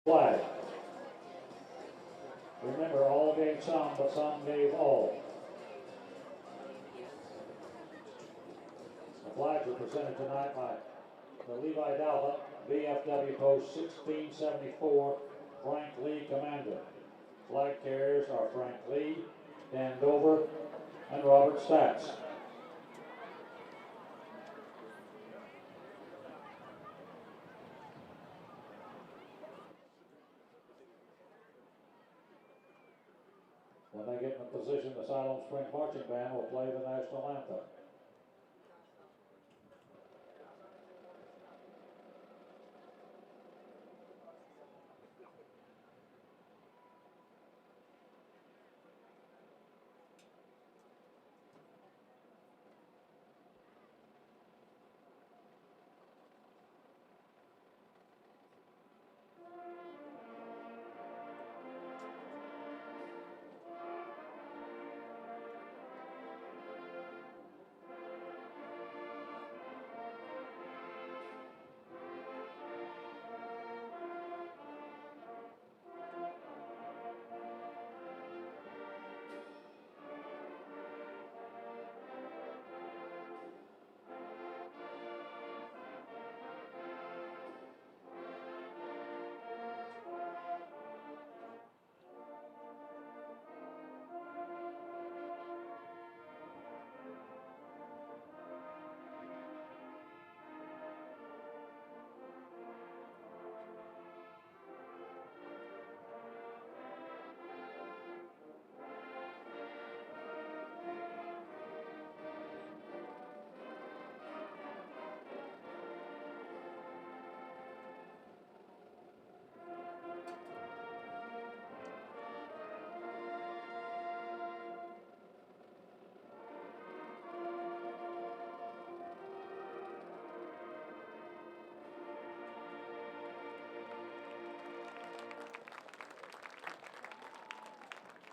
Flag. Remember, all gave some, but some gave all. The flags are presented tonight by the Levi Dalva, VFW Post 1674, Frank Lee Commander. Flag carriers are Frank Lee, Dan Dover, and Robert Statz. When they get in a position, the Siloam Springs Marching Band will play the national anthem.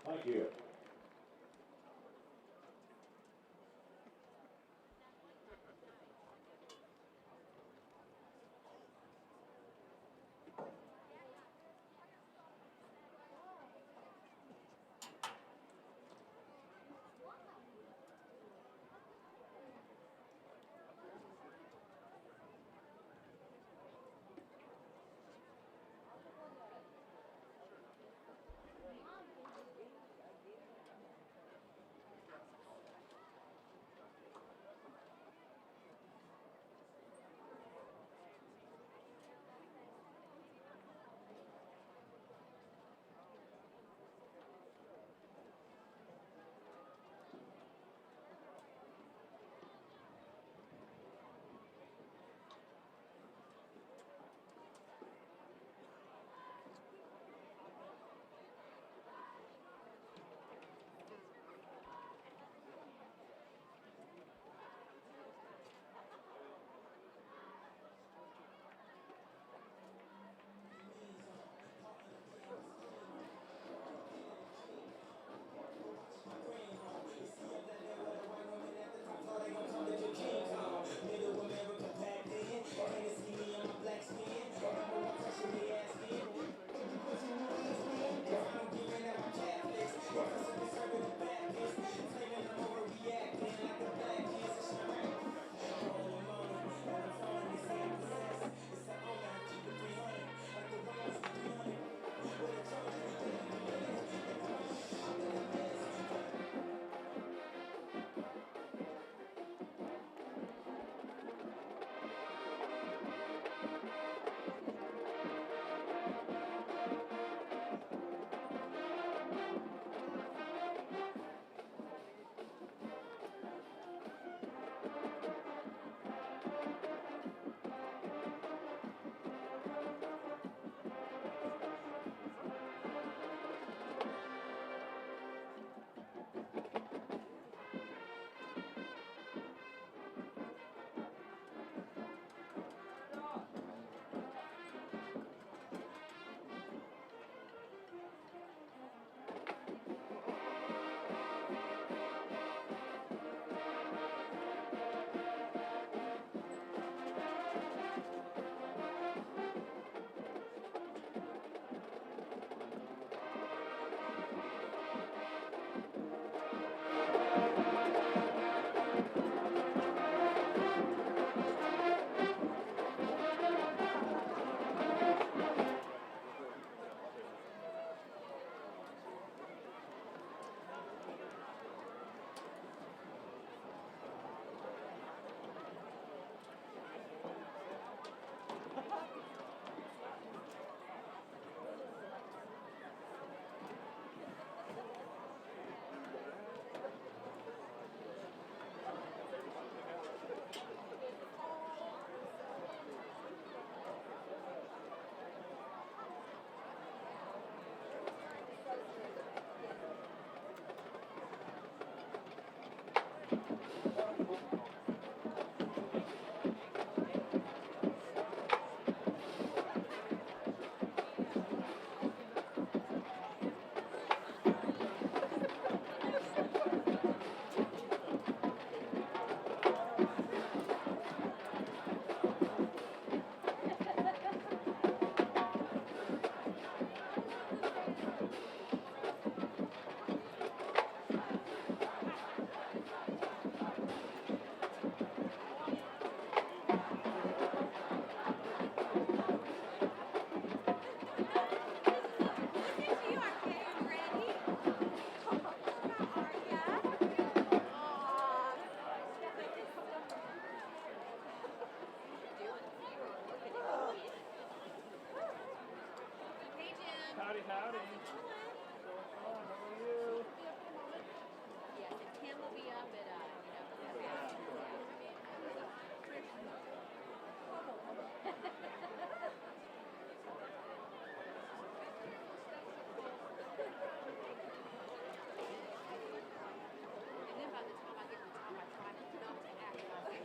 Thank you.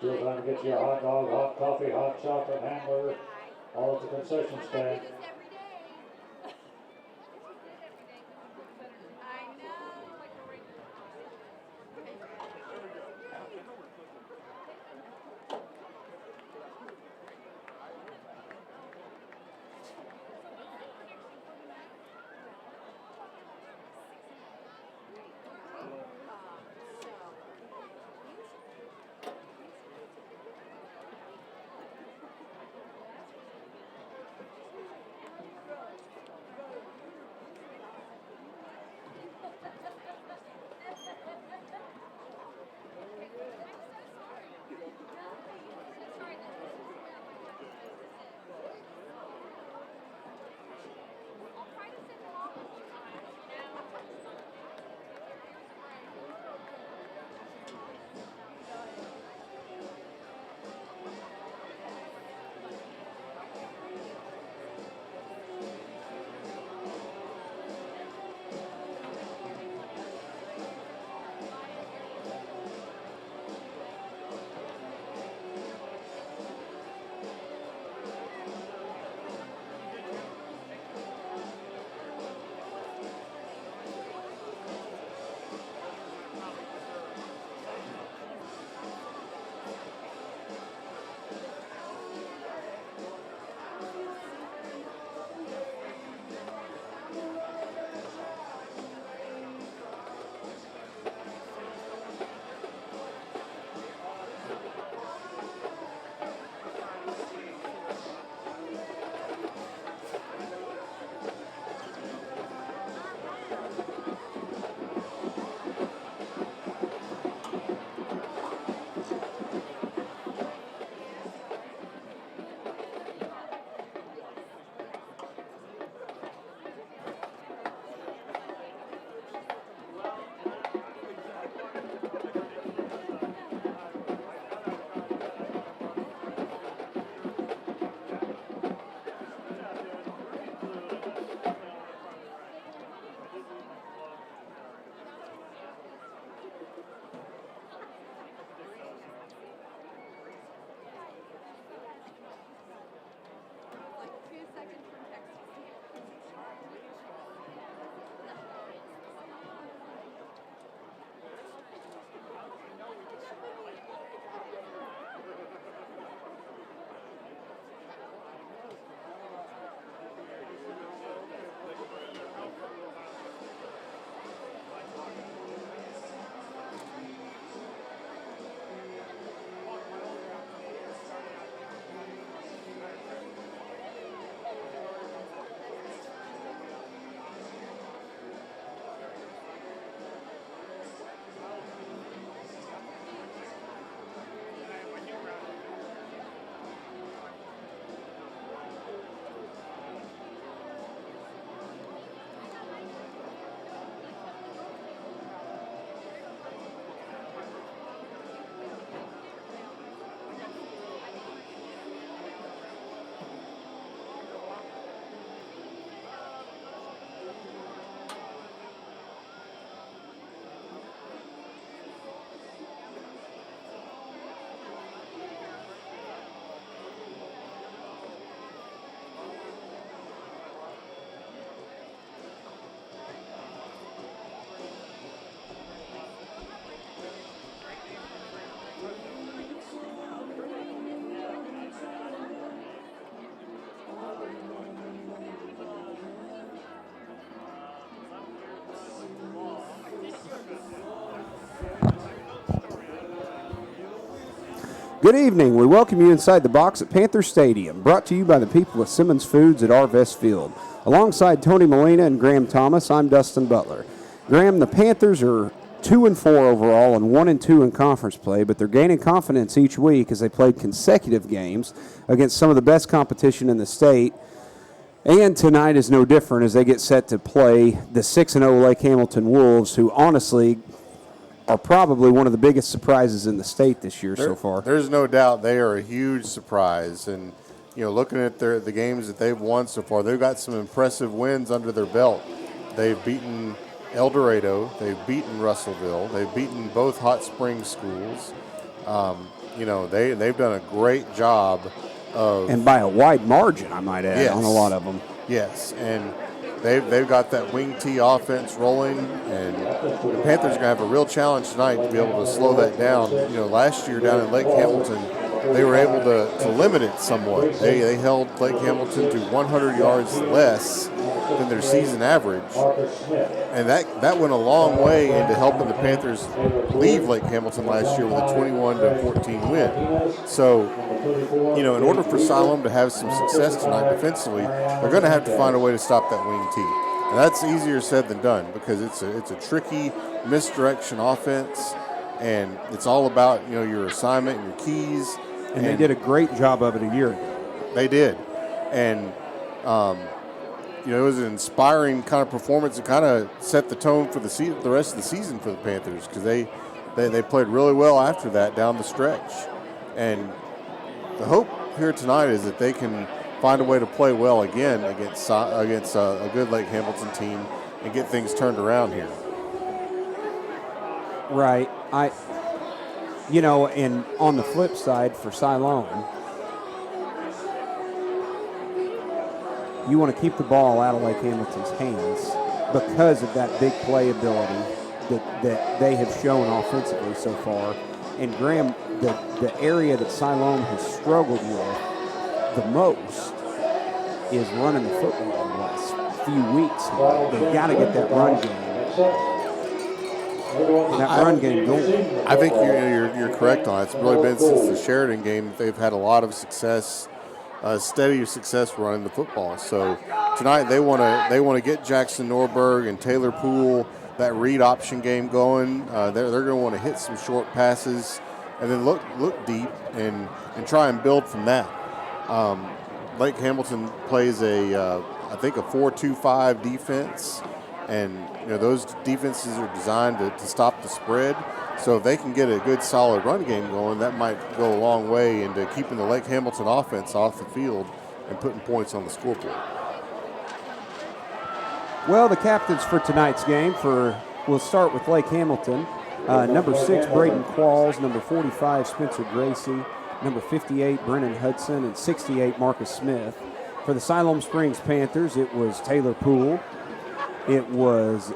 Still trying to get you a hot dog, hot coffee, hot chocolate, hamburger, all at the concession stand. Good evening. We welcome you inside the box at Panther Stadium, brought to you by the people of Simmons Foods at Arvest Field. Alongside Tony Molina and Graham Thomas, I'm Dustin Butler. Graham, the Panthers are 2-4 overall and 1-2 in conference play, but they're gaining confidence each week as they played consecutive games against some of the best competition in the state. And tonight is no different as they get set to play the 6-0 Lake Hamilton Wolves, who honestly are probably one of the biggest surprises in the state this year so far. There's no doubt they are a huge surprise. And, looking at the games that they've won so far, they've got some impressive wins under their belt. They've beaten El Dorado. They've beaten Russellville. They've beaten both Hot Springs schools. They've done a great job of, and by a wide margin, I might add, on a lot of them. Yes, and they've got that wing T offense rolling, and the Panthers are going to have a real challenge tonight to be able to slow that down. Last year down in Lake Hamilton, they were able to limit it somewhat. They held Lake Hamilton to 100 yards less than their season average, and that went a long way into helping the Panthers leave Lake Hamilton last year with a 21-14 win. So, in order for Siloam to have some success tonight defensively, they're going to have to find a way to stop that wing T. And that's easier said than done because it's a tricky misdirection offense, and it's all about your assignment and your keys. And they did a great job of it a year ago. They did, and it was an inspiring kind of performance and kind of set the tone for the rest of the season for the Panthers because they played really well after that down the stretch. And the hope here tonight is that they can find a way to play well again against a good Lake Hamilton team and get things turned around here. Right. And on the flip side for Siloam, you want to keep the ball out of Lake Hamilton's hands because of that big play ability that they have shown offensively so far. And Graham, the area that Siloam has struggled with the most is running the football in the last few weeks. They've got to get that run game. That run game going. I think you're correct on it. It's really been since the Sheridan game that they've had a lot of success, steady success running the football. So tonight they want to get Jackson Norberg and Taylor Poole that read option game going. They're going to want to hit some short passes and then look deep and try and build from that. Lake Hamilton plays I think a 4-2-5 defense. And those defenses are designed to stop the spread. So if they can get a good solid run game going, that might go a long way into keeping the Lake Hamilton offense off the field and putting points on the scoreboard. Well, the captains for tonight's game we'll start with Lake Hamilton. Number 6, Braden Qualls. Number 45, Spencer Gracie. Number 58, Brennan Hudson. And 68, Marcus Smith. For the Siloam Springs Panthers, it was Taylor Poole. It was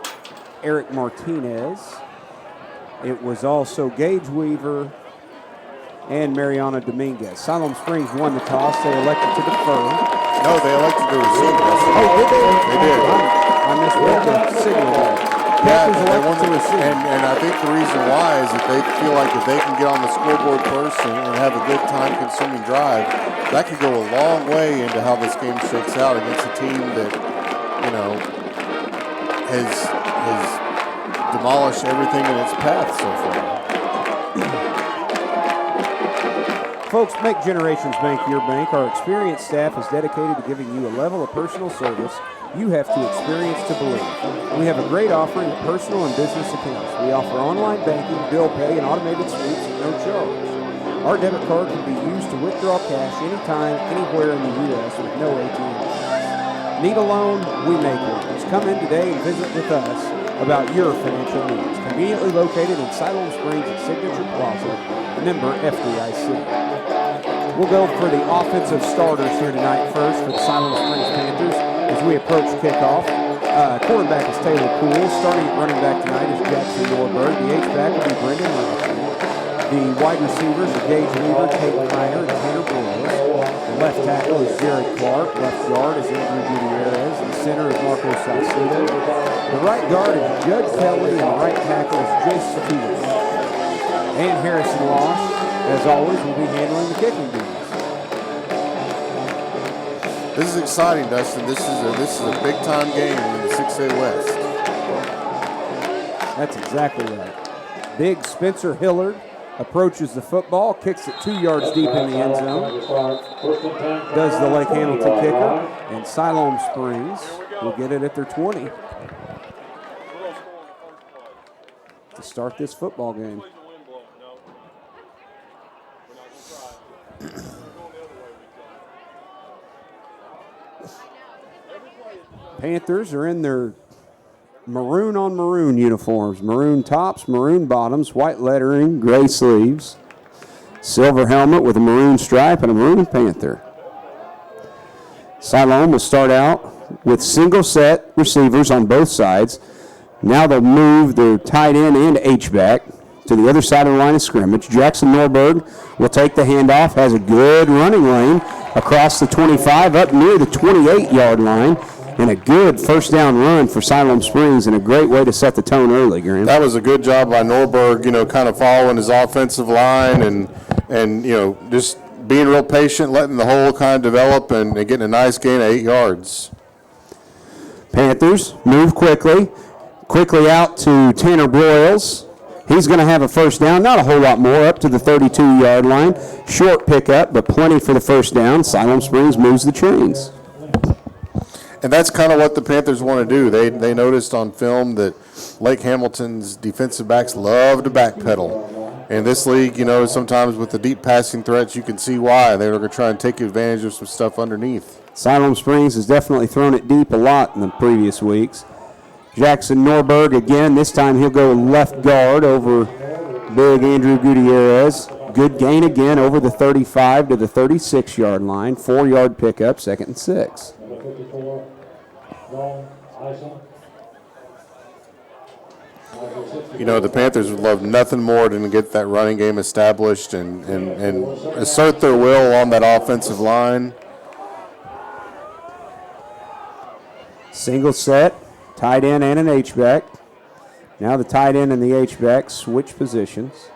Eric Martinez. It was also Gage Weaver and Mariana Dominguez. Siloam Springs won the toss. They elected to defer. No, they elected to receive. Oh, did they? They did. I misread the signal there. Panthers elected to receive. And I think the reason why is that they feel like if they can get on the scoreboard first and have a good time-consuming drive, that could go a long way into how this game shakes out against a team that, has demolished everything in its path so far. Folks, make Generations Bank your bank. Our experienced staff is dedicated to giving you a level of personal service you have to experience to believe. We have a great offering of personal and business accounts. We offer online banking, bill pay, and automated sweeps at no charge. Our debit card can be used to withdraw cash anytime, anywhere in the U.S. with no ATM. Need a loan? We make loans. Come in today and visit with us about your financial needs. Conveniently located in Siloam Springs and Signature Plaza, member FDIC. We'll go for the offensive starters here tonight first for the Siloam Springs Panthers as we approach kickoff. Quarterback is Taylor Poole. Starting at running back tonight is Jackson Norberg. The H-back will be Brendan Rossi. The wide receivers are Gage Weaver, Caitlin Heiner, and Tanner Burrows. The left tackle is Jared Clark. Left guard is Andrew Gutierrez. The center is Marco Salcido. The right guard is Judd Kelly, and the right tackle is Jason Peters. And Harrison Losh, as always, will be handling the kicking duties. This is exciting, Dustin. This is a big-time game in the 6A West. That's exactly right. Big Spencer Hillard approaches the football, kicks it 2 yards deep in the end zone. Does the Lake Hamilton kicker, and Siloam Springs will get it at their 20 to start this football game. Panthers are in their maroon on maroon uniforms. Maroon tops, maroon bottoms, white lettering, gray sleeves. Silver helmet with a maroon stripe and a maroon panther. Siloam will start out with single set receivers on both sides. Now they'll move their tight end and H-back to the other side of the line of scrimmage. Jackson Norberg will take the handoff, has a good running lane across the 25 up near the 28-yard line. And a good first down run for Siloam Springs and a great way to set the tone early, Graham. That was a good job by Norberg, kind of following his offensive line and just being real patient, letting the hole kind of develop and getting a nice gain of 8 yards. Panthers move quickly out to Tanner Broyles. He's going to have a first down, not a whole lot more, up to the 32-yard line. Short pickup, but plenty for the first down. Siloam Springs moves the chains. And that's kind of what the Panthers want to do. They noticed on film that Lake Hamilton's defensive backs love to backpedal. In this league, sometimes with the deep passing threats, you can see why. They're going to try and take advantage of some stuff underneath. Siloam Springs has definitely thrown it deep a lot in the previous weeks. Jackson Norberg again. This time he'll go left guard over big Andrew Gutierrez. Good gain again over the 35 to the 36-yard line. 4-yard pickup, 2nd and 6. The Panthers would love nothing more than to get that running game established and assert their will on that offensive line. Single set, tight end and an H-back. Now the tight end and the H-back switch positions.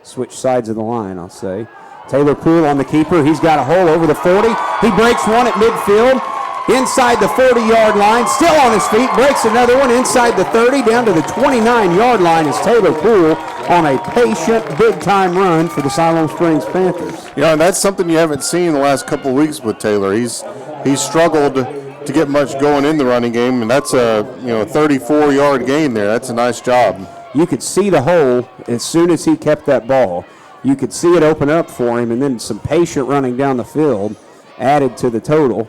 Switch sides of the line, I'll say. Taylor Poole on the keeper. He's got a hole over the 40. He breaks one at midfield. Inside the 40-yard line, still on his feet, breaks another one inside the 30, down to the 29-yard line is Taylor Poole on a patient, big-time run for the Siloam Springs Panthers. And that's something you haven't seen in the last couple of weeks with Taylor. He's struggled to get much going in the running game, and that's a 34-yard gain there. That's a nice job. You could see the hole as soon as he kept that ball. You could see it open up for him, and then some patient running down the field added to the total.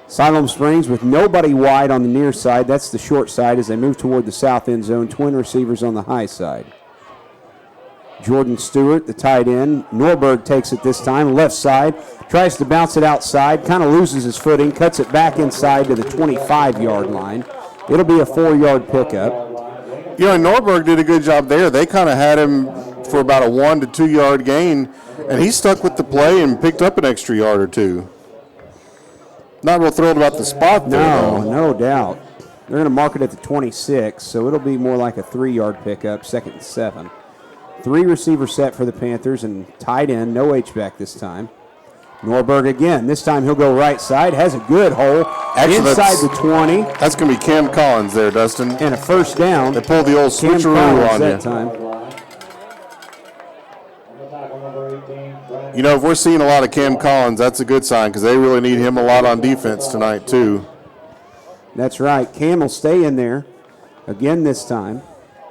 Siloam Springs with nobody wide on the near side. That's the short side as they move toward the south end zone. Twin receivers on the high side. Jordan Stewart, the tight end. Norberg takes it this time, left side. Tries to bounce it outside, kind of loses his footing, cuts it back inside to the 25-yard line. It'll be a 4-yard pickup. And Norberg did a good job there. They kind of had him for about a 1 to 2 yard gain, and he stuck with the play and picked up an extra yard or two. Not real thrilled about the spot there. No doubt. They're going to mark it at the 26, so it'll be more like a 3-yard pickup, 2nd and 7. 3 receiver set for the Panthers and tight end, no H-back this time. Norberg again. This time he'll go right side, has a good hole inside the 20. That's going to be Cam Collins there, Dustin. And a first down. They pulled the old switcheroo on that you. Time. If we're seeing a lot of Cam Collins, that's a good sign because they really need him a lot on defense tonight too. That's right. Cam will stay in there again this time.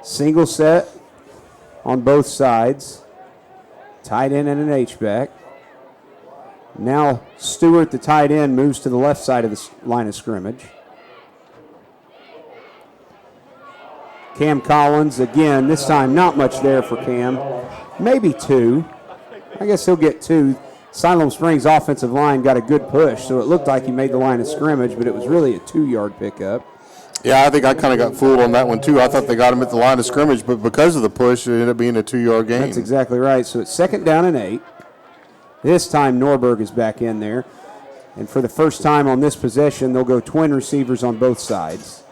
Single set on both sides. Tight end and an H-back. Now Stewart, the tight end, moves to the left side of the line of scrimmage. Cam Collins again, this time not much there for Cam. Maybe 2. I guess he'll get 2. Siloam Springs offensive line got a good push, so it looked like he made the line of scrimmage, but it was really a 2-yard pickup. Yeah, I think I kind of got fooled on that one too. I thought they got him at the line of scrimmage, but because of the push, it ended up being a 2-yard gain. That's exactly right. So it's 2nd down and 8. This time Norberg is back in there. And for the first time on this possession, they'll go twin receivers on both sides.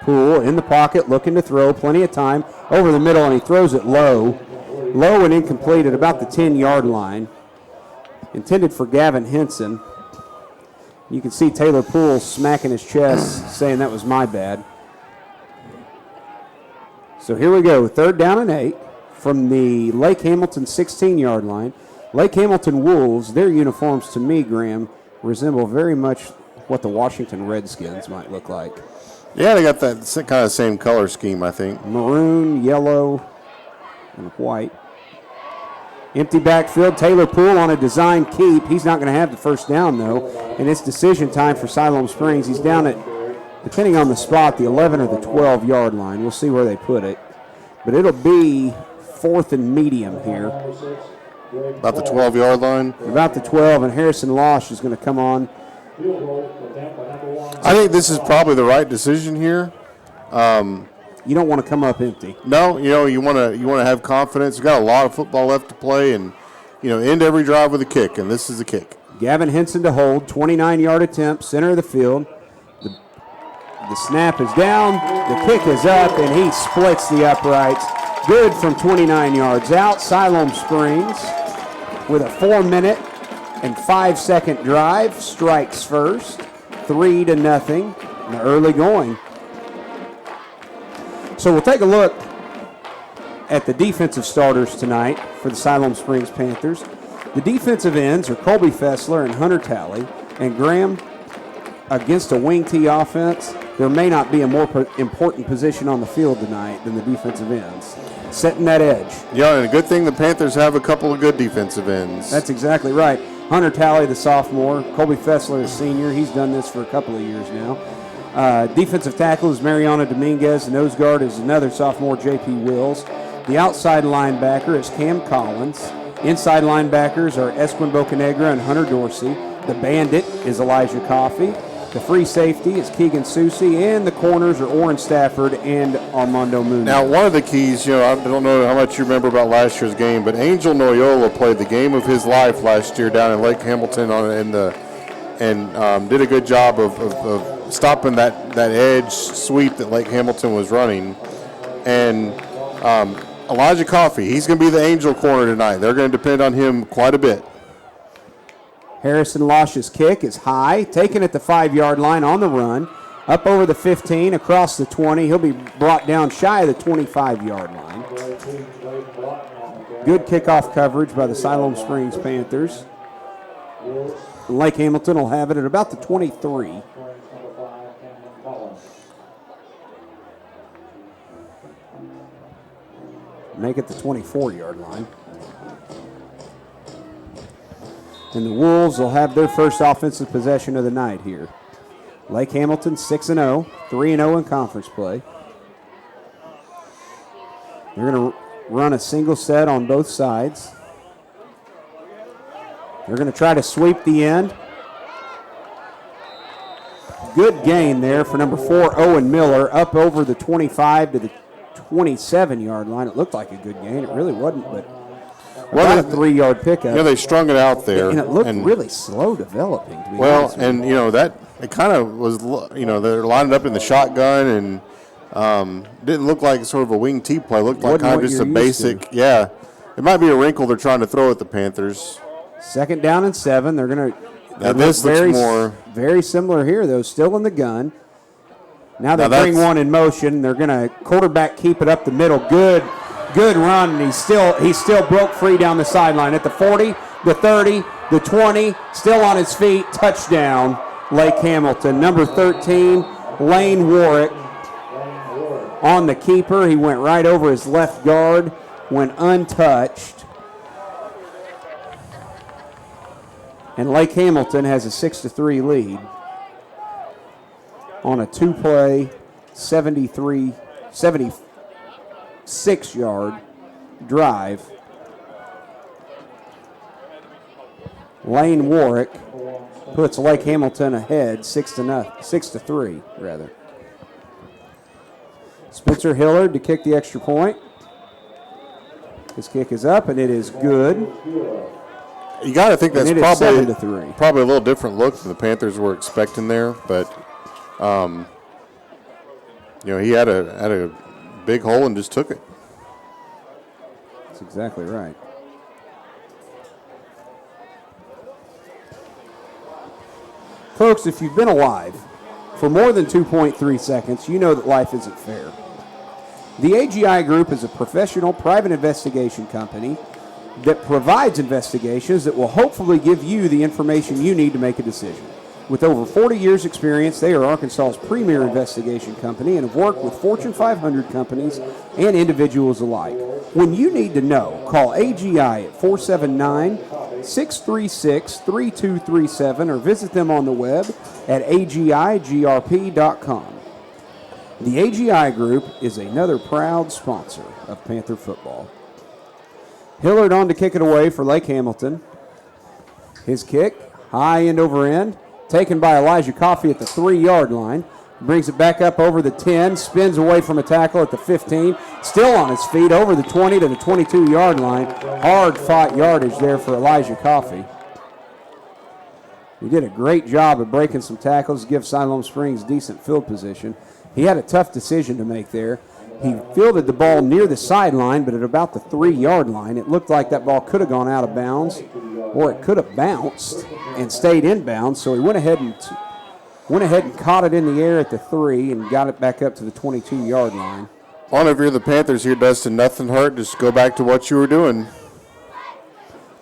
Poole in the pocket, looking to throw, plenty of time. Over the middle, and he throws it low. Low and incomplete at about the 10-yard line. Intended for Gavin Henson. You can see Taylor Poole smacking his chest, saying that was my bad. So here we go, 3rd down and 8 from the Lake Hamilton 16-yard line. Lake Hamilton Wolves, their uniforms to me, Graham, resemble very much what the Washington Redskins might look like. Yeah, they got that kind of same color scheme, I think. Maroon, yellow, and white. Empty backfield. Taylor Poole on a design keep. He's not going to have the first down, though. And it's decision time for Siloam Springs. He's down at, depending on the spot, the 11 or the 12-yard line. We'll see where they put it. But it'll be 4th and medium here. About the 12-yard line? About the 12, and Harrison Losh is going to come on. I think this is probably the right decision here. You don't want to come up empty. No, you want to have confidence. You've got a lot of football left to play, and end every drive with a kick, and this is a kick. Gavin Henson to hold, 29-yard attempt, center of the field. The snap is down, the kick is up, and he splits the uprights. Good from 29 yards out. Siloam Springs with a 4-minute and 5-second drive strikes first, 3-0 in the early going. So we'll take a look at the defensive starters tonight for the Siloam Springs Panthers. The defensive ends are Colby Fessler and Hunter Talley. And Graham, against a wing T offense, there may not be a more important position on the field tonight than the defensive ends. Setting that edge. Yeah, and a good thing the Panthers have a couple of good defensive ends. That's exactly right. Hunter Talley, the sophomore. Colby Fessler, the senior. He's done this for a couple of years now. Defensive tackle is Mariana Dominguez. The nose guard is another sophomore, J.P. Wills. The outside linebacker is Cam Collins. Inside linebackers are Esquin Bocanegra and Hunter Dorsey. The bandit is Elijah Coffey. The free safety is Keegan Susi. And the corners are Orrin Stafford and Armando Moon. Now, one of the keys, I don't know how much you remember about last year's game, but Angel Noyola played the game of his life last year down in Lake Hamilton and did a good job of stopping that edge sweep that Lake Hamilton was running. And Elijah Coffey, he's going to be the Angel corner tonight. They're going to depend on him quite a bit. Harrison Losh's kick is high, taken at the 5-yard line on the run, up over the 15, across the 20. He'll be brought down shy of the 25-yard line. Good kickoff coverage by the Siloam Springs Panthers. Lake Hamilton will have it at about the 23. Make it the 24-yard line. And the Wolves will have their first offensive possession of the night here. Lake Hamilton 6-0, 3-0 in conference play. They're going to run a single set on both sides. They're going to try to sweep the end. Good gain there for number 4, Owen Miller, up over the 25 to the 27-yard line. It looked like a good gain. It really wasn't, but about a 3-yard pickup. They strung it out there. And it looked really slow developing, to be honest. Well, and, that it kind of was, they're lined up in the shotgun and didn't look like sort of a wing T play. It looked like kind of just a basic, yeah. It might be a wrinkle they're trying to throw at the Panthers. 2nd down and 7. They're going to. This looks more very similar here, though. Still in the gun. Now they bring one in motion. They're going to quarterback keep it up the middle. Good run. And he still broke free down the sideline at the 40, the 30, the 20. Still on his feet. Touchdown, Lake Hamilton. Number 13, Lane Warwick on the keeper. He went right over his left guard, went untouched. And Lake Hamilton has a 6-3 lead on a 2-play, 76-yard drive. Lane Warwick puts Lake Hamilton ahead 6-3 rather. Spencer Hillard to kick the extra point. His kick is up and it is good. You got to think that's probably a little different look than the Panthers were expecting there, but he had a big hole and just took it. That's exactly right. Folks, if you've been alive for more than 2.3 seconds, you know that life isn't fair. The AGI Group is a professional private investigation company that provides investigations that will hopefully give you the information you need to make a decision. With over 40 years' experience, they are Arkansas's premier investigation company and have worked with Fortune 500 companies and individuals alike. When you need to know, call AGI at 479-636-3237 or visit them on the web at agigrp.com. The AGI Group is another proud sponsor of Panther football. Hillard on to kick it away for Lake Hamilton. His kick, high end over end, taken by Elijah Coffey at the 3-yard line. Brings it back up over the 10, spins away from a tackle at the 15, still on his feet over the 20 to the 22-yard line. Hard-fought yardage there for Elijah Coffey. He did a great job of breaking some tackles, give Siloam Springs decent field position. He had a tough decision to make there. He fielded the ball near the sideline, but at about the 3-yard line, it looked like that ball could have gone out of bounds, or it could have bounced and stayed in bounds. So he went ahead and caught it in the air at the 3 and got it back up to the 22-yard line. Well, if you're the Panthers here, Dustin, nothing hurt. Just go back to what you were doing.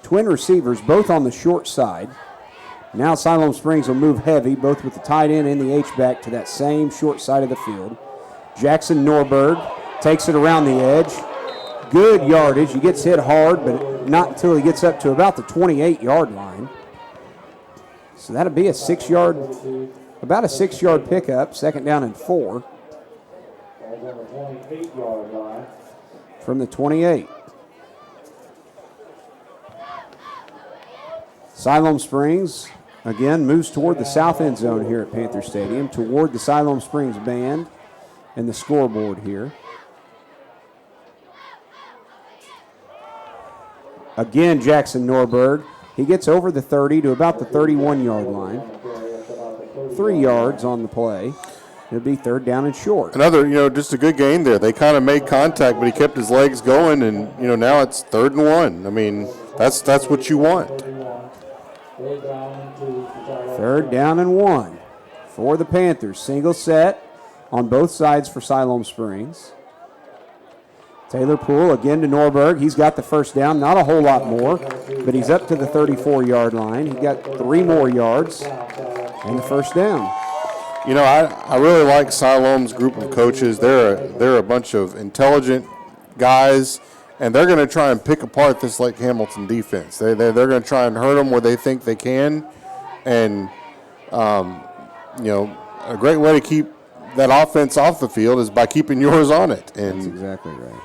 Twin receivers, both on the short side. Now Siloam Springs will move heavy, both with the tight end and the H-back to that same short side of the field. Jackson Norberg takes it around the edge. Good yardage. He gets hit hard, but not until he gets up to about the 28-yard line. So that'll be about a 6-yard pickup, 2nd down and 4. From the 28. Siloam Springs, again, moves toward the south end zone here at Panther Stadium, toward the Siloam Springs band and the scoreboard here. Again, Jackson Norberg. He gets over the 30 to about the 31-yard line. 3 yards on the play. It'll be 3rd down and short. Another, just a good game there. They kind of made contact, but he kept his legs going, and, now it's 3rd and 1. I mean, that's what you want. 3rd down and 1 for the Panthers. Single set on both sides for Siloam Springs. Taylor Poole again to Norberg. He's got the 1st down, not a whole lot more, but he's up to the 34-yard line. He got 3 more yards and the 1st down. I really like Siloam's group of coaches. They're a bunch of intelligent guys, and they're going to try and pick apart this Lake Hamilton defense. They're going to try and hurt them where they think they can, and a great way to keep that offense off the field is by keeping yours on it. And that's exactly right.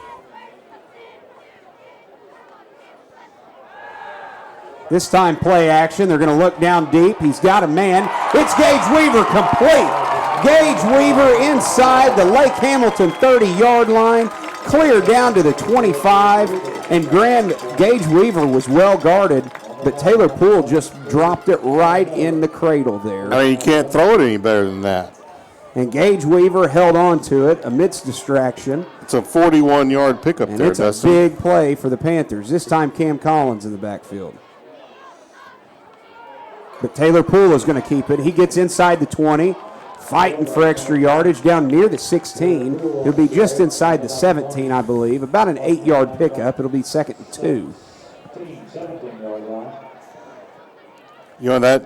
This time play action. They're going to look down deep. He's got a man. It's Gage Weaver complete. Gage Weaver inside the Lake Hamilton 30-yard line. Clear down to the 25. And Gage Weaver was well guarded, but Taylor Poole just dropped it right in the cradle there. I mean, you can't throw it any better than that. And Gage Weaver held on to it amidst distraction. It's a 41-yard pickup and there, it's Dustin. a big play for the Panthers. This time Cam Collins in the backfield. But Taylor Poole is going to keep it. He gets inside the 20, fighting for extra yardage down near the 16. He'll be just inside the 17, I believe. About an 8-yard pickup. It'll be 2nd and 2. That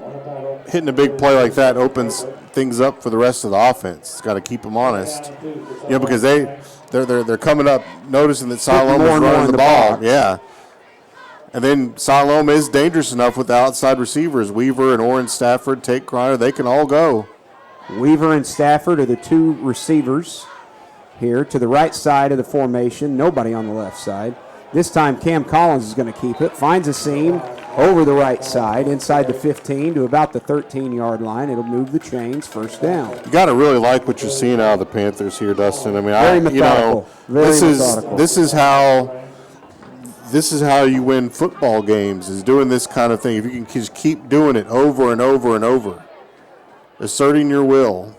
hitting a big play like that opens things up for the rest of the offense. It's got to keep them honest. Because they're coming up noticing that Siloam is running the ball. Box. Yeah. And then Siloam is dangerous enough with the outside receivers. Weaver and Oren Stafford, Tate Kreiner, they can all go. Weaver and Stafford are the 2 receivers here to the right side of the formation. Nobody on the left side. This time Cam Collins is going to keep it. Finds a seam over the right side, inside the 15 to about the 13-yard line. It'll move the chains, 1st down. You got to really like what you're seeing out of the Panthers here, Dustin. I mean, very methodical. This is how you win football games, is doing this kind of thing. If you can just keep doing it over and over and over, asserting your will.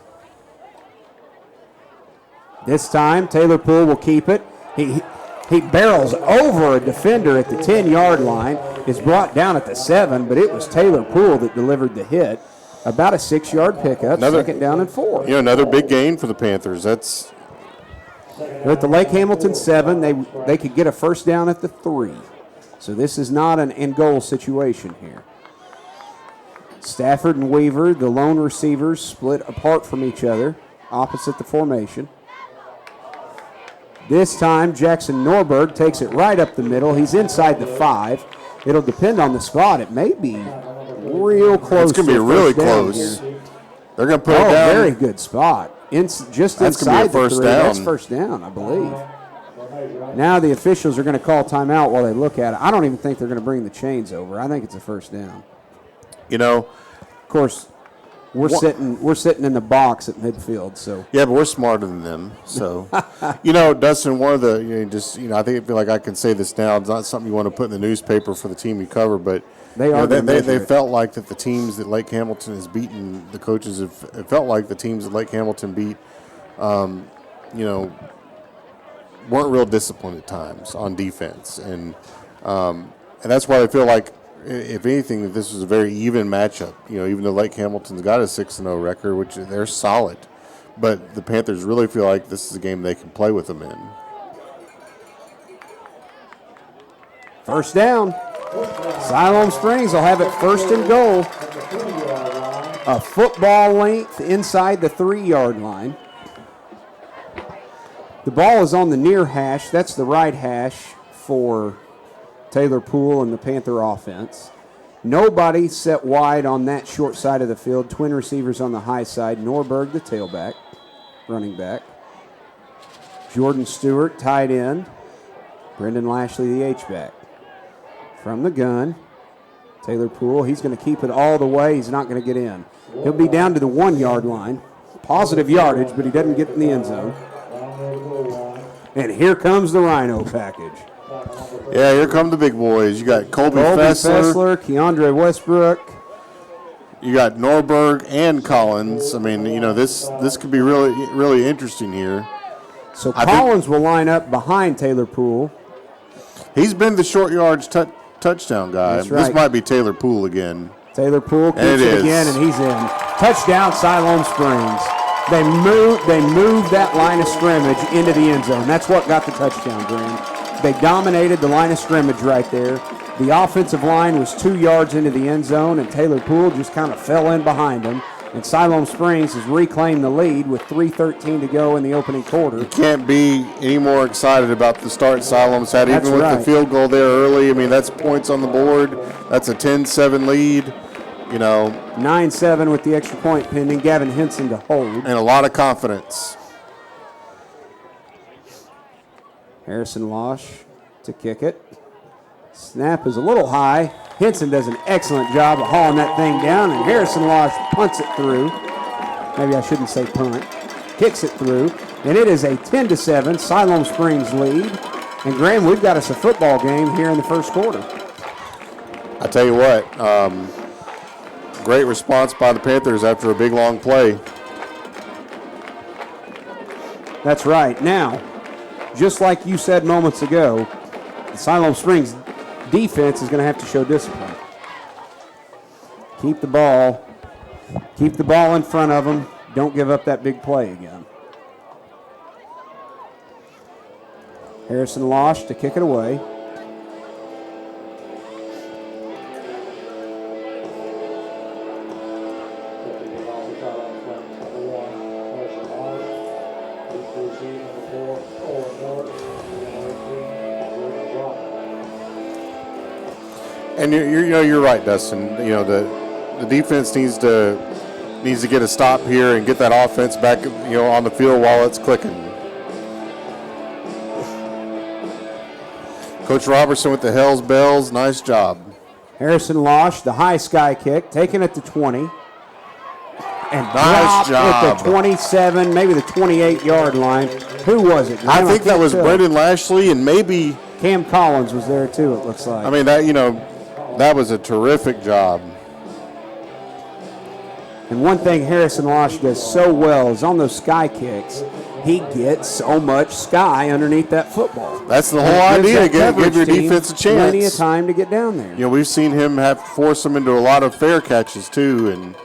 This time, Taylor Poole will keep it. He barrels over a defender at the 10-yard line. Is brought down at the 7, but it was Taylor Poole that delivered the hit. About a 6-yard pickup, 2nd down and 4. Another big gain for the Panthers. They're at the Lake Hamilton 7. They could get a first down at the 3. So this is not an end-goal situation here. Stafford and Weaver, the lone receivers, split apart from each other, opposite the formation. This time, Jackson Norberg takes it right up the middle. He's inside the 5. It'll depend on the spot. It may be real close. It's going to be really close. They're going to put it down. Very good spot. Just That's inside gonna be a the first 3. down. That's first down, I believe. Now the officials are going to call timeout while they look at it. I don't even think they're going to bring the chains over. I think it's a first down. You know, of course, we're sitting in the box at midfield. So yeah, but we're smarter than them. So, Dustin, one of the I feel like I can say this now. It's not something you want to put in the newspaper for the team you cover, but they felt like that the teams that Lake Hamilton has beaten, the coaches have felt like the teams that Lake Hamilton beat, weren't real disciplined at times on defense, and that's why I feel like, if anything, that this was a very even matchup. Even though Lake Hamilton's got a 6-0 record, which they're solid, but the Panthers really feel like this is a game they can play with them in. First down. Siloam Springs will have it first and goal. A football length inside the 3-yard line. The ball is on the near hash. That's the right hash for Taylor Poole and the Panther offense. Nobody set wide on that short side of the field. Twin receivers on the high side. Norberg, the tailback, running back. Jordan Stewart, tight end. Brendan Lashley, the H-back. From the gun, Taylor Poole. He's going to keep it all the way. He's not going to get in. He'll be down to the 1-yard line. Positive yardage, but he doesn't get in the end zone. And here comes the Rhino package. Yeah, here come the big boys. You got Colby Fessler, Keandre Westbrook. You got Norberg and Collins. I mean, this could be really, really interesting here. So Collins will line up behind Taylor Poole. He's been the short yards touchdown guy. That's right. This might be Taylor Poole again. Taylor Poole keeps it again, and he's in. Touchdown, Siloam Springs. They moved that line of scrimmage into the end zone. That's what got the touchdown, Graham. They dominated the line of scrimmage right there. The offensive line was 2 yards into the end zone, and Taylor Poole just kind of fell in behind him. And Siloam Springs has reclaimed the lead with 3:13 to go in the opening quarter. You can't be any more excited about the start Siloam's had, even with the field goal there early. I mean, that's points on the board. That's a 10-7 lead. 9-7 with the extra point pending. Gavin Henson to hold. And a lot of confidence. Harrison Losh to kick it. Snap is a little high. Henson does an excellent job of hauling that thing down, and Harrison Losh punts it through. Maybe I shouldn't say punt. Kicks it through, and it is a 10-7 Siloam Springs lead. And Graham, we've got us a football game here in the first quarter. I tell you what, great response by the Panthers after a big long play. That's right. Now, just like you said moments ago, the Siloam Springs defense is going to have to show discipline. Keep the ball in front of them. Don't give up that big play again. Harrison Losh to kick it away. And you're right, Dustin. The defense needs to get a stop here and get that offense back on the field while it's clicking. Coach Robertson with the Hells Bells, nice job. Harrison Losh, the high sky kick, taking it to 20. And nice job at the 27, maybe the 28-yard line. Who was it? I think that was Brendan Lashley, and maybe Cam Collins was there too, it looks like. I mean, that was a terrific job. And one thing Harrison Losh does so well is on those sky kicks, he gets so much sky underneath that football. That's the whole idea, give your defense a chance. Plenty of time to get down there. We've seen him force them into a lot of fair catches too, and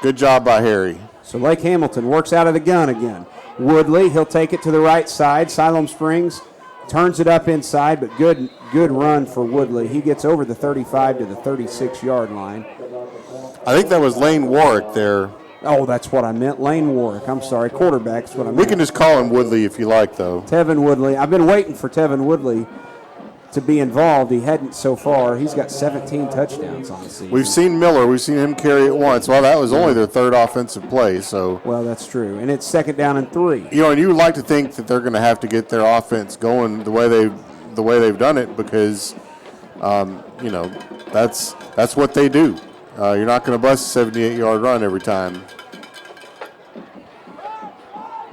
good job by Harry. So Lake Hamilton works out of the gun again. Woodley, he'll take it to the right side. Siloam Springs turns it up inside, but good run for Woodley. He gets over the 35 to the 36-yard line. I think that was Lane Warwick there. Oh, that's what I meant. Lane Warwick. I'm sorry. Quarterback's what I meant. We can just call him Woodley if you like, though. Tevin Woodley. I've been waiting for Tevin Woodley to be involved. He hadn't so far. He's got 17 touchdowns on the season. We've seen Miller. We've seen him carry it once. Well, that was only their third offensive play. So. Well, that's true. And it's 2nd down and 3. You know, and you would like to think that they're going to have to get their offense going the way they've done it because, you know, that's what they do. You're not going to bust a 78-yard run every time.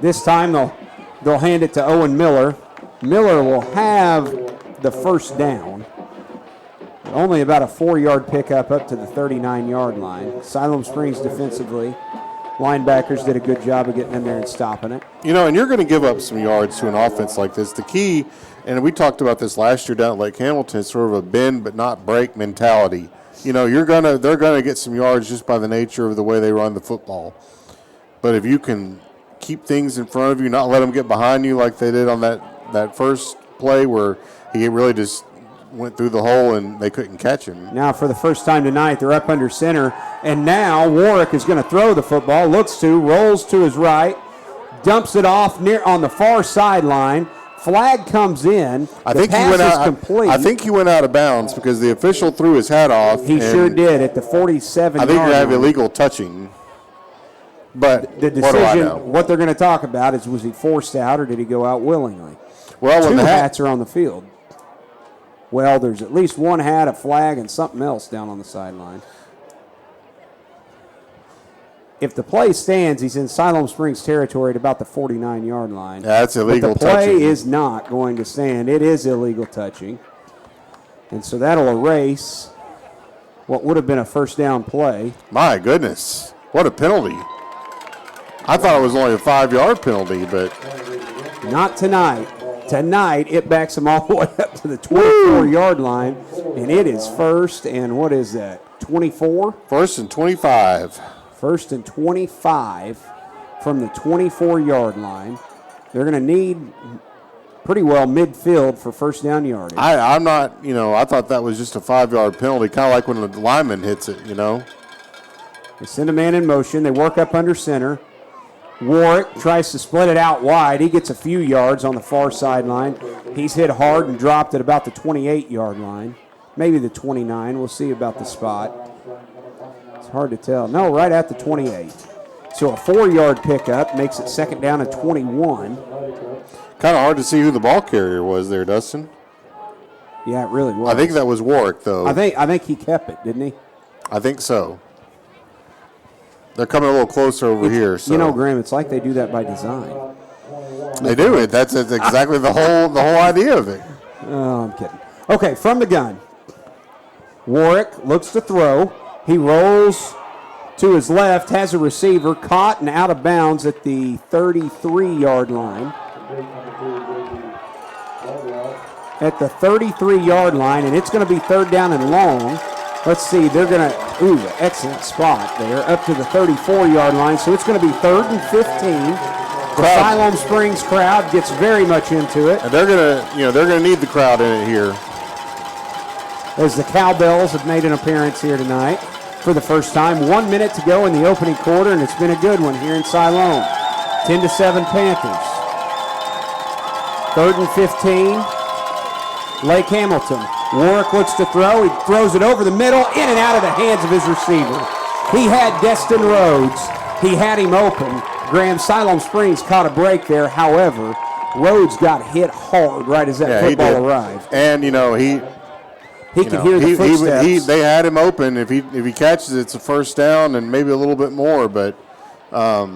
This time they'll hand it to Owen Miller. Miller will have the first down. Only about a 4-yard pickup up to the 39-yard line. Siloam Springs defensively, linebackers did a good job of getting in there and stopping it. You know, and you're going to give up some yards to an offense like this. The key, and we talked about this last year down at Lake Hamilton, it's sort of a bend but not break mentality. You know, they're gonna get some yards just by the nature of the way they run the football. But if you can keep things in front of you, not let them get behind you like they did on that first play where he really just went through the hole and they couldn't catch him. Now for the first time tonight, they're up under center, and now Warwick is going to throw the football, rolls to his right, dumps it off near on the far sideline. Flag comes in. I think he went out of bounds because the official threw his hat off. He sure did at the 47-yard line. I think you have illegal touching. But the decision, what they're going to talk about is, was he forced out or did he go out willingly? Well, Two hats are on the field. Well, there's at least one hat, a flag, and something else down on the sideline. If the play stands, he's in Siloam Springs territory at about the 49-yard line. That's illegal touching. But the play is not going to stand. It is illegal touching. And so that'll erase what would have been a first down play. My goodness. What a penalty. I thought it was only a 5-yard penalty, but. Not tonight. Tonight, it backs him all the way up to the 24-yard line, and it is first and what is that, 24? First and 25. First and 25 from the 24-yard line. They're going to need pretty well midfield for first down yardage. I'm not, I thought that was just a 5-yard penalty, kind of like when the lineman hits it, They send a man in motion. They work up under center. Warwick tries to split it out wide. He gets a few yards on the far sideline. He's hit hard and dropped at about the 28-yard line. Maybe the 29. We'll see about the spot. It's hard to tell. No, right at the 28. So a 4-yard pickup makes it second down and 21. Kind of hard to see who the ball carrier was there, Dustin. Yeah, it really was. I think that was Warwick, though. I think he kept it, didn't he? I think so. They're coming a little closer over here. So. Graham, it's like they do that by design. They do it. That's exactly the whole idea of it. Oh, I'm kidding. Okay, from the gun. Warwick looks to throw. He rolls to his left, has a receiver caught and out of bounds at the 33-yard line. At the 33-yard line, and it's going to be third down and long. Let's see, they're going to, excellent spot there, up to the 34-yard line. So it's going to be 3rd and 15. The Siloam Springs crowd gets very much into it. And they're going to need the crowd in it here. As the Cowbells have made an appearance here tonight for the first time. 1 minute to go in the opening quarter, and it's been a good one here in Siloam. 10-7 Panthers. 3rd and 15. Lake Hamilton. Warwick looks to throw. He throws it over the middle, in and out of the hands of his receiver. He had Destin Rhodes. He had him open. Graham, Siloam Springs caught a break there. However, Rhodes got hit hard right as that football arrived. And, he could hear the footsteps. They had him open. If he catches it, it's a first down and maybe a little bit more. But I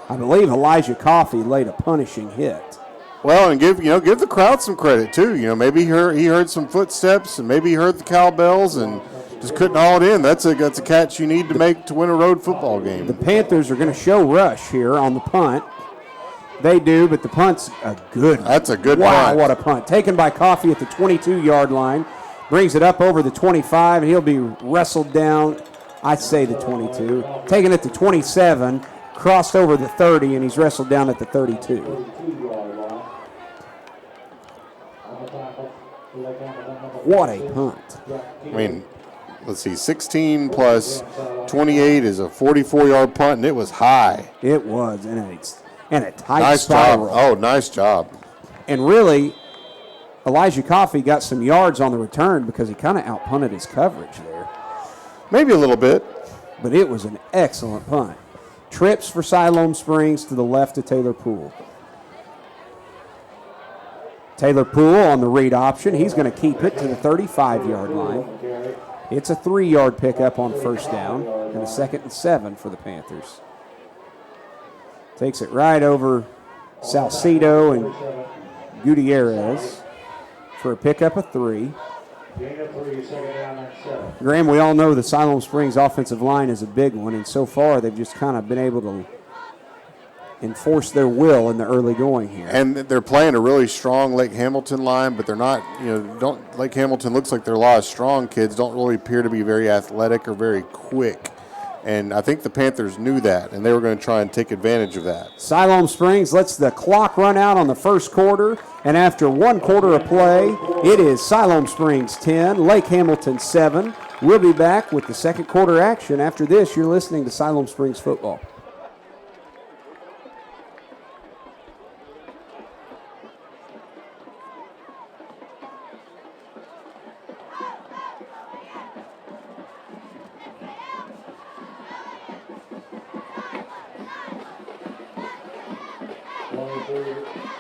believe Elijah Coffey laid a punishing hit. Well, and give the crowd some credit too. Maybe he heard some footsteps, and maybe he heard the cowbells, and just couldn't haul it in. That's a catch you need to make to win a road football game. The Panthers are going to show rush here on the punt. They do, but the punt's a good one. That's a good punt. Wow, what a punt. Taken by Coffey at the 22-yard line. Brings it up over the 25, and he'll be wrestled down, I'd say the 22. Taken at the 27. crossed over the 30, and he's wrestled down at the 32. 32-yard line. On the tackle, Lake Hamilton, number What a 46, punt. I mean, let's see, 16 plus 28 is a 44-yard punt, and it was high. It was, and a tight Nice spiral. job. Oh, nice job. And really, Elijah Coffey got some yards on the return because he kind of outpunted his coverage there. Maybe a little bit. But it was an excellent punt. Trips for Siloam Springs to the left of Taylor Poole. Taylor Poole on the read option. He's going to keep it to the 35-yard line. It's a 3-yard pickup on first down and a 2nd and 7 for the Panthers. Takes it right over Salcedo and Gutierrez for a pickup of 3. Gain of 3, second down and 7. Graham, we all know the Siloam Springs offensive line is a big one, and so far they've just kind of been able to enforce their will in the early going here. And they're playing a really strong Lake Hamilton line, but they're not, Lake Hamilton looks like there are a lot of strong kids, don't really appear to be very athletic or very quick. And I think the Panthers knew that, and they were going to try and take advantage of that. Siloam Springs lets the clock run out on the first quarter, and after 1 quarter of play, it is Siloam Springs 10, Lake Hamilton 7. We'll be back with the second quarter action. After this, you're listening to Siloam Springs football.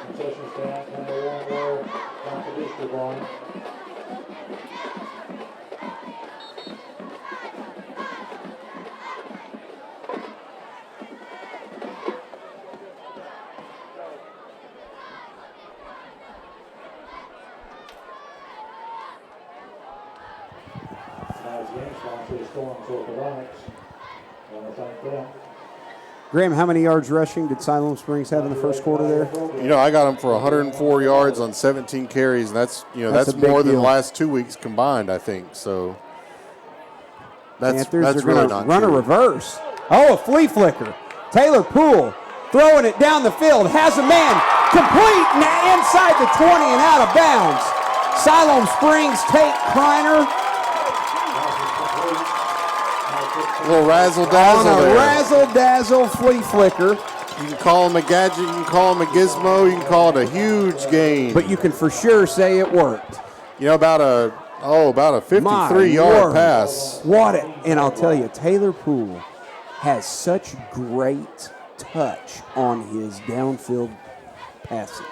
Concession stand, and they won't wear down the district line. Nice game sponsor, the Storms Orthodontics. I want to thank them. Graham, how many yards rushing did Siloam Springs have in the first quarter there? I got them for 104 yards on 17 carries, and that's a big more than the deal. last 2 weeks combined, I think. So that's Panthers are really going not to run a true. reverse. Oh, a flea flicker. Taylor Poole throwing it down the field. Has a man complete inside the 20 and out of bounds. Siloam Springs take Kreiner A little razzle on dazzle a there. razzle-dazzle flea flicker. You can call him a gadget, you can call him a gizmo, you can call it a huge game. But you can for sure say it worked. About a 53-yard pass. What it, and I'll tell you, Taylor Poole has such great touch on his downfield passing.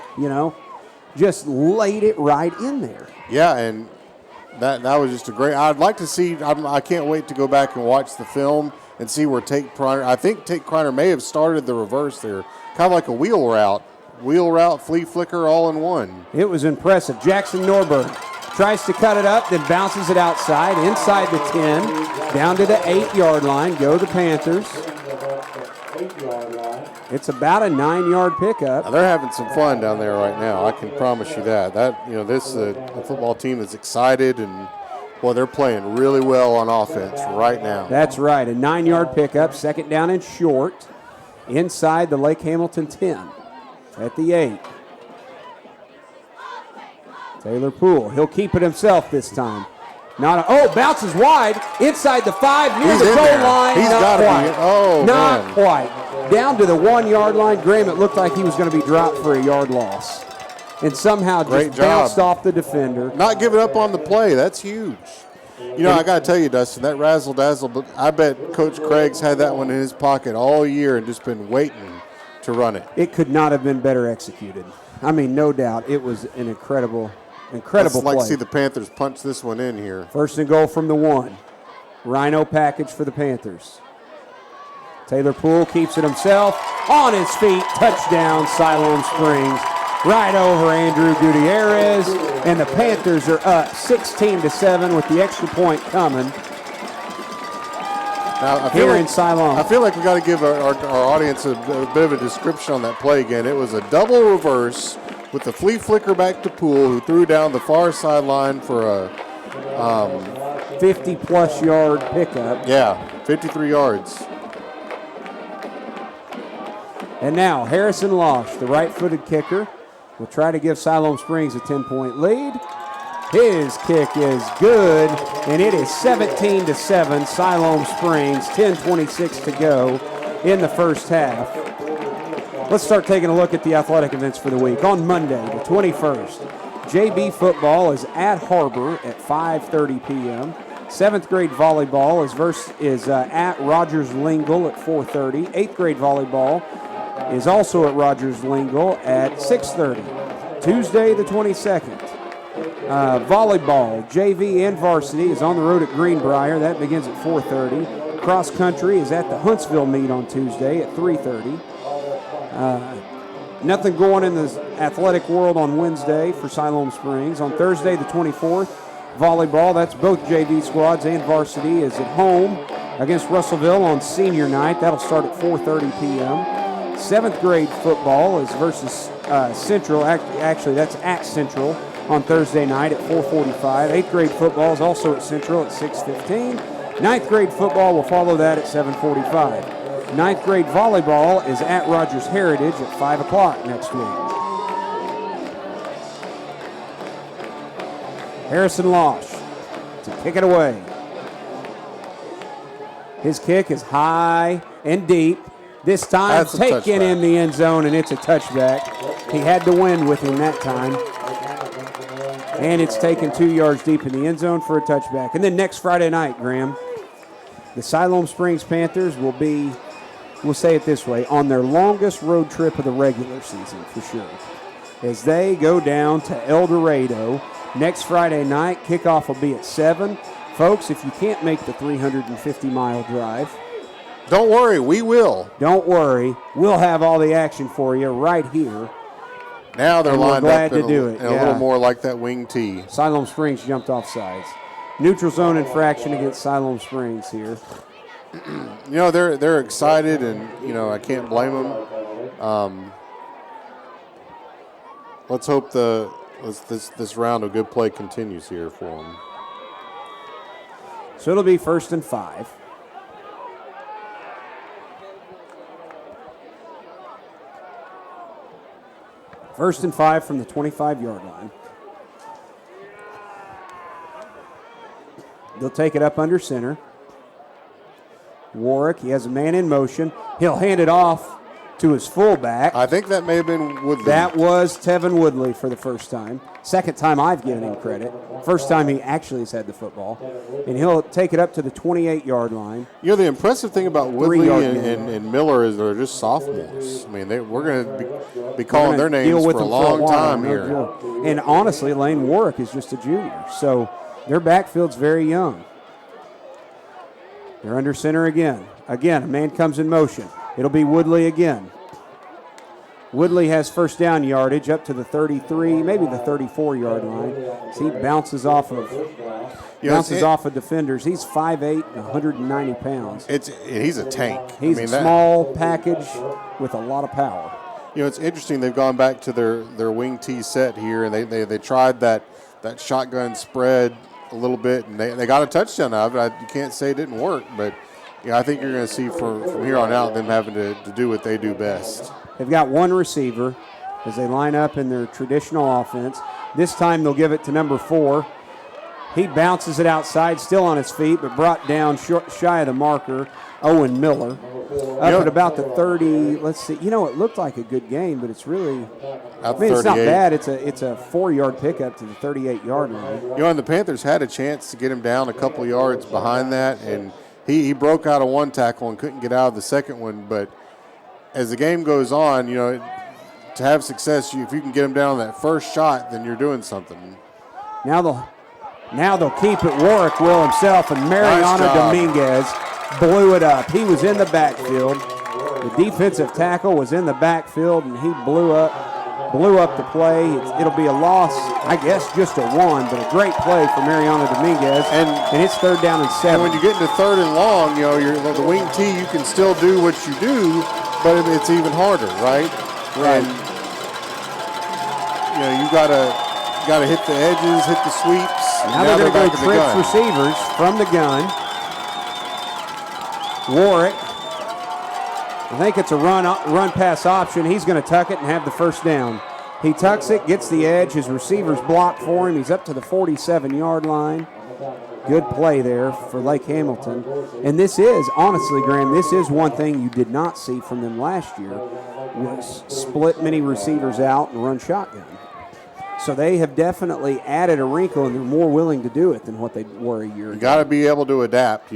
Just laid it right in there. Yeah, and that was just a great. I'd like to see. I can't wait to go back and watch the film and see where Tate Kreiner. I think Tate Kreiner may have started the reverse there, kind of like a wheel route, flea flicker, all in one. It was impressive. Jackson Norberg tries to cut it up, then bounces it inside the 10, down to the 8-yard line. Go the Panthers. 8-yard line. It's about a 9-yard pickup. Now, they're having some fun down there right now. I can promise you that. This the football team is excited, and they're playing really well on offense right now. That's right, a 9-yard pickup, 2nd down and short, inside the Lake Hamilton 10 at the 8. Taylor Poole, he'll keep it himself this time. Bounces wide inside the 5 near He's the in goal there. line. He's Not gotta quite. be. Oh, Not man. quite. Down to the 1-yard line. Graham, it looked like he was going to be dropped for a yard loss, and somehow Great just job. bounced off the defender. Not giving up on the play. That's huge. I got to tell you, Dustin, that razzle dazzle. But I bet Coach Craig's had that one in his pocket all year and just been waiting to run it. It could not have been better executed. I mean, no doubt, it was an incredible I'd like play. to see the Panthers punch this one in here. 1st and goal from the 1. Rhino package for the Panthers. Taylor Poole keeps it himself. On his feet, touchdown, Siloam Springs. Right over Andrew Gutierrez. And the Panthers are up 16-7 with the extra point coming Now, here in Siloam. I feel like we got to give our audience a bit of a description on that play again. It was a double reverse with the flea flicker back to Poole, who threw down the far sideline for a 50-plus yard pickup. 53 yards. And now Harrison Losh, the right-footed kicker, will try to give Siloam Springs a 10-point lead. His kick is good, and it is 17-7. Siloam Springs, 10:26 to go in the first half. Let's start taking a look at the athletic events for the week. On Monday, the 21st, JV football is at Harbor at 5:30 p.m. 7th grade volleyball is at Rogers Lingle at 4:30. 8th grade volleyball is also at Rogers Lingle at 6:30. Tuesday, the 22nd. Volleyball, JV and varsity, is on the road at Greenbrier. That begins at 4:30. Cross country is at the Huntsville meet on Tuesday at 3:30. Nothing going in the athletic world on Wednesday for Siloam Springs. On Thursday, the 24th, volleyball, that's both JV squads and varsity, is at home against Russellville on senior night. That'll start at 4:30 p.m. 7th grade football is versus Central. Actually, that's at Central on Thursday night at 4:45. 8th grade football is also at Central at 6:15. 9th grade football will follow that at 7:45. 9th grade volleyball is at Rogers Heritage at 5 o'clock next week. Harrison Losh to kick it away. His kick is high and deep. This time taken in the end zone, and it's a touchback. He had the wind with him that time. And it's taken 2 yards deep in the end zone for a touchback. And then next Friday night, Graham, the Siloam Springs Panthers will be, we'll say it this way, on their longest road trip of the regular season for sure, as they go down to El Dorado next Friday night. Kickoff will be at 7. Folks, if you can't make the 350-mile drive, don't worry, we will. Don't worry, we'll have all the action for you right here. Now they're lined up to do it. A little more like that wing tee. Siloam Springs jumped off sides. Neutral zone infraction against Siloam Springs here. You know, they're excited, and, you know, I can't blame them. Let's hope this round of good play continues here for them. So it'll be 1st and 5. First and 5 from the 25-yard line. They'll take it up under center. Warwick, he has a man in motion. He'll hand it off to his fullback. I think that may have been Woodley. That was Tevin Woodley for the first time. Second time I've given him credit. First time he actually has had the football. And he'll take it up to the 28-yard line. You know, the impressive thing about Woodley and Miller is they're just sophomores. I mean, we're going to be calling their names for a long time here. And honestly, Lane Warwick is just a junior. So their backfield's very young. They're under center again. Again, a man comes in motion. It'll be Woodley again. Woodley has first down yardage up to the 33, maybe the 34-yard line. So he bounces off of defenders. He's 5'8", 190 pounds. He's a tank. He's a small package with a lot of power. You know, it's interesting. They've gone back to their wing tee set here, and they tried that shotgun spread a little bit, and they got a touchdown out of it. You can't say it didn't work, but yeah, I think you're going to see from here on out them having to do what they do best. They've got one receiver as they line up in their traditional offense. This time they'll give it to number 4. He bounces it outside, still on his feet, but brought down shy of the marker, Owen Miller. Up at about the 30, let's see. You know, it looked like a good game, but it's really, it's not bad. It's a 4-yard pickup to the 38-yard line. You know, and the Panthers had a chance to get him down a couple yards behind that, and he broke out of one tackle and couldn't get out of the second one, but as the game goes on, you know, to have success, if you can get him down that first shot, then you're doing something. Now they'll keep it. Warwick will himself, and Mariano Dominguez blew it up. He was in the backfield. The defensive tackle was in the backfield, and he blew up the play. It'll be a loss, I guess, just a 1, but a great play for Mariano Dominguez, and it's 3rd down and 7. And when you get into 3rd and long, you know, the wing tee, you can still do what you do, but it's even harder, right? Right. And, you know, you gotta hit the edges, hit the sweeps. Now they're going to go trips receivers from the gun. Warwick I think it's a run pass option. He's going to tuck it and have the first down. He tucks it, gets the edge. His receivers block for him. He's up to the 47-yard line. Good play there for Lake Hamilton. And this is, honestly, Graham, this is one thing you did not see from them last year, was split many receivers out and run shotgun. So they have definitely added a wrinkle, and they're more willing to do it than what they were a year ago. You got to be able to adapt.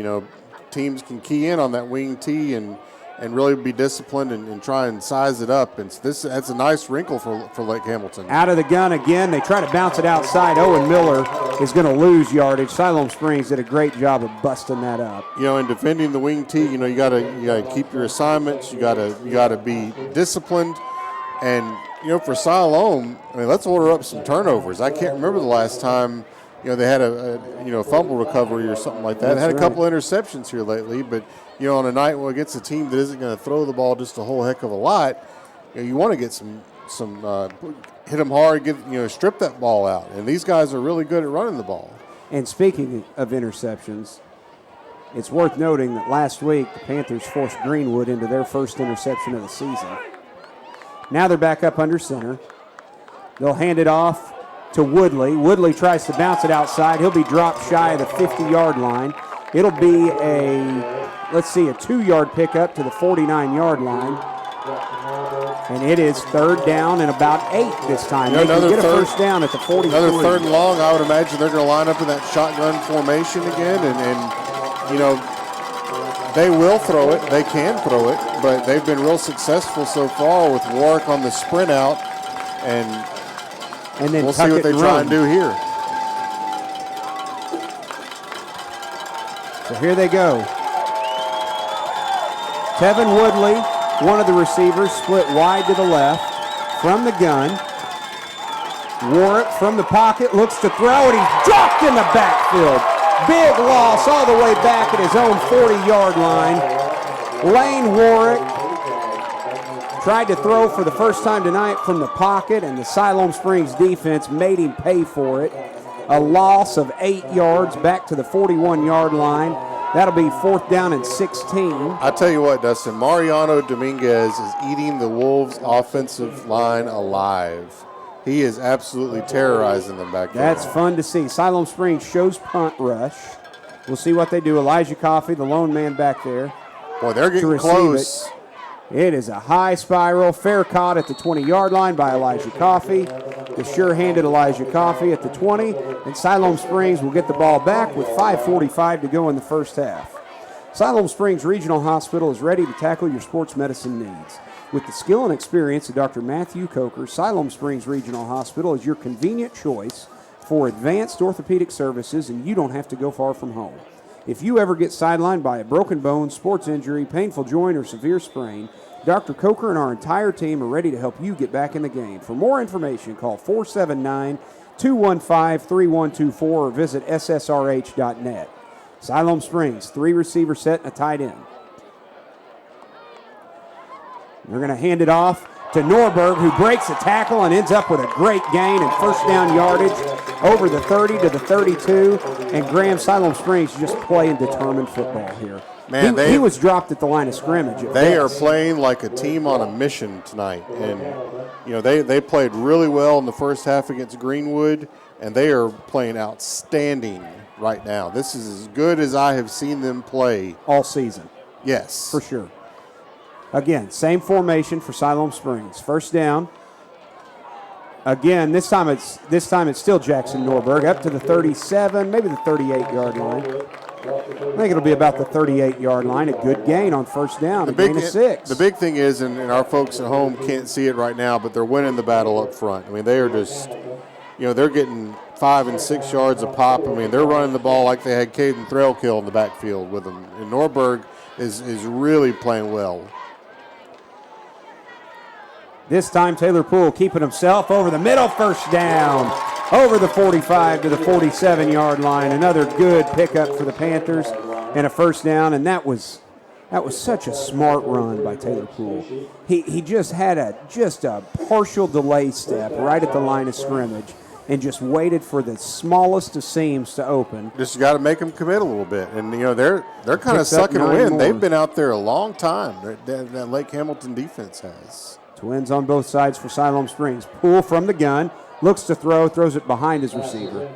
Teams can key in on that wing T and really be disciplined and try and size it up. And that's a nice wrinkle for Lake Hamilton. Out of the gun again. They try to bounce it outside. Owen Miller is going to lose yardage. Siloam Springs did a great job of busting that up. In defending the wing T, you got to keep your assignments. You got to be disciplined. And for Siloam, let's order up some turnovers. I can't remember the last time they had a fumble recovery or something like that. They had a couple interceptions here lately, but on a night against a team that isn't going to throw the ball just a whole heck of a lot, you want to get some hit them hard, strip that ball out. And these guys are really good at running the ball. And speaking of interceptions, it's worth noting that last week the Panthers forced Greenwood into their first interception of the season. Now they're back up under center. They'll hand it off to Woodley. Woodley tries to bounce it outside. He'll be dropped shy of the 50-yard line. It'll be a 2-yard pickup to the 49-yard line. And it is third down and about 8 this time. They can get a first down at the 43. Another third and long. I would imagine they're going to line up in that shotgun formation again. And they will throw it. They can throw it. But they've been real successful so far with Warwick on the sprint out. And then we'll see what they try and do here. So here they go. Tevin Woodley, one of the receivers, split wide to the left from the gun. Warwick from the pocket looks to throw, and he's dropped in the backfield. Big loss all the way back at his own 40-yard line. Lane Warwick tried to throw for the first time tonight from the pocket, and the Siloam Springs defense made him pay for it. A loss of 8 yards back to the 41-yard line. That'll be fourth down and 16. I tell you what, Dustin, Mariano Dominguez is eating the Wolves' offensive line alive. He is absolutely terrorizing them back there. That's fun to see. Siloam Springs shows punt rush. We'll see what they do. Elijah Coffey, the lone man back there. Boy, they're getting close. It is a high spiral. Fair caught at the 20-yard line by Elijah Coffey. The sure-handed Elijah Coffey at the 20. And Siloam Springs will get the ball back with 5:45 to go in the first half. Siloam Springs Regional Hospital is ready to tackle your sports medicine needs. With the skill and experience of Dr. Matthew Coker, Siloam Springs Regional Hospital is your convenient choice for advanced orthopedic services, and you don't have to go far from home. If you ever get sidelined by a broken bone, sports injury, painful joint, or severe sprain, Dr. Coker and our entire team are ready to help you get back in the game. For more information, call 479-215-3124 or visit ssrh.net. Siloam Springs, 3 receiver set and a tight end. They're going to hand it off to Norberg, who breaks a tackle and ends up with a great gain and first down yardage over the 30 to the 32. And Graham, Siloam Springs just playing determined football here. Man, he was dropped at the line of scrimmage. They are playing like a team on a mission tonight. And, they played really well in the first half against Greenwood, and they are playing outstanding right now. This is as good as I have seen them play. All season. Yes. For sure. Again, same formation for Siloam Springs. First down. Again, this time it's still Jackson Norberg up to the 37, maybe the 38-yard line. I think it'll be about the 38-yard line. A good gain on first down. A gain of 6. The big thing is, and our folks at home can't see it right now, but they're winning the battle up front. I mean, they are just, they're getting 5 and 6 yards a pop. I mean, they're running the ball like they had Caden Threlkill in the backfield with them. And Norberg is really playing well. This time, Taylor Poole keeping himself over the middle, first down, over the 45 to the 47-yard line. Another good pickup for the Panthers and a first down, and that was such a smart run by Taylor Poole. He just had a partial delay step right at the line of scrimmage. and just waited for the smallest of seams to open. Just got to make them commit a little bit. And, they're kind of Picks up sucking 9 wind. more. They've been out there a long time. That Lake Hamilton defense has. Twins on both sides for Siloam Springs. Poole from the gun. Looks to throw. Throws it behind his receiver.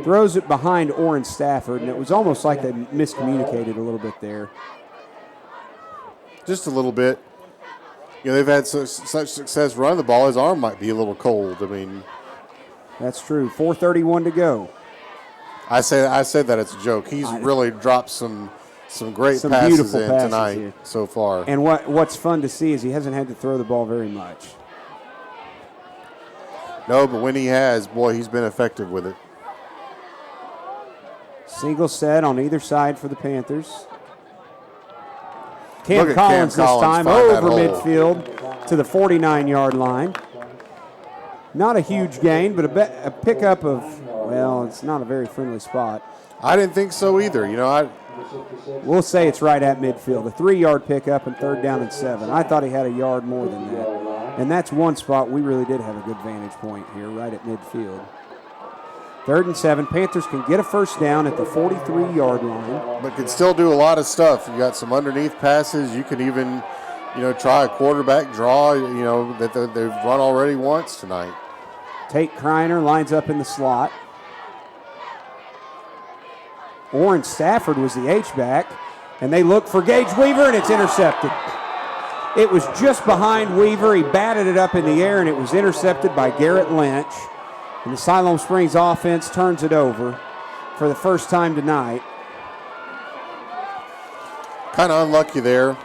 Throws it behind Orrin Stafford. And it was almost like they miscommunicated a little bit there. Just a little bit. They've had such success running the ball. His arm might be a little cold. I mean, that's true. 4:31 to go. I said that it's a joke. He's really dropped some great some passes beautiful in passes tonight here. so far. And what's fun to see is he hasn't had to throw the ball very much. No, but when he has, boy, he's been effective with it. Single set on either side for the Panthers. Cam Look at Collins Cam this Collins time find that over hole. midfield to the 49-yard line. Not a huge gain, but a pickup of, well, it's not a very friendly spot. I didn't think so either. We'll say it's right at midfield. A 3-yard pickup and 3rd down and 7. I thought he had a yard more than that. And that's one spot we really did have a good vantage point here, right at midfield. 3rd and 7. Panthers can get a first down at the 43-yard line. But can still do a lot of stuff. You got some underneath passes. You can even, try a quarterback draw, that they've run already once tonight. Tate Kreiner lines up in the slot. Orrin Stafford was the H-back, and they look for Gage Weaver, and it's intercepted. It was just behind Weaver. He batted it up in the air, and it was intercepted by Garrett Lynch. And the Siloam Springs offense turns it over for the first time tonight. Kind of unlucky there.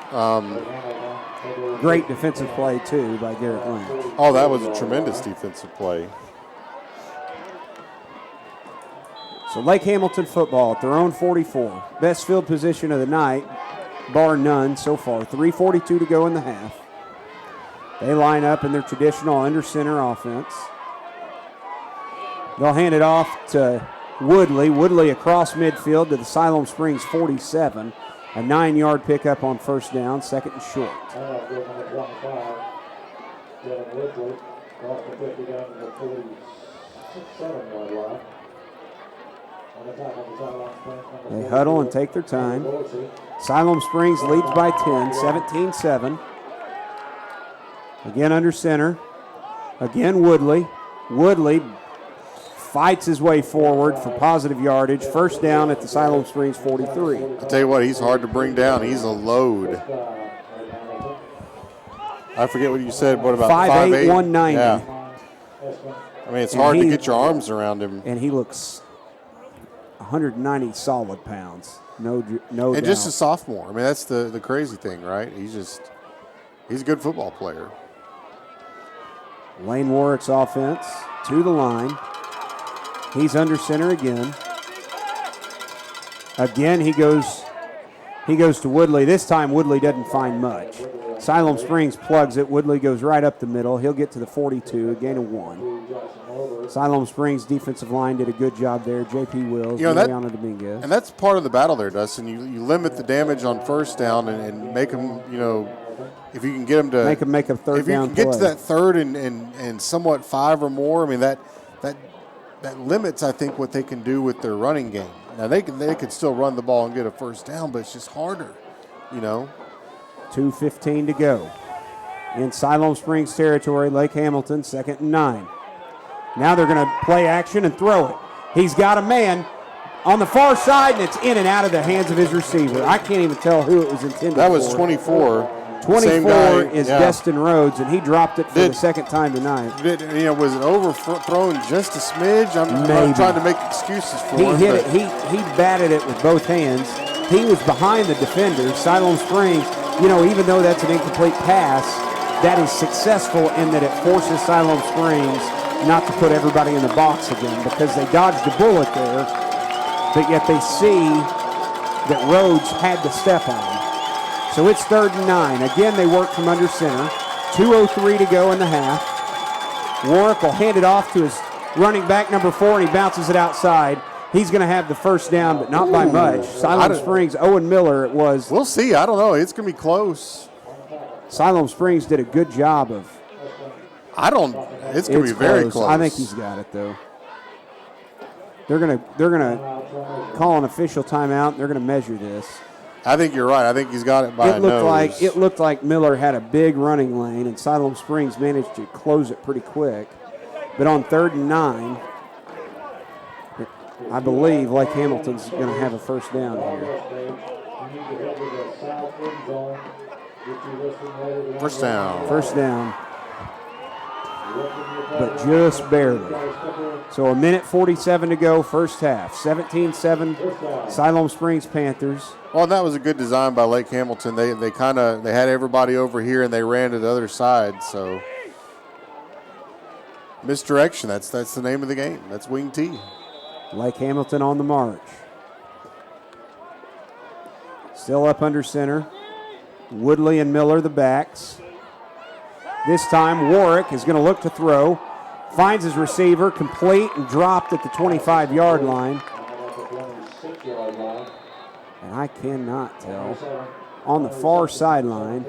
Great defensive play, too, by Garrett Lynch. Oh, that was a tremendous defensive play. So Lake Hamilton football at their own 44. Best field position of the night, bar none so far. 3:42 to go in the half. They line up in their traditional under center offense. They'll hand it off to Woodley. Woodley across midfield to the Siloam Springs 47. A 9-yard pickup on first down, 2nd and short. They huddle and take their time. Siloam Springs leads by 10, 17-7. Again under center. Again Woodley. Woodley fights his way forward for positive yardage. First down at the Siloam Springs 43. I'll tell you what, he's hard to bring down. He's a load. I forget what you said. What about 5'8", 190. Yeah. I mean, it's hard to get your arms around him. And he looks 190 solid pounds. No And doubt. just a sophomore. I mean, that's the crazy thing, right? He's a good football player. Lane Warwick's offense to the line. He's under center again. Again, he goes to Woodley. This time, Woodley doesn't find much. Siloam Springs plugs it. Woodley goes right up the middle. He'll get to the 42, a gain of 1. Siloam Springs defensive line did a good job there. J.P. Wills, Mariano Dominguez. And that's part of the battle there, Dustin. You limit the damage on first down and make them, if you can get them to make a third down play. If you can get to that 3rd and somewhat 5 or more, I mean, that limits, I think, what they can do with their running game. Now, they can still run the ball and get a first down, but it's just harder, 2:15 to go. In Siloam Springs territory, Lake Hamilton, 2nd and 9. Now they're going to play action and throw it. He's got a man on the far side, and it's in and out of the hands of his receiver. I can't even tell who it was intended for. That was 24. 24 is Destin Rhodes, and he dropped it for the second time tonight. Was it overthrown just a smidge? I'm Maybe. not trying to make excuses for He him. hit it. He batted it with both hands. He was behind the defender. Siloam Springs, even though that's an incomplete pass, that is successful in that it forces Siloam Springs not to put everybody in the box again because they dodged a bullet there, but yet they see that Rhodes had to step on him. So it's 3rd and 9. Again, they work from under center. 2:03 to go in the half. Warwick will hand it off to his running back, number 4, and he bounces it outside. He's going to have the first down, but not by much. Siloam Springs, Owen Miller it was. We'll see. I don't know. It's going to be close. Siloam Springs did a good job of. It's going to be very close. I think he's got it, though. They're gonna call an official timeout. They're gonna measure this. I think you're right. I think he's got it by a nose. It looked like Miller had a big running lane, and Siloam Springs managed to close it pretty quick. But on 3rd and 9, I believe Lake Hamilton's going to have a first down here. First down. First down. But just barely. So a minute 47 to go, first half. 17-7, Siloam Springs Panthers. Well, that was a good design by Lake Hamilton. They had everybody over here and they ran to the other side. So misdirection. That's the name of the game. That's wing T. Lake Hamilton on the march. Still up under center. Woodley and Miller the backs. This time Warwick is going to look to throw. Finds his receiver, complete and dropped at the 25-yard line. And I cannot tell. On the far sideline,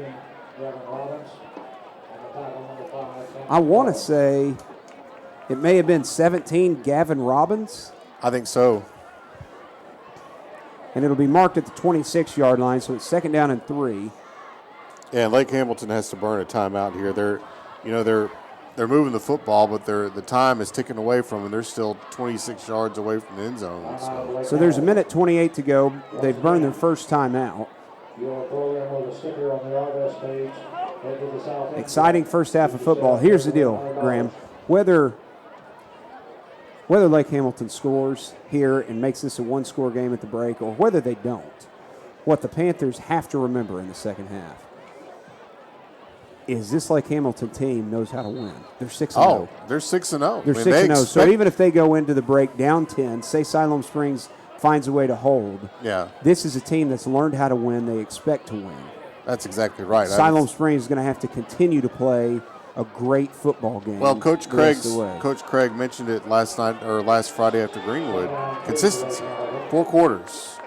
I want to say it may have been 17 Gavin Robbins. I think so. And it'll be marked at the 26-yard line, so it's second down and 3. Yeah, Lake Hamilton has to burn a timeout here. They're moving the football, but the time is ticking away from them. They're still 26 yards away from the end zone. So there's a minute 28 to go. They've burned their first timeout. Exciting first half of football. Here's the deal, Graham. Whether Lake Hamilton scores here and makes this a one-score game at the break, or whether they don't, what the Panthers have to remember in the second half is this Lake Hamilton team knows how to win. They're 6-0. Oh, they're 6-0. They're 6-0. So even if they go into the break down 10, say Siloam Springs finds a way to hold, this is a team that's learned how to win. They expect to win. That's exactly right. Siloam Springs is going to have to continue to play a great football game. Well, Coach Craig mentioned it last night or last Friday after Greenwood. Consistency. 4 quarters.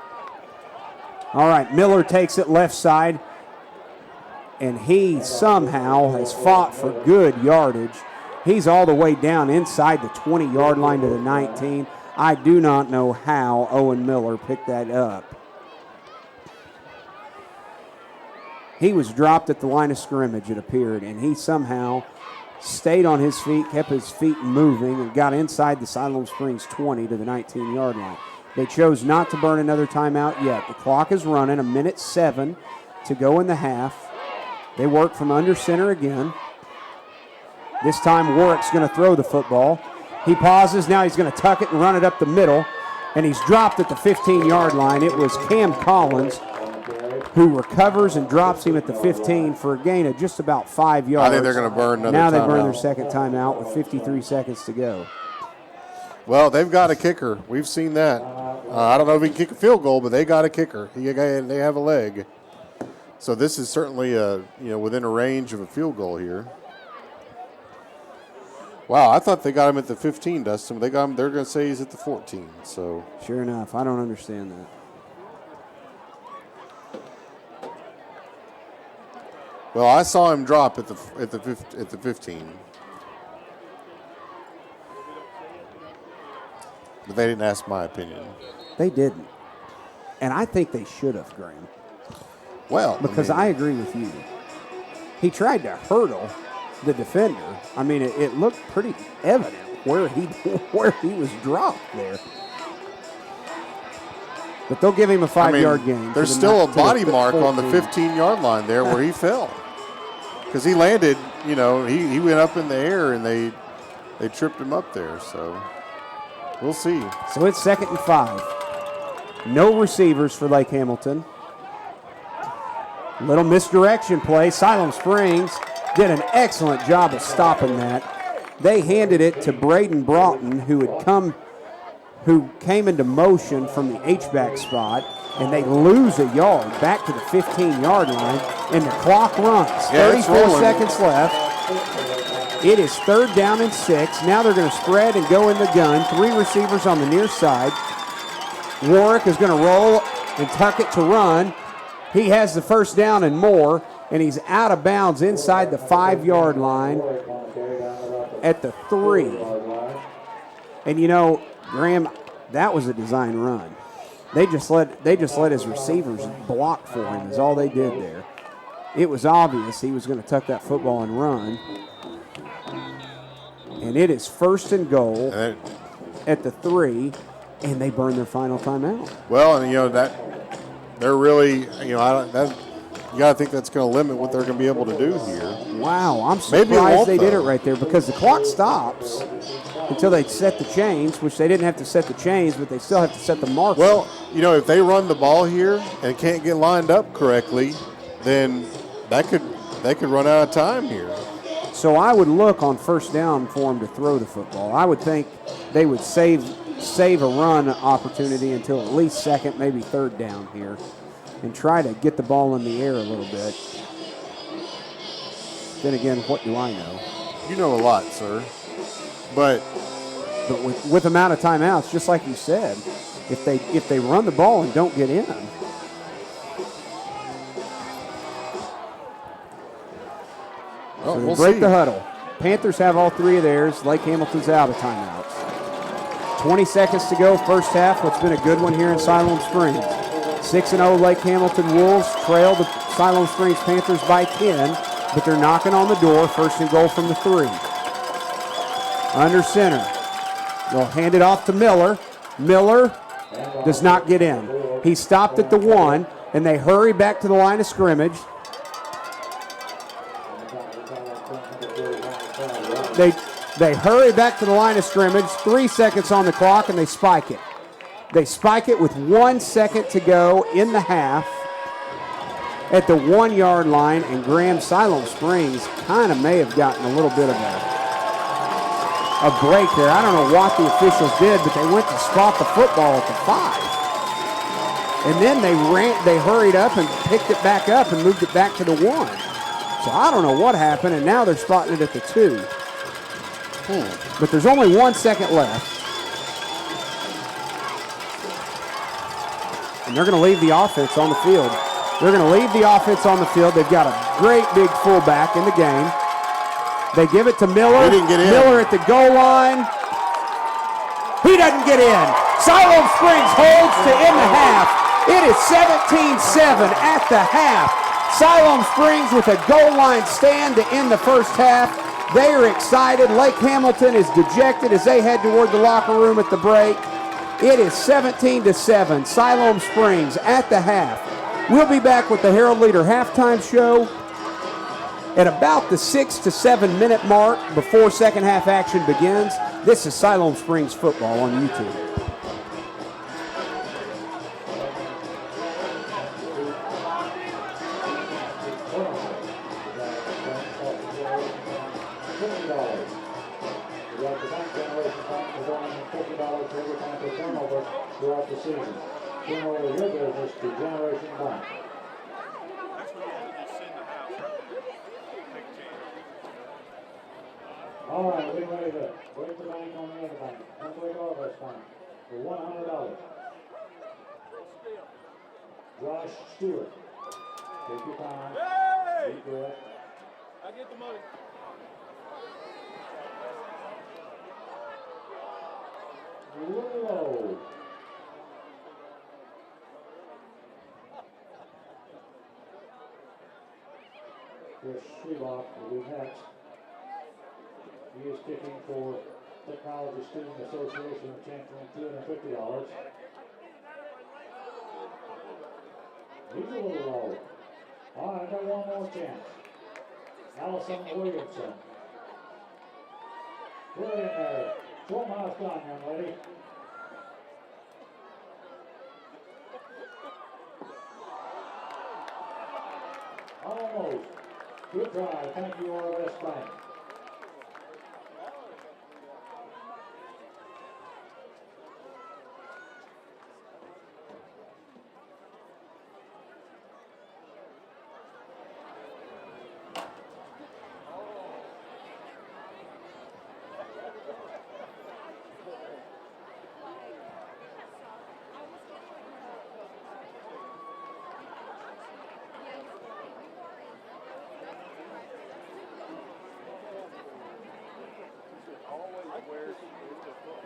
All right, Miller takes it left side, and he somehow has fought for good yardage. He's all the way down inside the 20-yard line to the 19. I do not know how Owen Miller picked that up. He was dropped at the line of scrimmage, it appeared, and he somehow stayed on his feet, kept his feet moving, and got inside the Siloam Springs 20 to the 19-yard line. They chose not to burn another timeout yet. The clock is running, 1:07 to go in the half. They work from under center again. This time Warwick's going to throw the football. He pauses, now he's going to tuck it and run it up the middle, and he's dropped at the 15-yard line. It was Cam Collins who recovers and drops him at the 15 for a gain of just about 5 yards. I think they're going to burn another timeout. Now they burn timeout. their second timeout with 53 seconds to go. Well, they've got a kicker. We've seen that. I don't know if he can kick a field goal, but they got a kicker. They have a leg. So this is certainly within a range of a field goal here. Wow, I thought they got him at the 15, Dustin. They got him. They're going to say he's at the 14. So sure enough, I don't understand that. Well, I saw him drop at the 15. But they didn't ask my opinion. They didn't. And I think they should have, Graham. Well, because I agree with you. He tried to hurdle the defender. I mean, it looked pretty evident where he was dropped there. But they'll give him a 5-yard gain. There's still a body mark on the 15-yard line there where he fell. Because he landed, he went up in the air and they tripped him up there. So we'll see. So it's 2nd and 5. No receivers for Lake Hamilton. Little misdirection play. Siloam Springs did an excellent job of stopping that. They handed it to Braden Broughton, who came into motion from the H-back spot, and they lose a yard back to the 15-yard line, and the clock runs. 34 seconds left. It is 3rd down and 6. Now they're going to spread and go in the gun. 3 receivers on the near side. Warwick is going to roll and tuck it to run. He has the first down and more, and he's out of bounds inside the 5-yard line at the 3. And Graham, That was a design run. They just let his receivers block for him is all they did there. It was obvious he was going to tuck that football and run. And it is 1st and goal at the 3, and they burn their final timeout. Well, and that they're really, you got to think that's going to limit what they're going to be able to do here. Wow, I'm surprised they did it right there because the clock stops until they set the chains, which they didn't have to set the chains, but they still have to set the marker. Well, if they run the ball here and can't get lined up correctly, then they could run out of time here. So I would look on 1st down for them to throw the football. I would think they would save a run opportunity until at least 2nd, maybe 3rd down here, and try to get the ball in the air a little bit. Then again, what do I know? You know a lot, sir. But with amount of timeouts, just like you said, if they run the ball and don't get in. So they break the huddle. Panthers have all 3 of theirs. Lake Hamilton's out of timeouts. 20 seconds to go, 1st half. What's been a good one here in Siloam Springs. 6-0 Lake Hamilton Wolves trail the Siloam Springs Panthers by 10, but they're knocking on the door. 1st and goal from the 3. Under center. They'll hand it off to Miller. Miller does not get in. He stopped at the 1, and they hurry back to the line of scrimmage. They hurry back to the line of scrimmage, 3 seconds on the clock, and they spike it. They spike it with 1 second to go in the half at the 1-yard line, and Graham Siloam Springs kind of may have gotten a little bit of a break there. I don't know what the officials did, but they went to spot the football at the 5. And then they hurried up and picked it back up and moved it back to the 1. So I don't know what happened, and now they're spotting it at the 2. But there's only 1 second left. And they're going to leave the offense on the field. They're going to leave the offense on the field. They've got a great big fullback in the game. They give it to Miller. He didn't get in. Miller at the goal line. He doesn't get in. Siloam Springs holds to end the half. It is 17-7 at the half. Siloam Springs with a goal line stand to end the 1st half. They are excited. Lake Hamilton is dejected as they head toward the locker room at the break. It is 17-7. Siloam Springs at the half. We'll be back with the Herald Leader halftime show at about the 6 to 7 minute mark before 2nd half action begins. This is Siloam Springs football on YouTube. Throughout the season. Turn over your business to Generation Bank. All right, we ready to break the bank on the other bank. Don't break all this time. For $100. Josh Stewart. Take your time. Hey! Deep breath. I get the money. Whoa. Chris Shrevak will be next. He is kicking for Technology Student Association of Champion $250. He's a little low. All right, I got one more chance. Allison Williamson. Put it in there. Show them how it's done, young lady. Almost. Good try. Thank you, RS Bank.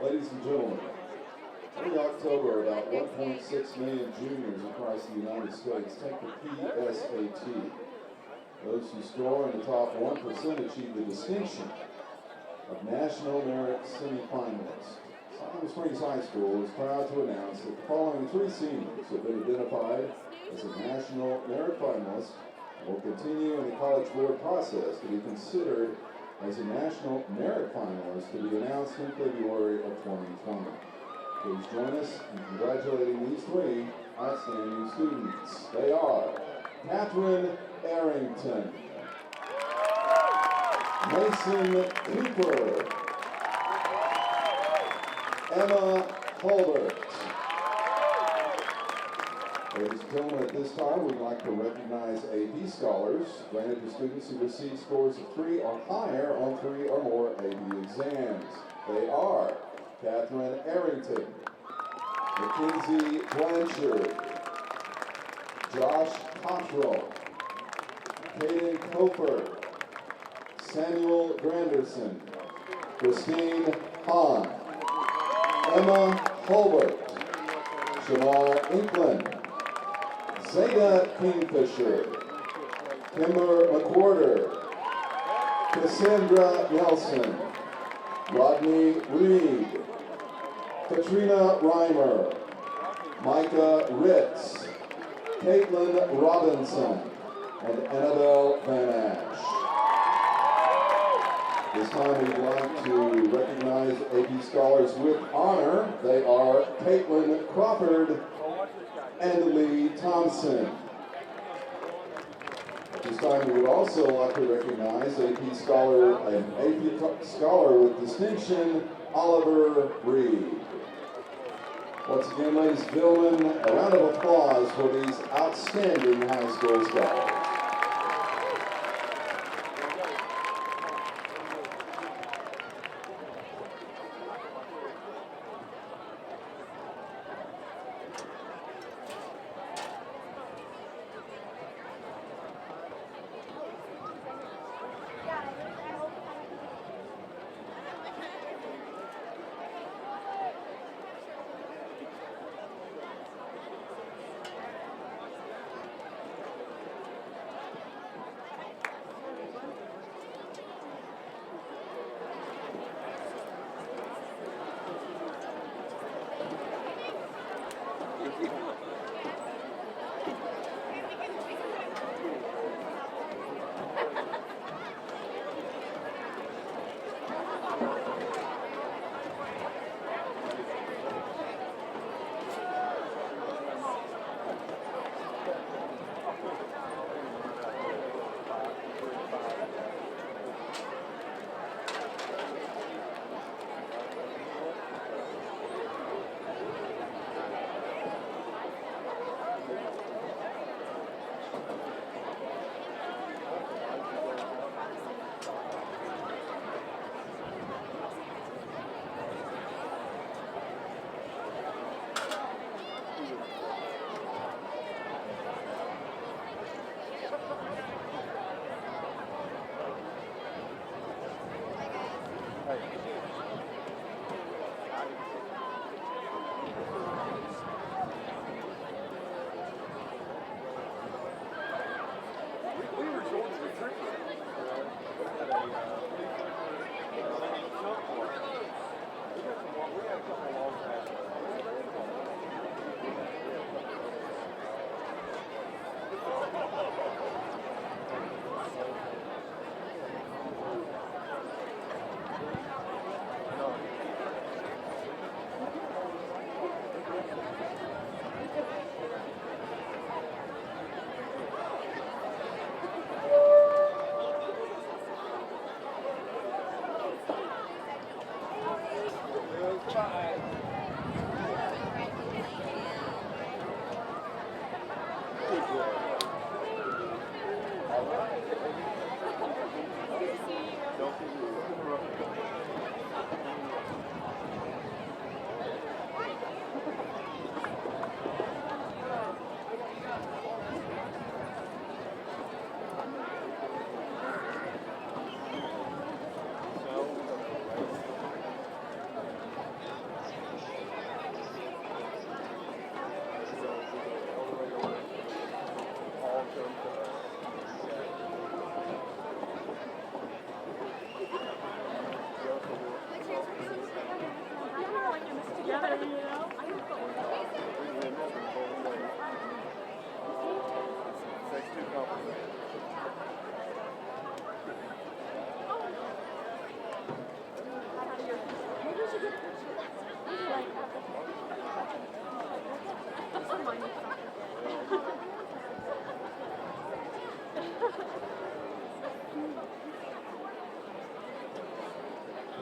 Ladies and gentlemen, we are October, about 1.6 million juniors across the United States take the PSAT. Those who score in the top 1% achieve the distinction of National Merit Semifinalists. Siloam Springs High School is proud to announce that the following 3 seniors have been identified as a National Merit Finalist and will continue in the College Board process to be considered as a National Merit Finalist to be announced in February of 2020. Please join us in congratulating these 3 outstanding students. They are Catherine Arrington, Mason Cooper, Emma Hulbert. Ladies and gentlemen, at this time, we'd like to recognize AP Scholars granted to students who received scores of 3 or higher on 3 or more AP exams. They are Catherine Arrington, Mackenzie Blanchard, Josh Cottrell, Caden Cofer, Samuel Granderson, Christine Hahn, Emma Hulbert, Shamar Inkland, Zeta Kingfisher, Kimber McWhorter, Cassandra Nelson, Rodney Reed, Katrina Reimer, Micah Ritz, Caitlin Robinson, and Annabelle Van Ash. This time we'd like to recognize AP Scholars with honor. They are Caitlin Crawford and Lee Thompson. At this time we would also like to recognize AP Scholar with distinction, Oliver Reed. Once again, ladies and gentlemen, a round of applause for these outstanding high school scholars.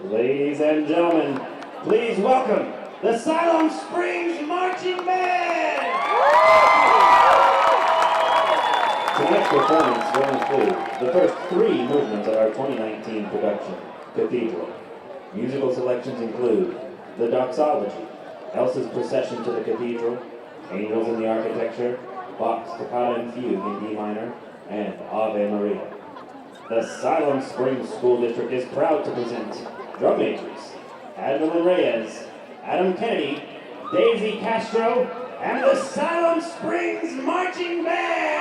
Ladies and gentlemen, please welcome the Siloam Springs Marching Band! Tonight's performance will include the first 3 movements of our 2019 production, Cathedral. Musical selections include the Doxology, Elsa's Procession to the Cathedral, Angels in the Architecture, Bach's Toccata and Fugue in D minor, and Ave Maria. The Siloam Springs School District is proud to present drum majors Adeline Reyes, Adam Kennedy, Daisy Castro, and the Siloam Springs Marching Band!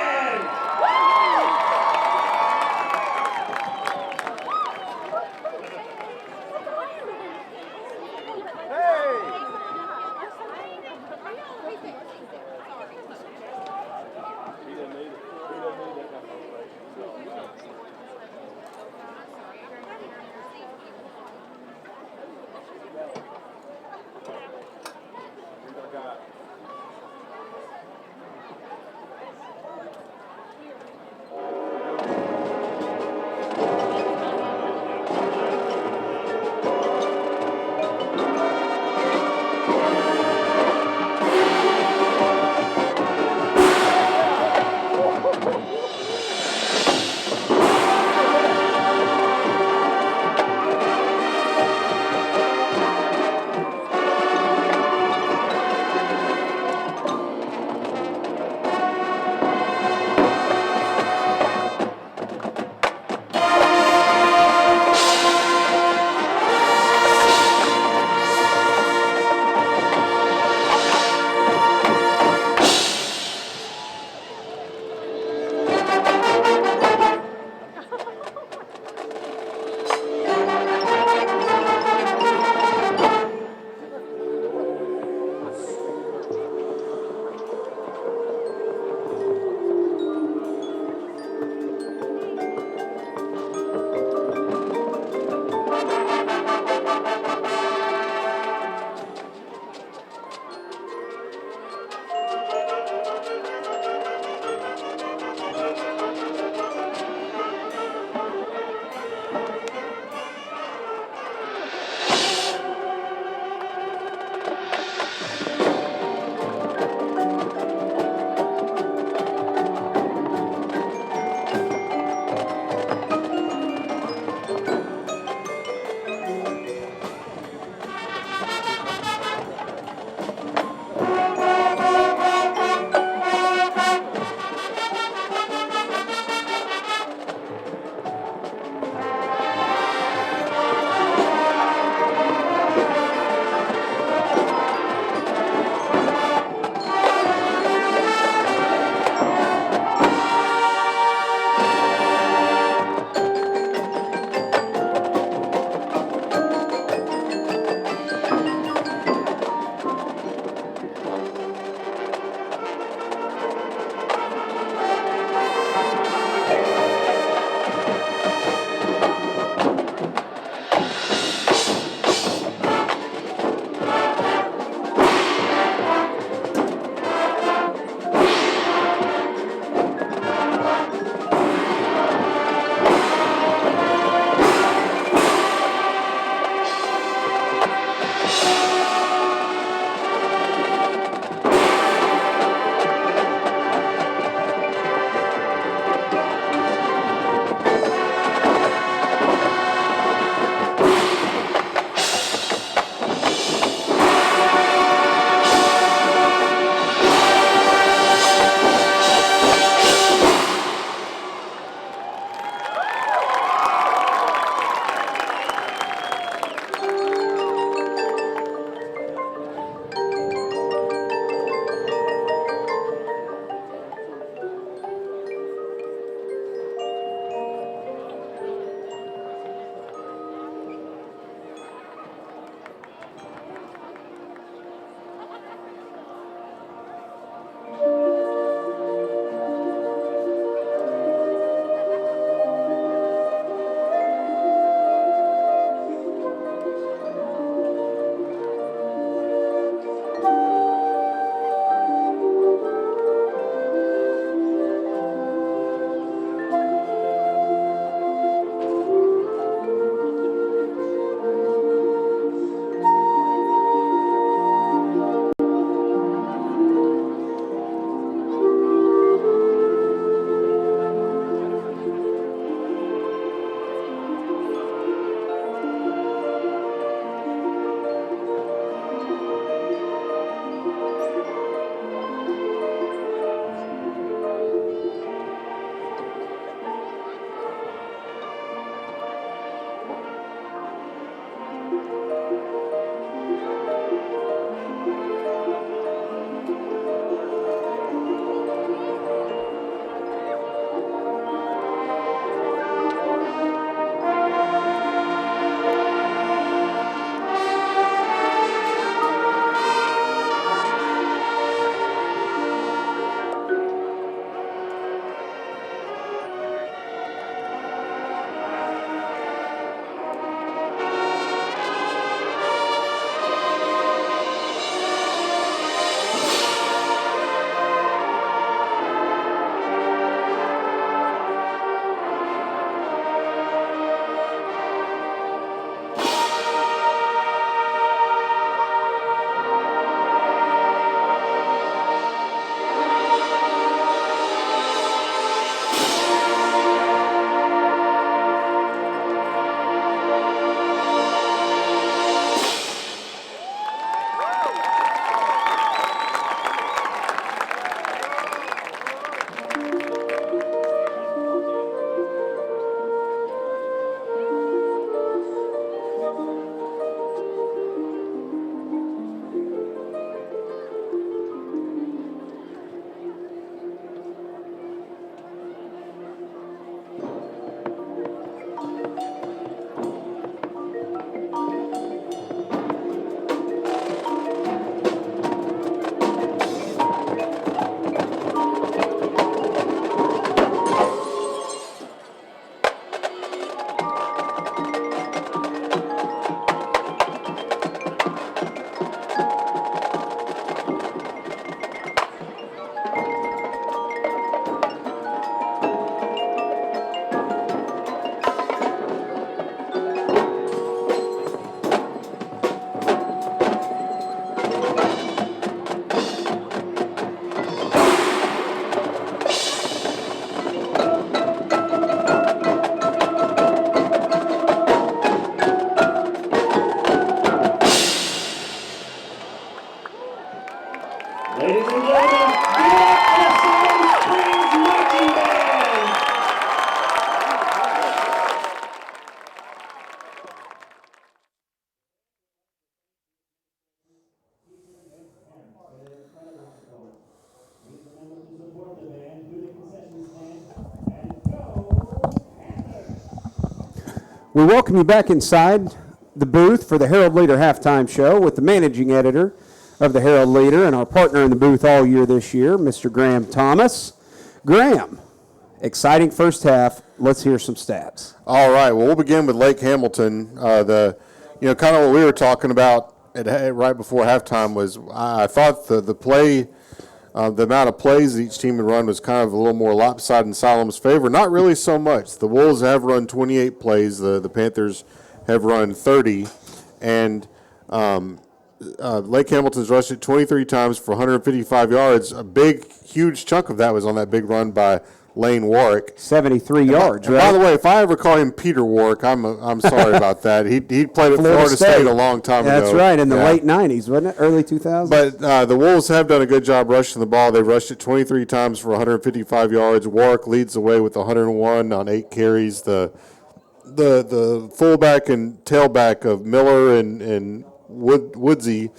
We welcome you back inside the booth for the Herald Leader halftime show with the managing editor of the Herald Leader and our partner in the booth all year this year, Mr. Graham Thomas. Graham, exciting first half. Let's hear some stats. All right. Well, we'll begin with Lake Hamilton. Kind of what we were talking about right before halftime was I thought the play, the amount of plays that each team had run was kind of a little more lopsided in Siloam's favor. Not really so much. The Wolves have run 28 plays. The Panthers have run 30, and Lake Hamilton's rushed it 23 times for 155 yards. A big, huge chunk of that was on that big run by Lane Warwick. 73 yards, right? By the way, if I ever call him Peter Warwick, I'm sorry about that. He played at Florida State a long time ago. That's right, in the late 90s, wasn't it? Early 2000s? But the Wolves have done a good job rushing the ball. They rushed it 23 times for 155 yards. Warwick leads the way with 101 on 8 carries. The fullback and tailback of Miller and Woodsy,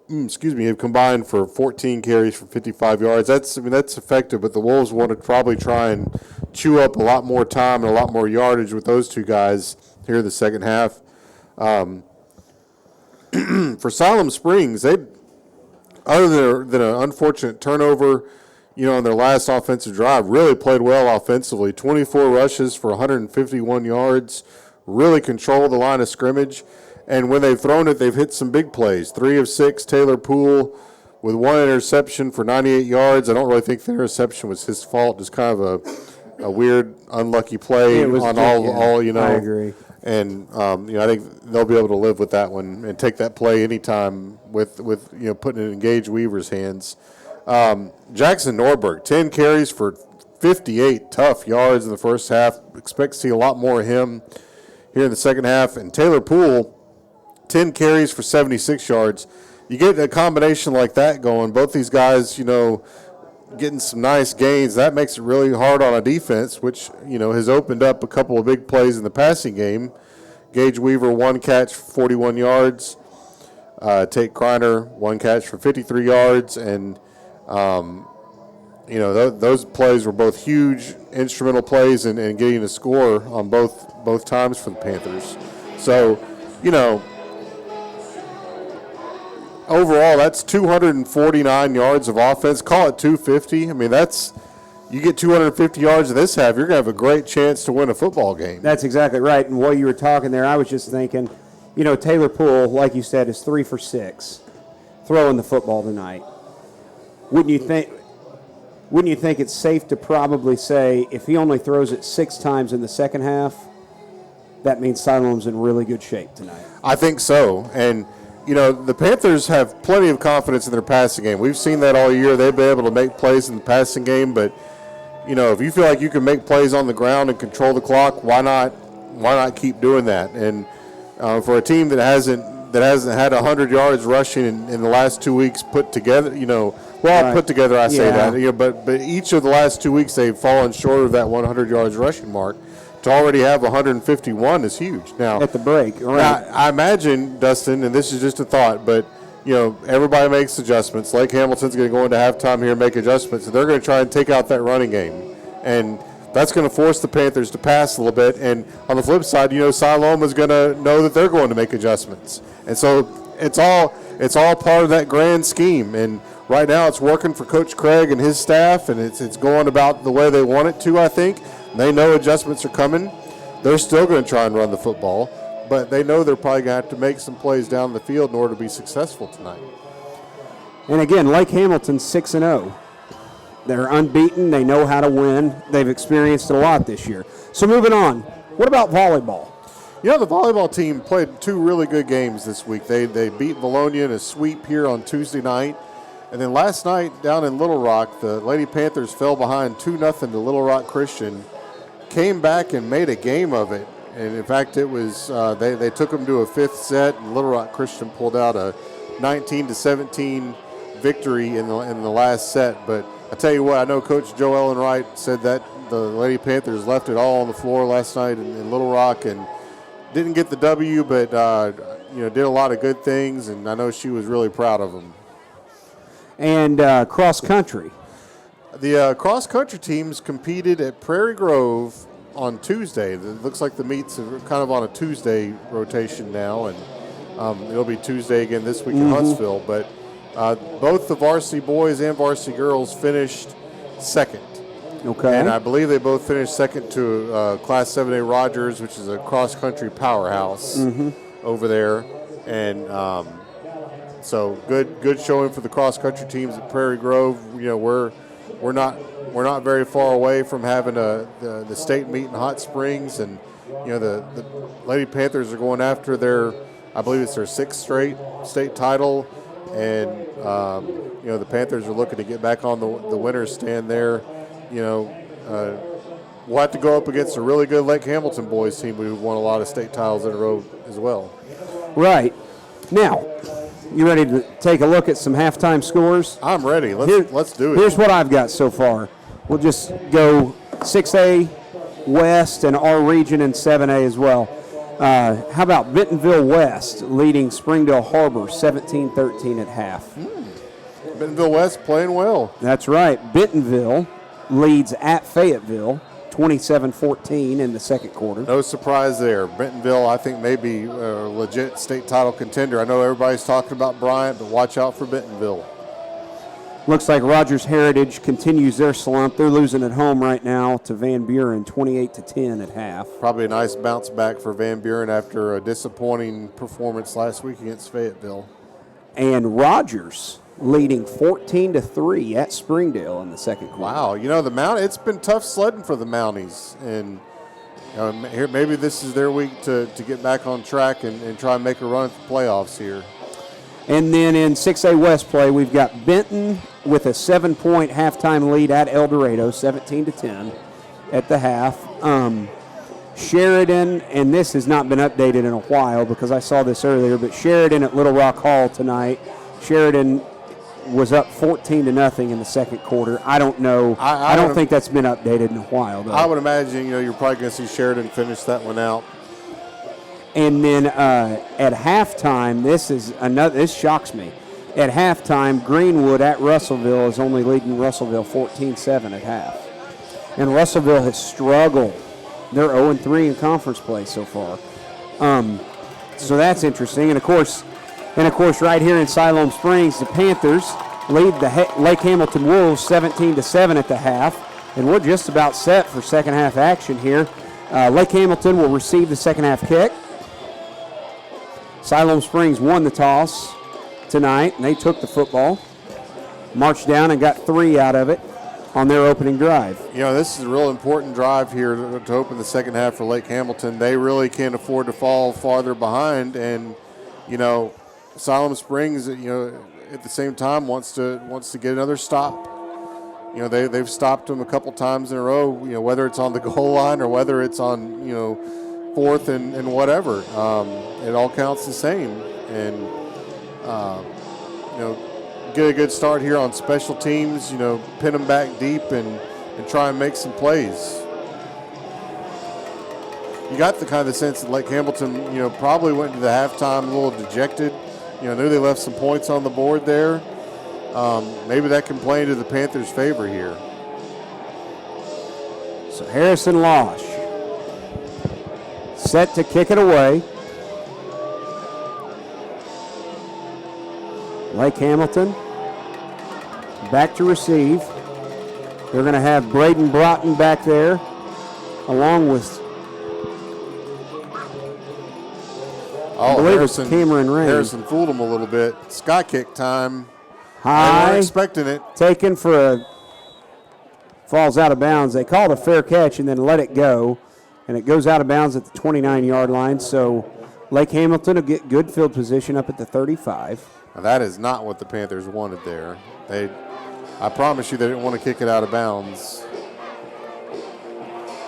have combined for 14 carries for 55 yards. That's effective, but the Wolves want to probably try and chew up a lot more time and a lot more yardage with those two guys here in the second half. For Siloam Springs, they, other than an unfortunate turnover, on their last offensive drive, really played well offensively. 24 rushes for 151 yards, really controlled the line of scrimmage. And when they've thrown it, they've hit some big plays. 3 of 6, Taylor Poole with 1 interception for 98 yards. I don't really think the interception was his fault, just kind of a weird, unlucky play on all. I agree. And, I think they'll be able to live with that one and take that play anytime with putting it in Gage Weaver's hands. Jackson Norberg, 10 carries for 58 tough yards in the first half. Expect to see a lot more of him here in the second half. And Taylor Poole, 10 carries for 76 yards. You get a combination like that going, both these guys, getting some nice gains. That makes it really hard on a defense, which, has opened up a couple of big plays in the passing game. Gage Weaver, 1 catch for 41 yards. Tate Kreiner, 1 catch for 53 yards. And, those plays were both huge instrumental plays in getting a score on both times for the Panthers. So, overall, that's 249 yards of offense. Call it 250. I mean, you get 250 yards in this half, you're going to have a great chance to win a football game. That's exactly right. And while you were talking there, I was just thinking, Taylor Poole, like you said, is 3 for 6 throwing the football tonight. Wouldn't you think it's safe to probably say if he only throws it 6 times in the second half, that means Siloam's in really good shape tonight? I think so. And the Panthers have plenty of confidence in their passing game. We've seen that all year. They've been able to make plays in the passing game, but if you feel like you can make plays on the ground and control the clock, why not keep doing that? And for a team that hasn't had 100 yards rushing in the last 2 weeks put together, Right. put together, I say that, but each of the last 2 weeks they've fallen short of that 100 yards rushing mark. To already have 151 is huge. Now at the break, right? I imagine, Dustin, and this is just a thought, but everybody makes adjustments. Lake Hamilton's going to go into halftime here and make adjustments, and they're going to try and take out that running game, and that's going to force the Panthers to pass a little bit. And on the flip side, Siloam is going to know that they're going to make adjustments, and so it's all part of that grand scheme. And right now, it's working for Coach Craig and his staff, and it's going about the way they want it to, I think. They know adjustments are coming. They're still going to try and run the football, but they know they're probably going to have to make some plays down the field in order to be successful tonight. And again, Lake Hamilton's 6-0. They're unbeaten. They know how to win. They've experienced it a lot this year. So moving on, what about volleyball? The volleyball team played 2 really good games this week. They beat Bologna in a sweep here on Tuesday night. And then last night down in Little Rock, the Lady Panthers fell behind 2-0 to Little Rock Christian, came back and made a game of it. And in fact, it was they took them to a 5th set, and Little Rock Christian pulled out a 19-17 victory in the last set. But I tell you what, I know Coach Joe Ellenwright said that the Lady Panthers left it all on the floor last night in Little Rock and didn't get the W, but did a lot of good things, and I know she was really proud of them. And cross country. The cross-country teams competed at Prairie Grove on Tuesday. It looks like the meets are kind of on a Tuesday rotation now, and it'll be Tuesday again this week in Huntsville. But both the varsity boys and varsity girls finished second. Okay. And I believe they both finished second to Class 7A Rogers, which is a cross-country powerhouse over there. And so good showing for the cross-country teams at Prairie Grove. You know, we're not very far away from having the state meet in Hot Springs, and you know the Lady Panthers are going after I believe it's their 6th straight state title, and you know the Panthers are looking to get back on the winners stand there. You know, we'll have to go up against a really good Lake Hamilton boys team who've won a lot of state titles in a row as well. Right. Now, you ready to take a look at some halftime scores? I'm ready. Let's do it. Here's what I've got so far. We'll just go 6A West and our region and 7A as well. How about Bentonville West leading Springdale Harbor 17-13 at half? Bentonville West playing well. That's right. Bentonville leads at Fayetteville 27-14 in the second quarter. No surprise there. Bentonville, I think, may be a legit state title contender. I know everybody's talking about Bryant, but watch out for Bentonville. Looks like Rogers Heritage continues their slump. They're losing at home right now to Van Buren 28-10 at half. Probably a nice bounce back for Van Buren after a disappointing performance last week against Fayetteville. And Rogers leading 14-3 at Springdale in the second quarter. Wow, you know it's been tough sledding for the Mounties, and here maybe this is their week to get back on track and try and make a run at the playoffs here. And then in 6A West play, we've got Benton with a 7-point halftime lead at El Dorado, 17-10 at the half. Sheridan, and this has not been updated in a while because I saw this earlier, but Sheridan at Little Rock Hall tonight. Sheridan was up 14-0 in the second quarter. I don't know. I don't think that's been updated in a while, though. I would imagine, you're probably going to see Sheridan finish that one out. And then at halftime, this shocks me. At halftime, Greenwood at Russellville is only leading Russellville 14-7 at half. And Russellville has struggled. They're 0-3 in conference play so far. So that's interesting. And of course, right here in Siloam Springs, the Panthers lead the Lake Hamilton Wolves 17-7 at the half. And we're just about set for second half action here. Lake Hamilton will receive the second half kick. Siloam Springs won the toss tonight, and they took the football, marched down and got 3 out of it on their opening drive. This is a real important drive here to open the second half for Lake Hamilton. They really can't afford to fall farther behind, and Siloam Springs, at the same time wants to get another stop. They've stopped them a couple times in a row. Whether it's on the goal line or whether it's on fourth and whatever, it all counts the same. And get a good start here on special teams. Pin them back deep and try and make some plays. You got the kind of sense that Lake Hamilton, probably went into the halftime a little dejected. Knew they left some points on the board there. Maybe that can play into the Panthers' favor here. So Harrison Losh set to kick it away. Lake Hamilton back to receive. They're going to have Braden Broughton back there along with Cameron Rain. Harrison fooled him a little bit. Sky kick time. High. They weren't expecting it. Taken for falls out of bounds. They called a fair catch and then let it go. And it goes out of bounds at the 29-yard line. So Lake Hamilton will get good field position up at the 35. Now that is not what the Panthers wanted there. I promise you they didn't want to kick it out of bounds.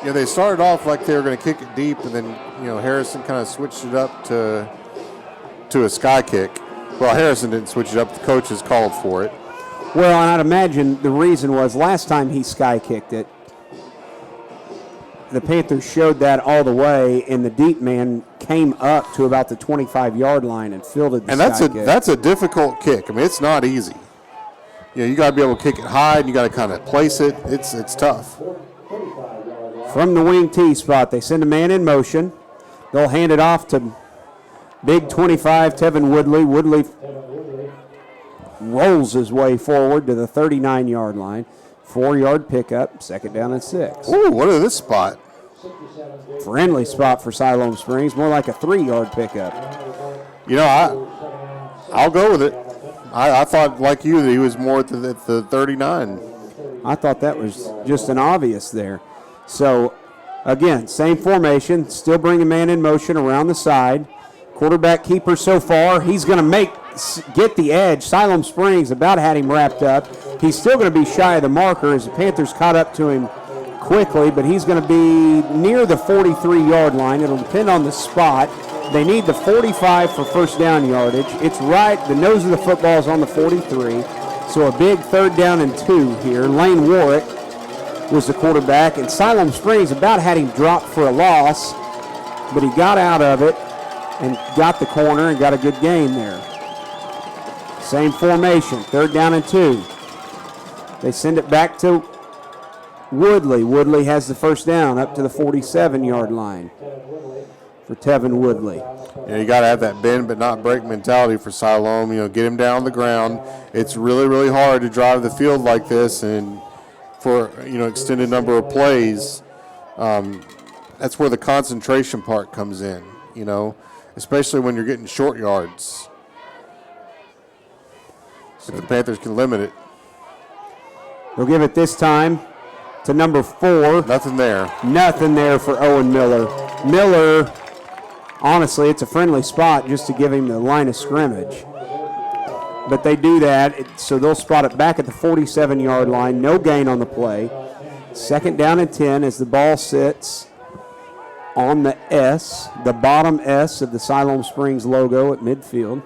They started off like they were going to kick it deep, and then Harrison kind of switched it up to a sky kick. Well, Harrison didn't switch it up. The coaches called for it. Well, and I'd imagine the reason was last time he sky kicked it, the Panthers showed that all the way, and the deep man came up to about the 25-yard line and fielded the sky kick. That's a difficult kick. I mean, it's not easy. You got to be able to kick it high, and you got to kind of place it. It's tough. From the wing T spot, they send a man in motion. They'll hand it off to big 25, Tevin Woodley. Woodley rolls his way forward to the 39-yard line. 4-yard pickup, second down and 6. Ooh, what is this spot? Friendly spot for Siloam Springs, more like a 3-yard pickup. You know, I'll go with it. I thought, like you, that he was more at the 39. I thought that was just an obvious there. So, again, same formation, still bring a man in motion around the side. Quarterback keeper so far, he's going to get the edge. Siloam Springs about had him wrapped up. He's still going to be shy of the marker as the Panthers caught up to him quickly, but he's going to be near the 43-yard line. It'll depend on the spot. They need the 45 for first down yardage. It's right, the nose of the football is on the 43, so a big third down and 2 here. Lane Warwick was the quarterback, and Siloam Springs about had him dropped for a loss, but he got out of it and got the corner and got a good gain there. Same formation, third down and 2. They send it back to Woodley. Woodley has the first down up to the 47-yard line for Tevin Woodley. Yeah, you got to have that bend but not break mentality for Siloam. You know, get him down on the ground. It's really, really hard to drive the field like this, and for extended number of plays. That's where the concentration part comes in. Especially when you're getting short yards. So the Panthers can limit it. They'll give it this time to number 4. Nothing there. Nothing there for Owen Miller. Miller, honestly, it's a friendly spot just to give him the line of scrimmage. But they do that, so they'll spot it back at the 47-yard line. No gain on the play. Second down and 10 as the ball sits on the S, the bottom S of the Siloam Springs logo at midfield.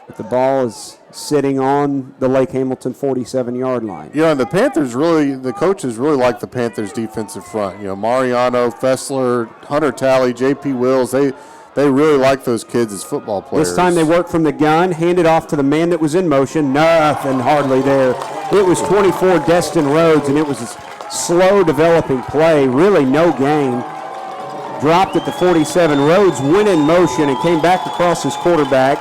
But the ball is sitting on the Lake Hamilton 47-yard line. And the Panthers the coaches really like the Panthers' defensive front. Mariano, Fessler, Hunter Talley, J.P. Wills, they really like those kids as football players. This time they work from the gun, hand it off to the man that was in motion. Nothing hardly there. It was 24 Destin Rhodes, and it was a slow developing play, really no gain. Dropped at the 47. Rhodes went in motion and came back across his quarterback,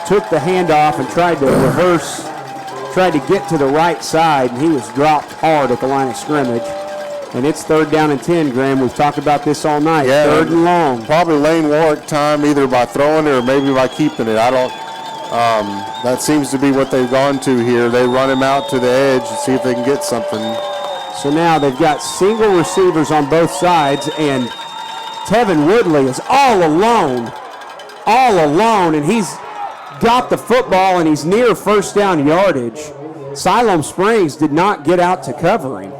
took the handoff and tried to reverse, tried to get to the right side, and he was dropped hard at the line of scrimmage. And it's third down and 10, Graham. We've talked about this all night. Yeah, third and long. Probably Lane Warwick time, either by throwing it or maybe by keeping it. I don't. That seems to be what they've gone to here. They run him out to the edge and see if they can get something. So now they've got single receivers on both sides, and Tevin Woodley is all alone, and he's got the football, and he's near first down yardage. Siloam Springs did not get out to cover him.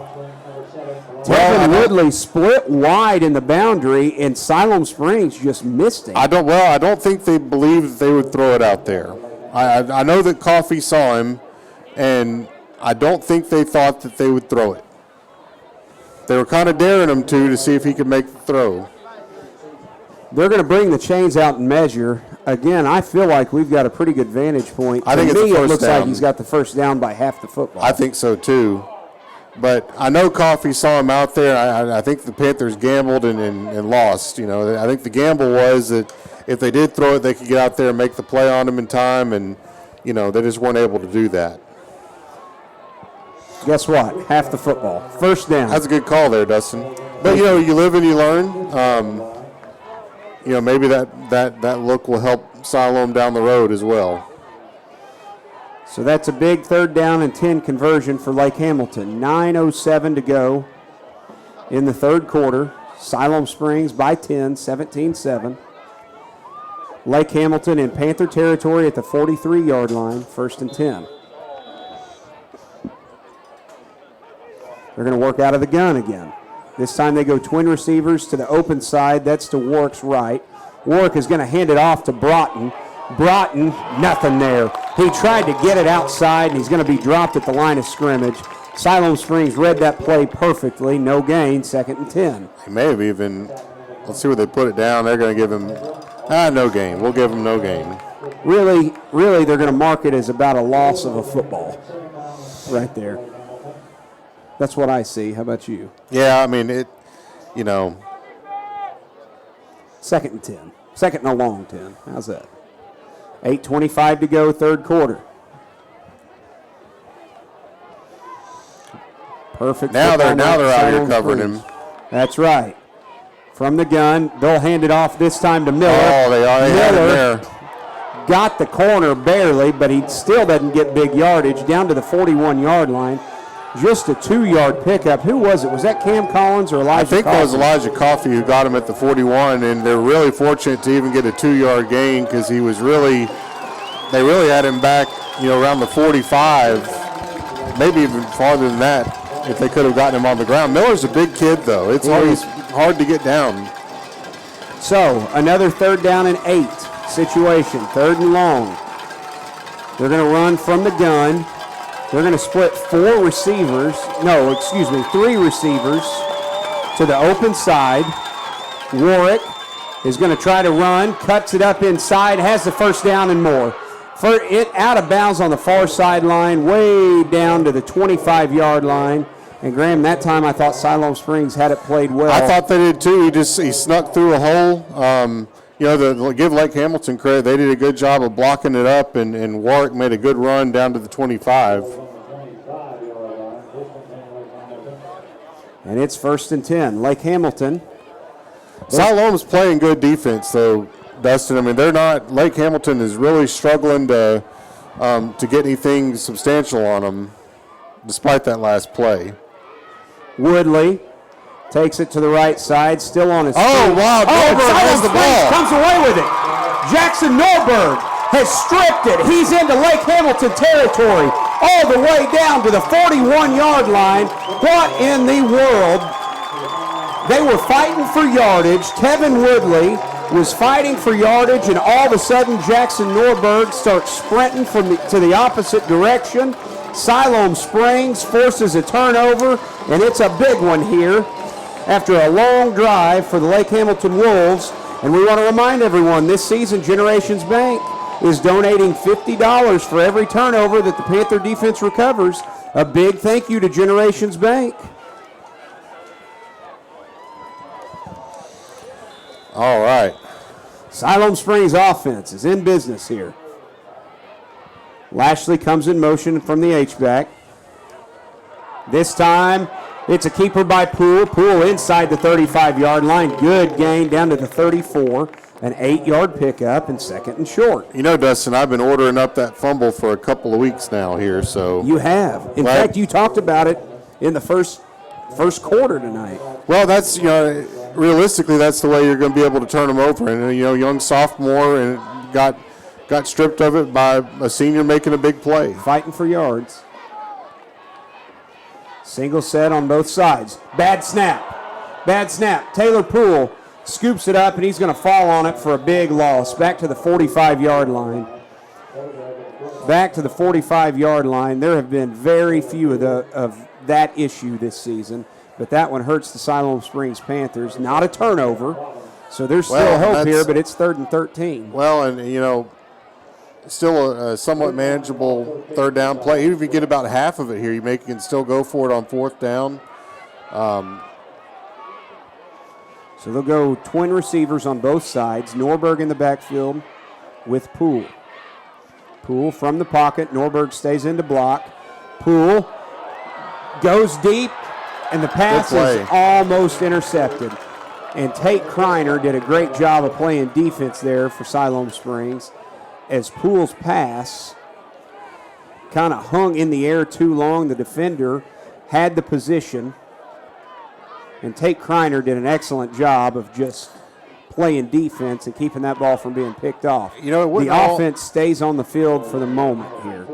Tevin Woodley split wide in the boundary, and Siloam Springs just missed him. I don't think they believed that they would throw it out there. I know that Coffey saw him, and I don't think they thought that they would throw it. They were kind of daring him to see if he could make the throw. They're going to bring the chains out and measure. Again, I feel like we've got a pretty good vantage point. I think to me, it's the it looks first down. like he's got the first down by half the football. I think so too. But I know Coffey saw him out there. I think the Panthers gambled and lost. I think the gamble was that if they did throw it, they could get out there and make the play on him in time, and they just weren't able to do that. Guess what? Half the football. First down. That's a good call there, Dustin. But, you live and you learn. Maybe that look will help Siloam down the road as well. So that's a big third down and 10 conversion for Lake Hamilton. 9:07 to go in the third quarter. Siloam Springs by 10, 17-7. Lake Hamilton in Panther territory at the 43-yard line, first and 10. They're going to work out of the gun again. This time they go twin receivers to the open side. That's to Warwick's right. Warwick is going to hand it off to Broughton. Broughton, nothing there. He tried to get it outside, and he's going to be dropped at the line of scrimmage. Siloam Springs read that play perfectly. No gain, second and 10. He may have even, let's see where they put it down. They're going to give him, no gain. We'll give him no gain. Really, they're going to mark it as about a loss of a football right there. That's what I see. How about you? Yeah, I mean, it, you know. 2nd and 10. 2nd and a long 10. How's that? 8:25 to go, third quarter. Perfect. Now they're out here Siloam covering Springs. him. That's right. From the gun, they'll hand it off this time to Miller. Oh, they already had him there. Got the corner barely, but he still doesn't get big yardage. Down to the 41-yard line. Just a 2-yard pickup. Who was it? Was that Cam Collins or Elijah I think Coffey? it was Elijah Coffey who got him at the 41, and they're really fortunate to even get a 2-yard gain because they really had him back, around the 45, maybe even farther than that if they could have gotten him on the ground. Miller's a big kid, though. It's always hard to get down. So, another 3rd down and 8 situation, 3rd and long. They're going to run from the gun. They're going to split 3 receivers to the open side. Warwick is going to try to run, cuts it up inside, has the 1st down and more. For it out of bounds on the far sideline, way down to the 25-yard line. And Graham, that time I thought Siloam Springs had it played well. I thought they did too. He snuck through a hole. To give Lake Hamilton credit, they did a good job of blocking it up, and Warwick made a good run down to the 25. And it's 1st and 10. Lake Hamilton. Siloam's playing good defense, though, Dustin. I mean, Lake Hamilton is really struggling to get anything substantial on them, despite that last play. Woodley takes it to the right side, still on his feet. Oh, wow, Norberg has the ball. Comes away with it. Jackson Norberg has stripped it. He's into Lake Hamilton territory, all the way down to the 41-yard line. What in the world? They were fighting for yardage. Kevin Woodley was fighting for yardage, and all of a sudden Jackson Norberg starts sprinting to the opposite direction. Siloam Springs forces a turnover, and it's a big one here after a long drive for the Lake Hamilton Wolves. And we want to remind everyone, this season Generations Bank is donating $50 for every turnover that the Panther defense recovers. A big thank you to Generations Bank. All right. Siloam Springs offense is in business here. Lashley comes in motion from the H-back. This time, it's a keeper by Poole. Poole inside the 35-yard line. Good gain down to the 34. An 8-yard pickup and 2nd and short. Dustin, I've been ordering up that fumble for a couple of weeks now here. So you have. In fact, you talked about it in the first quarter tonight. Well, that's, realistically, that's the way you're going to be able to turn them over. And, young sophomore and got stripped of it by a senior making a big play. Fighting for yards. Single set on both sides. Bad snap. Taylor Poole scoops it up, and he's going to fall on it for a big loss. Back to the 45-yard line. There have been very few of that issue this season, but that one hurts the Siloam Springs Panthers. Not a turnover, so there's still hope here, but it's 3rd and 13. Well, and, still a somewhat manageable 3rd down play. Even if you get about half of it here, you can still go for it on 4th down. So they'll go twin receivers on both sides. Norberg in the backfield with Poole. Poole from the pocket. Norberg stays in to block. Poole goes deep, and the pass is almost intercepted. And Tate Kreiner did a great job of playing defense there for Siloam Springs, as Poole's pass kind of hung in the air too long. The defender had the position, and Tate Kreiner did an excellent job of just playing defense and keeping that ball from being picked off. The offense stays on the field for the moment here.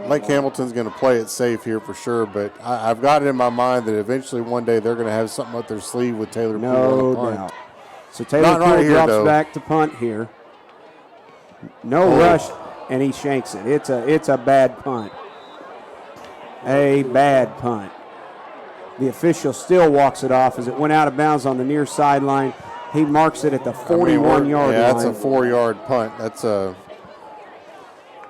Lake Hamilton's going to play it safe here for sure, but I've got it in my mind that eventually one day they're going to have something up their sleeve with Taylor Poole on the punt. No doubt. So Taylor Poole drops back to punt here. No rush, and he shanks it. It's a bad punt. A bad punt. The official still walks it off as it went out of bounds on the near sideline. He marks it at the 41-yard line. Yeah, that's a 4-yard punt. That's a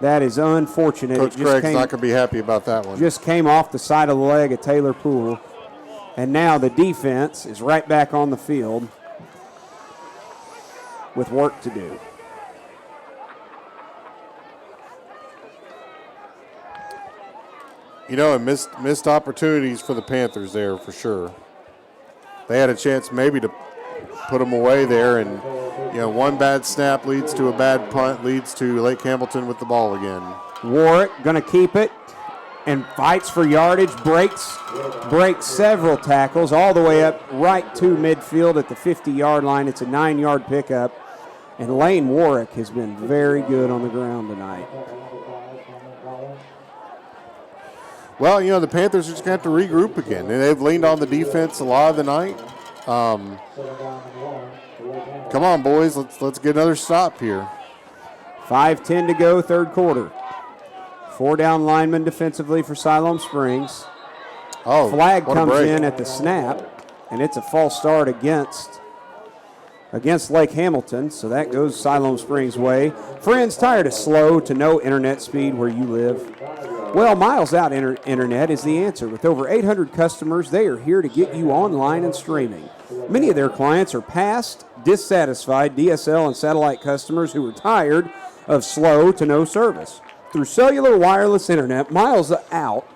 That is unfortunate. Coach Craig's not going to be happy about that one. Just came off the side of the leg of Taylor Poole. And now the defense is right back on the field with work to do. You know, and missed opportunities for the Panthers there for sure. They had a chance maybe to put them away there, and you know, one bad snap leads to a bad punt, leads to Lake Hamilton with the ball again. Warwick going to keep it and fights for yardage, breaks several tackles all the way up right to midfield at the 50-yard line. It's a 9-yard pickup, and Lane Warwick has been very good on the ground tonight. Well, you know, the Panthers are just going to have to regroup again. And they've leaned on the defense a lot of the night. Come on, boys. Let's get another stop here. 5:10 to go, third quarter. 4 down linemen defensively for Siloam Springs. Oh, flag what a comes break. in at the snap, and it's a false start against Lake Hamilton, so that goes Siloam Springs' way. Friends, tired of slow to no internet speed where you live? Well, Miles Out Internet is the answer. With over 800 customers, they are here to get you online and streaming. Many of their clients are past, dissatisfied DSL and satellite customers who are tired of slow to no service. Through cellular wireless internet, Miles Out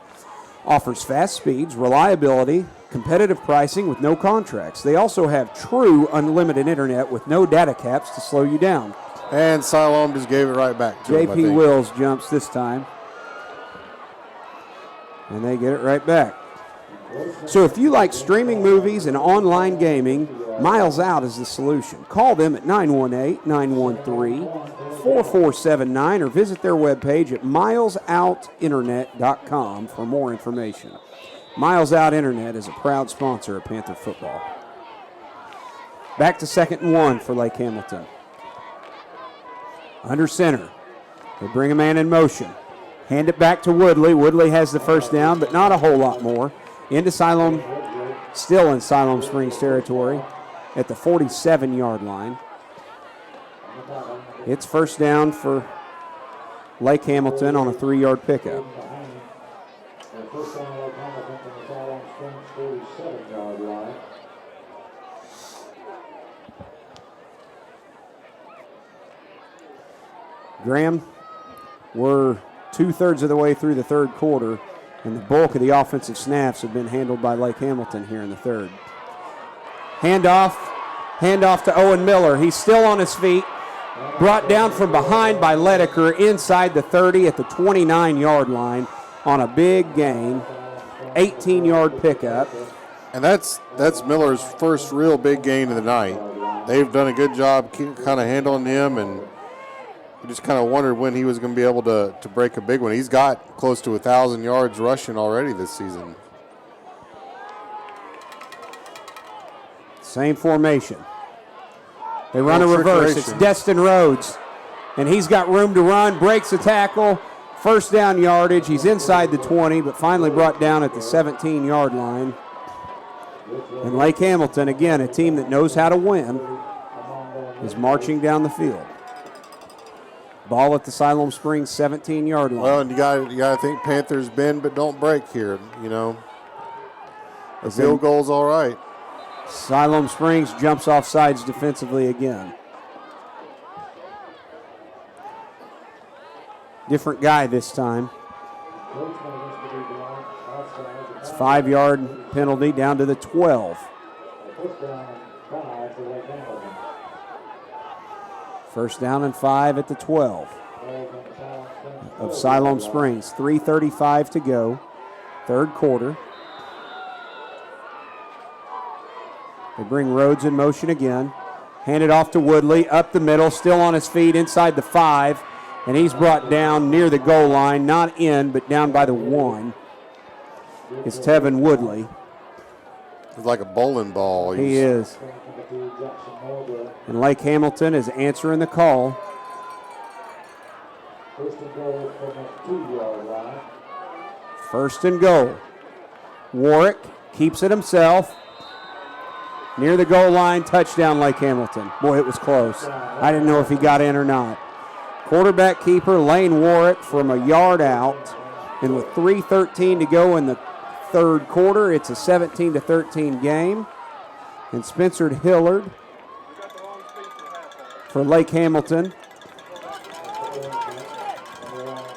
offers fast speeds, reliability, competitive pricing with no contracts. They also have true unlimited internet with no data caps to slow you down. And Siloam just gave it right back to him, I JP think. Wills jumps this time. And they get it right back. So if you like streaming movies and online gaming, Miles Out is the solution. Call them at 918-913-4479 or visit their webpage at milesoutinternet.com for more information. Miles Out Internet is a proud sponsor of Panther football. Back to 2nd and 1 for Lake Hamilton. Under center. They bring a man in motion. Hand it back to Woodley. Woodley has the first down, but not a whole lot more. Into Siloam, still in Siloam Springs territory at the 47-yard line. It's first down for Lake Hamilton on a 3-yard pickup. Graham, we're 2/3 of the way through the third quarter, and the bulk of the offensive snaps have been handled by Lake Hamilton here in the third. Handoff to Owen Miller. He's still on his feet. Brought down from behind by Ledecker inside the 30 at the 29-yard line on a big gain. 18-yard pickup. And that's Miller's first real big gain of the night. They've done a good job kind of handling him, and we just kind of wondered when he was going to be able to break a big one. He's got close to 1,000 yards rushing already this season. Same formation. They run a reverse. It's Destin Rhodes, and he's got room to run, breaks a tackle, first down yardage. He's inside the 20, but finally brought down at the 17-yard line. And Lake Hamilton, again, a team that knows how to win, is marching down the field. Ball at the Siloam Springs 17-yard line. Well, and you got to think Panthers bend but don't break here. You know, a field goal's all right. Siloam Springs jumps off sides defensively again. Different guy this time. It's a 5-yard penalty down to the 12. First down and 5 at the 12 of Siloam Springs. 3:35 to go, third quarter. They bring Rhodes in motion again. Hand it off to Woodley, up the middle, still on his feet inside the 5. And he's brought down near the goal line, not in, but down by the 1. It's Tevin Woodley. He's like a bowling ball. He is. And Lake Hamilton is answering the call. First and goal. Warwick keeps it himself. Near the goal line, touchdown Lake Hamilton. Boy, it was close. I didn't know if he got in or not. Quarterback keeper Lane Warwick from a yard out. And with 3:13 to go in the third quarter, it's a 17-13 game. And Spencer Hillard for Lake Hamilton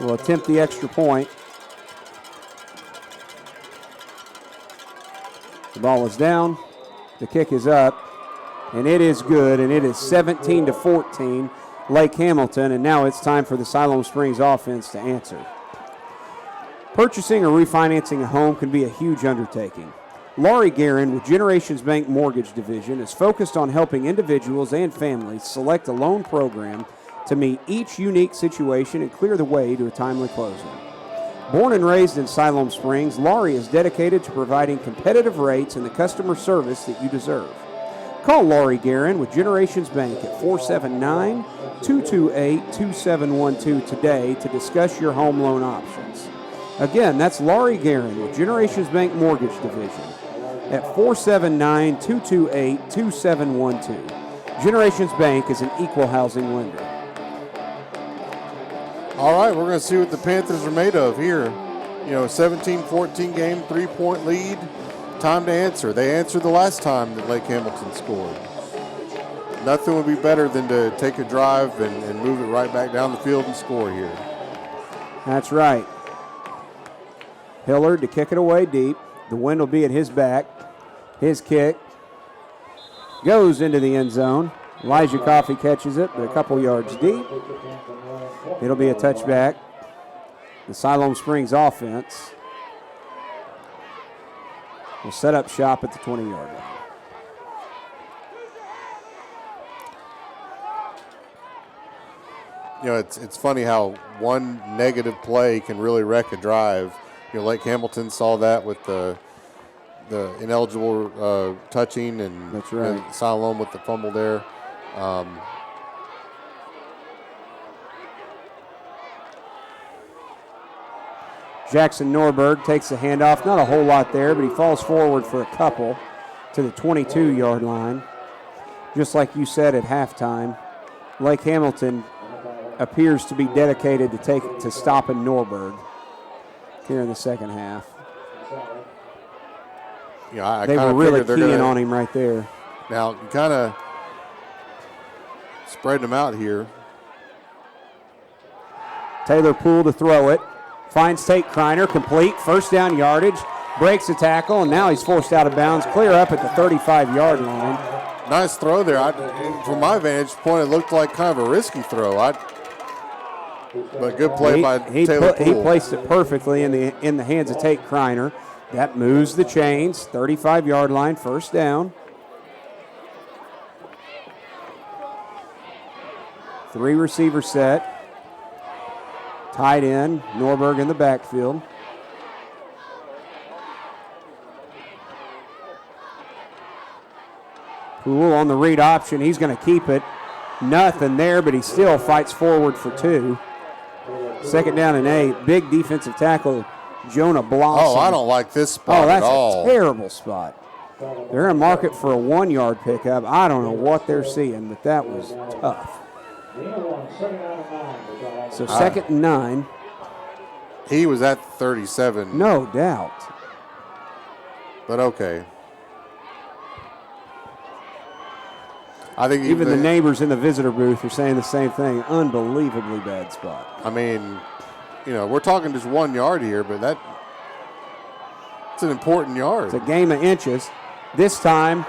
will attempt the extra point. The ball is down. The kick is up. And it is good. And it is 17-14 Lake Hamilton. And now it's time for the Siloam Springs offense to answer. Purchasing or refinancing a home can be a huge undertaking. Laurie Guerin with Generations Bank Mortgage Division is focused on helping individuals and families select a loan program to meet each unique situation and clear the way to a timely closing. Born and raised in Siloam Springs, Laurie is dedicated to providing competitive rates and the customer service that you deserve. Call Laurie Guerin with Generations Bank at 479-228-2712 today to discuss your home loan options. Again, that's Laurie Guerin with Generations Bank Mortgage Division at 479-228-2712. Generations Bank is an equal housing lender. All right, we're going to see what the Panthers are made of here. 17-14 game, 3-point lead. Time to answer. They answered the last time that Lake Hamilton scored. Nothing would be better than to take a drive and move it right back down the field and score here. That's right. Hillard to kick it away deep. The wind will be at his back. His kick goes into the end zone. Elijah Coffey catches it, but a couple yards deep. It'll be a touchback. The Siloam Springs offense will set up shop at the 20-yard line. It's funny how one negative play can really wreck a drive. Lake Hamilton saw that with the ineligible touching, and that's right. Siloam with the fumble there. Jackson Norberg takes the handoff. Not a whole lot there, but he falls forward for a couple to the 22-yard line. Just like you said at halftime, Lake Hamilton appears to be dedicated to stopping Norberg here in the second half. They were really keying on him right there. Now, you kind of spread them out here. Taylor Poole to throw it. Finds Tate Kreiner, complete, first down yardage, breaks a tackle, and now he's forced out of bounds, clear up at the 35-yard line. Nice throw there. From my vantage point, it looked like kind of a risky throw. But good play by Taylor Poole. He placed it perfectly in the hands of Tate Kreiner. That moves the chains, 35-yard line, first down. 3 receiver set. Tight end, Norberg in the backfield. Poole on the read option. He's going to keep it. Nothing there, but he still fights forward for 2. Second down and 8. Big defensive tackle, Jonah Blossom. Oh, I don't like this spot at all. Oh, that's a terrible spot. They're going to mark it for a 1-yard pickup. I don't know what they're seeing, but that was tough. So second and 9. He was at 37. No doubt. But okay. I think even the neighbors in the visitor booth are saying the same thing. Unbelievably bad spot. I mean, we're talking just 1 yard here, but it's an important yard. It's a game of inches. This time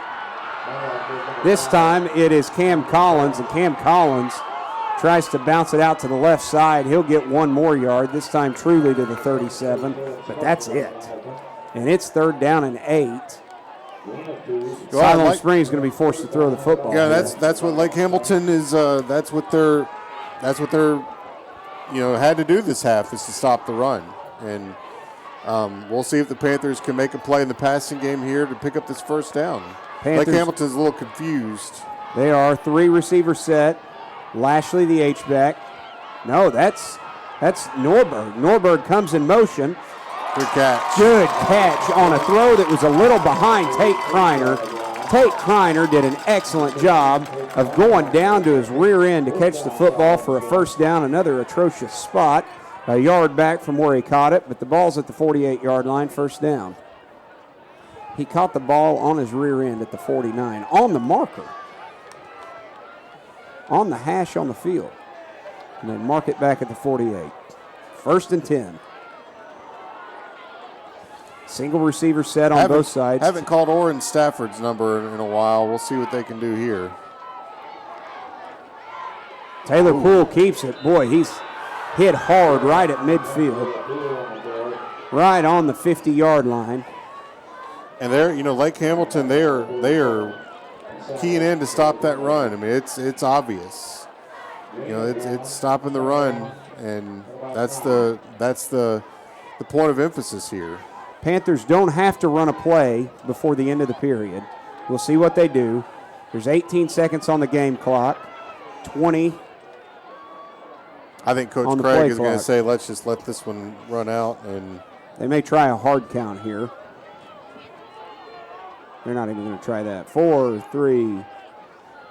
it is Cam Collins, and Cam Collins tries to bounce it out to the left side. He'll get 1 more yard, this time truly to the 37, but that's it. And it's third down and 8. Siloam Springs is going to be forced to throw the football. Yeah, that's what Lake Hamilton is. That's what they're had to do this half, is to stop the run. And we'll see if the Panthers can make a play in the passing game here to pick up this first down. Lake Hamilton's a little confused. They are 3 receiver set. Lashley, the H-back. No, that's Norberg. Norberg comes in motion. Good catch. Good catch on a throw that was a little behind Tate Kreiner. Tate Kreiner did an excellent job of going down to his rear end to catch the football for a first down, another atrocious spot, a yard back from where he caught it, but the ball's at the 48-yard line, first down. He caught the ball on his rear end at the 49, on the marker, on the hash on the field, and then mark it back at the 48. First and 10. Single receiver set on both sides. Haven't called Oren Stafford's number in a while. We'll see what they can do here. Taylor Poole keeps it. Boy, he's hit hard right at midfield, right on the 50-yard line. And they're, Lake Hamilton, they are keying in to stop that run. I mean, it's obvious. It's stopping the run, and that's the point of emphasis here. Panthers don't have to run a play before the end of the period. We'll see what they do. There's 18 seconds on the game clock, 20. I think Coach Craig is going to say, let's just let this one run out. And they may try a hard count here. They're not even going to try that. 4, 3.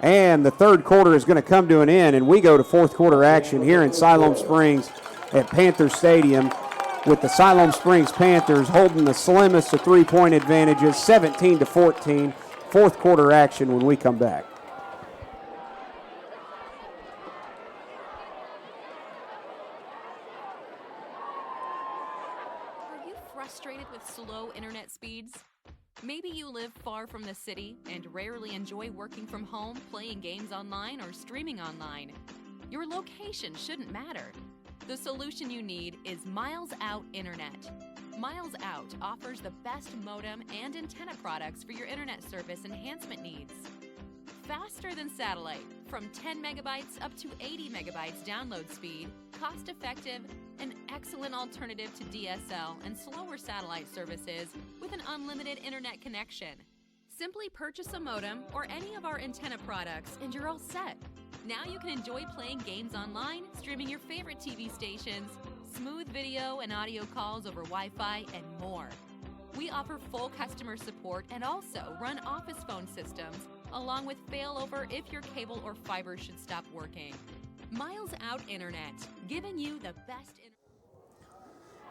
And the third quarter is going to come to an end, and we go to fourth quarter action here in Siloam Springs at Panther Stadium, with the Siloam Springs Panthers holding the slimmest of three-point advantages, 17-14. Fourth quarter action when we come back. Are you frustrated with slow internet speeds? Maybe you live far from the city and rarely enjoy working from home, playing games online, or streaming online. Your location shouldn't matter. The solution you need is Miles Out Internet. Miles Out offers the best modem and antenna products for your internet service enhancement needs. Faster than satellite, from 10 megabytes up to 80 megabytes download speed, cost-effective, an excellent alternative to DSL and slower satellite services with an unlimited internet connection. Simply purchase a modem or any of our antenna products and you're all set. Now you can enjoy playing games online, streaming your favorite TV stations, smooth video and audio calls over Wi-Fi, and more. We offer full customer support and also run office phone systems, along with failover if your cable or fiber should stop working. Miles Out Internet, giving you the best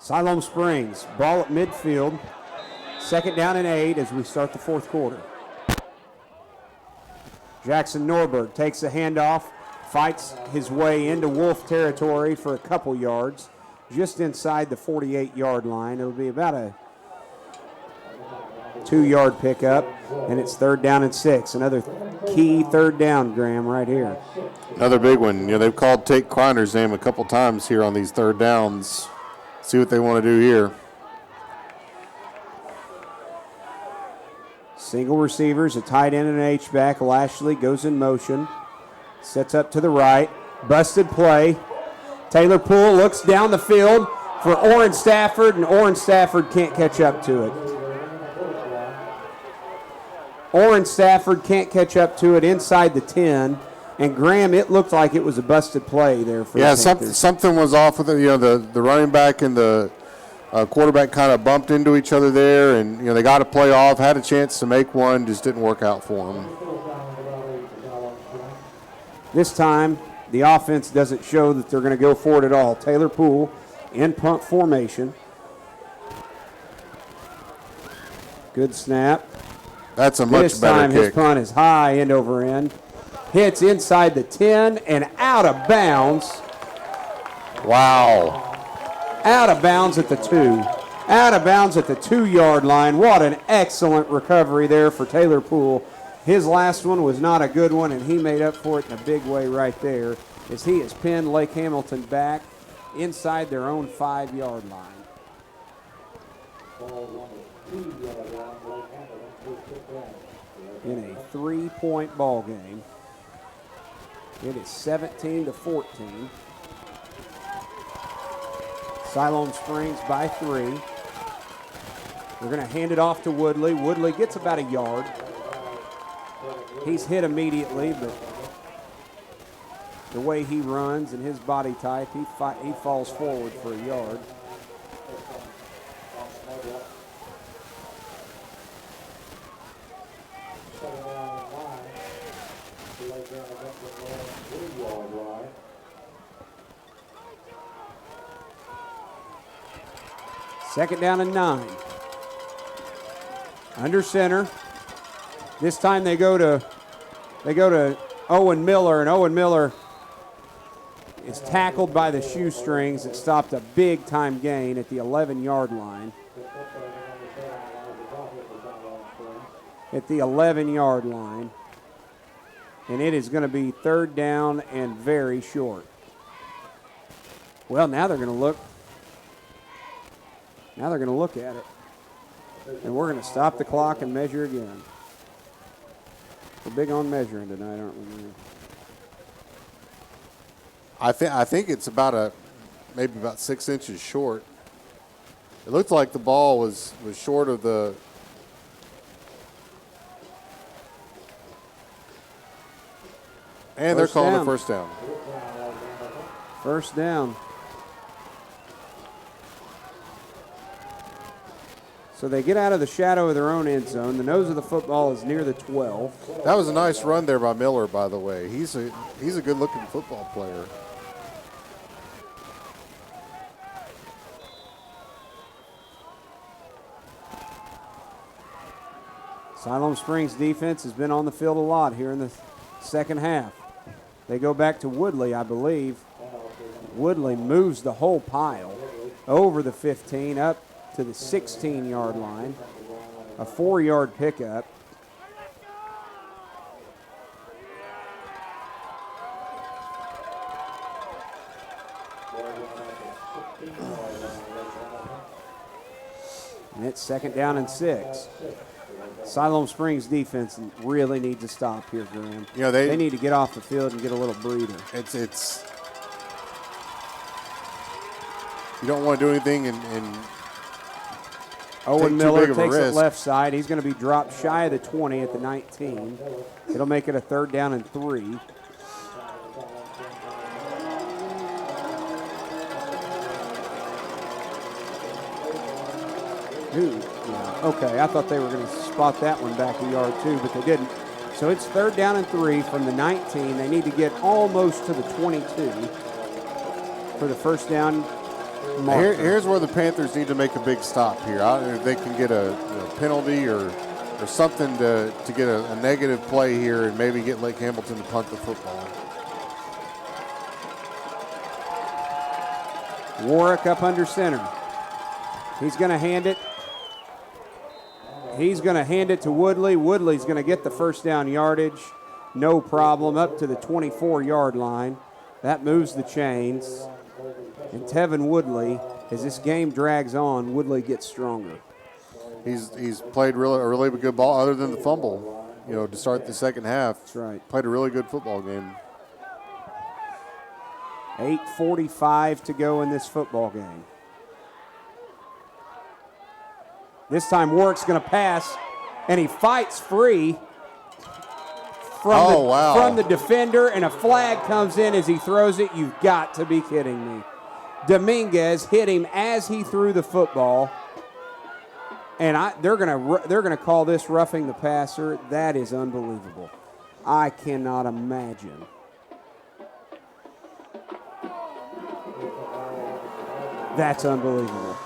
Siloam Springs, ball at midfield. Second down and 8 as we start the fourth quarter. Jackson Norberg takes the handoff, fights his way into Wolf territory for a couple yards, just inside the 48-yard line. It'll be about a 2-yard pickup, and it's third down and 6. Another key third down, Graham, right here. Another big one. They've called Tate Kreiner's name a couple times here on these third downs. See what they want to do here. Single receivers, a tight end and an H-back. Lashley goes in motion, sets up to the right, busted play. Taylor Poole looks down the field for Oren Stafford, and Oren Stafford can't catch up to it. Oren Stafford can't catch up to it inside the 10. And Graham, it looked like it was a busted play there for the Panthers. Something was off with it. The running back and the quarterback kind of bumped into each other there, and they got a play off, had a chance to make one, just didn't work out for them. This time, the offense doesn't show that they're going to go for it at all. Taylor Poole in punt formation. Good snap. That's a much better kick. This time his punt is high, end over end. Hits inside the 10 and out of bounds. Wow. Out of bounds at the 2. Out of bounds at the 2-yard line. What an excellent recovery there for Taylor Poole. His last one was not a good one, and he made up for it in a big way right there as he has pinned Lake Hamilton back inside their own 5-yard line. In a 3-point ball game. It is 17-14. Siloam Springs by 3. We're going to hand it off to Woodley. Woodley gets about a yard. He's hit immediately, but the way he runs and his body type, he falls forward for a yard. 3-yard line. Second down and 9. Under center. This time they go to Owen Miller, and Owen Miller is tackled by the shoestrings. It stopped a big-time gain at the 11-yard line. At the 11-yard line. And it is going to be third down and very short. Well, now they're going to look. Now they're going to look at it. And we're going to stop the clock and measure again. We're big on measuring tonight, aren't we? I think it's maybe about 6 inches short. It looked like the ball was short of the. And they're calling a first down. First down. So they get out of the shadow of their own end zone. The nose of the football is near the 12. That was a nice run there by Miller, by the way. He's a good-looking football player. Siloam Springs defense has been on the field a lot here in the second half. They go back to Woodley, I believe. Woodley moves the whole pile over the 15 up to the 16-yard line. A 4-yard pickup. And it's second down and 6. Siloam Springs defense really needs to stop here, Graham. You know, they need to get off the field and get a little breather. It's you don't want to do anything and Owen Miller takes it left side. He's going to be dropped shy of the 20 at the 19. It'll make it a third down and 3. Yeah, okay, I thought they were going to spot that one back a yard too, but they didn't. So it's third down and 3 from the 19. They need to get almost to the 22 for the first down. Here's where the Panthers need to make a big stop here. I don't know if they can get a penalty or something to get a negative play here and maybe get Lake Hamilton to punt the football. Warwick up under center. He's going to hand it. He's going to hand it to Woodley. Woodley's going to get the first down yardage. No problem, up to the 24-yard line. That moves the chains. And Tevin Woodley, as this game drags on, Woodley gets stronger. He's played a really good ball other than the fumble, to start the second half. That's right. Played a really good football game. 8:45 to go in this football game. This time Warwick's going to pass, and he fights free from the defender, and a flag comes in as he throws it. You've got to be kidding me. Dominguez hit him as he threw the football, and they're going to call this roughing the passer. That is unbelievable. I cannot imagine. That's unbelievable.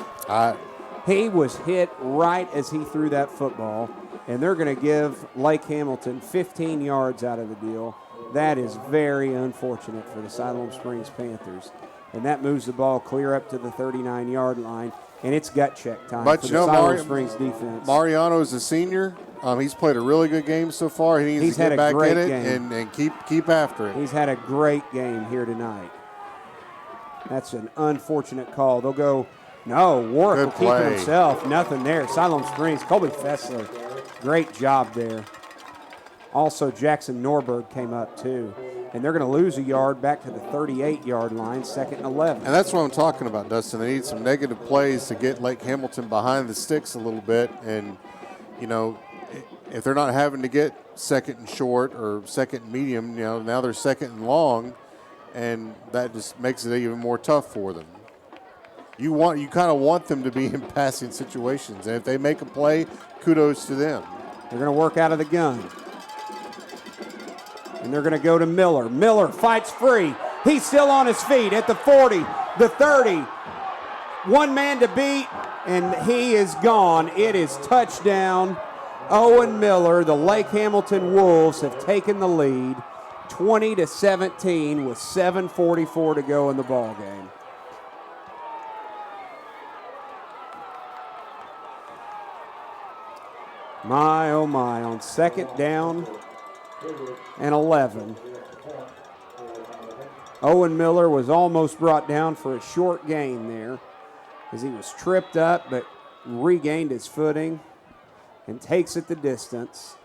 He was hit right as he threw that football, and they're going to give Lake Hamilton 15 yards out of the deal. That is very unfortunate for the Siloam Springs Panthers. And that moves the ball clear up to the 39-yard line, and it's gut check time for the Siloam Springs defense. Mariano is a senior. He's played a really good game so far. He needs to get back in it and keep after it. He's had a great game here tonight. That's an unfortunate call. They'll go, no, Warwick will keep it himself. Nothing there. Siloam Springs, Colby Fessler, great job there. Also, Jackson Norberg came up too. And they're going to lose a yard back to the 38-yard line, second and 11. And that's what I'm talking about, Dustin. They need some negative plays to get Lake Hamilton behind the sticks a little bit. And, if they're not having to get second and short or second and medium, now they're second and long. And that just makes it even more tough for them. You kind of want them to be in passing situations. And if they make a play, kudos to them. They're going to work out of the gun. And they're going to go to Miller. Miller fights free. He's still on his feet at the 40, the 30. One man to beat, and he is gone. It is touchdown. Owen Miller. The Lake Hamilton Wolves have taken the lead 20-17 with 7:44 to go in the ball game. My, oh my, on second down and 11. Owen Miller was almost brought down for a short gain there as he was tripped up but regained his footing and takes it the distance.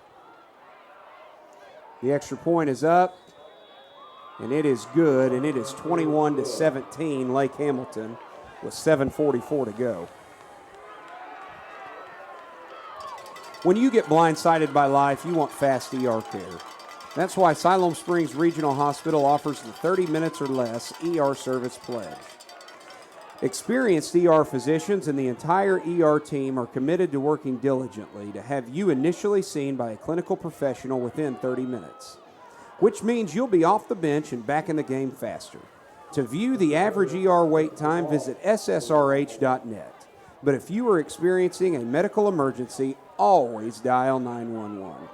The extra point is up, and it is good, and it is 21-17 Lake Hamilton with 7:44 to go. When you get blindsided by life, you want fast ER care. That's why Siloam Springs Regional Hospital offers the 30 minutes or less ER service pledge. Experienced ER physicians and the entire ER team are committed to working diligently to have you initially seen by a clinical professional within 30 minutes, which means you'll be off the bench and back in the game faster. To view the average ER wait time, visit ssrh.net. But if you are experiencing a medical emergency, always dial 911.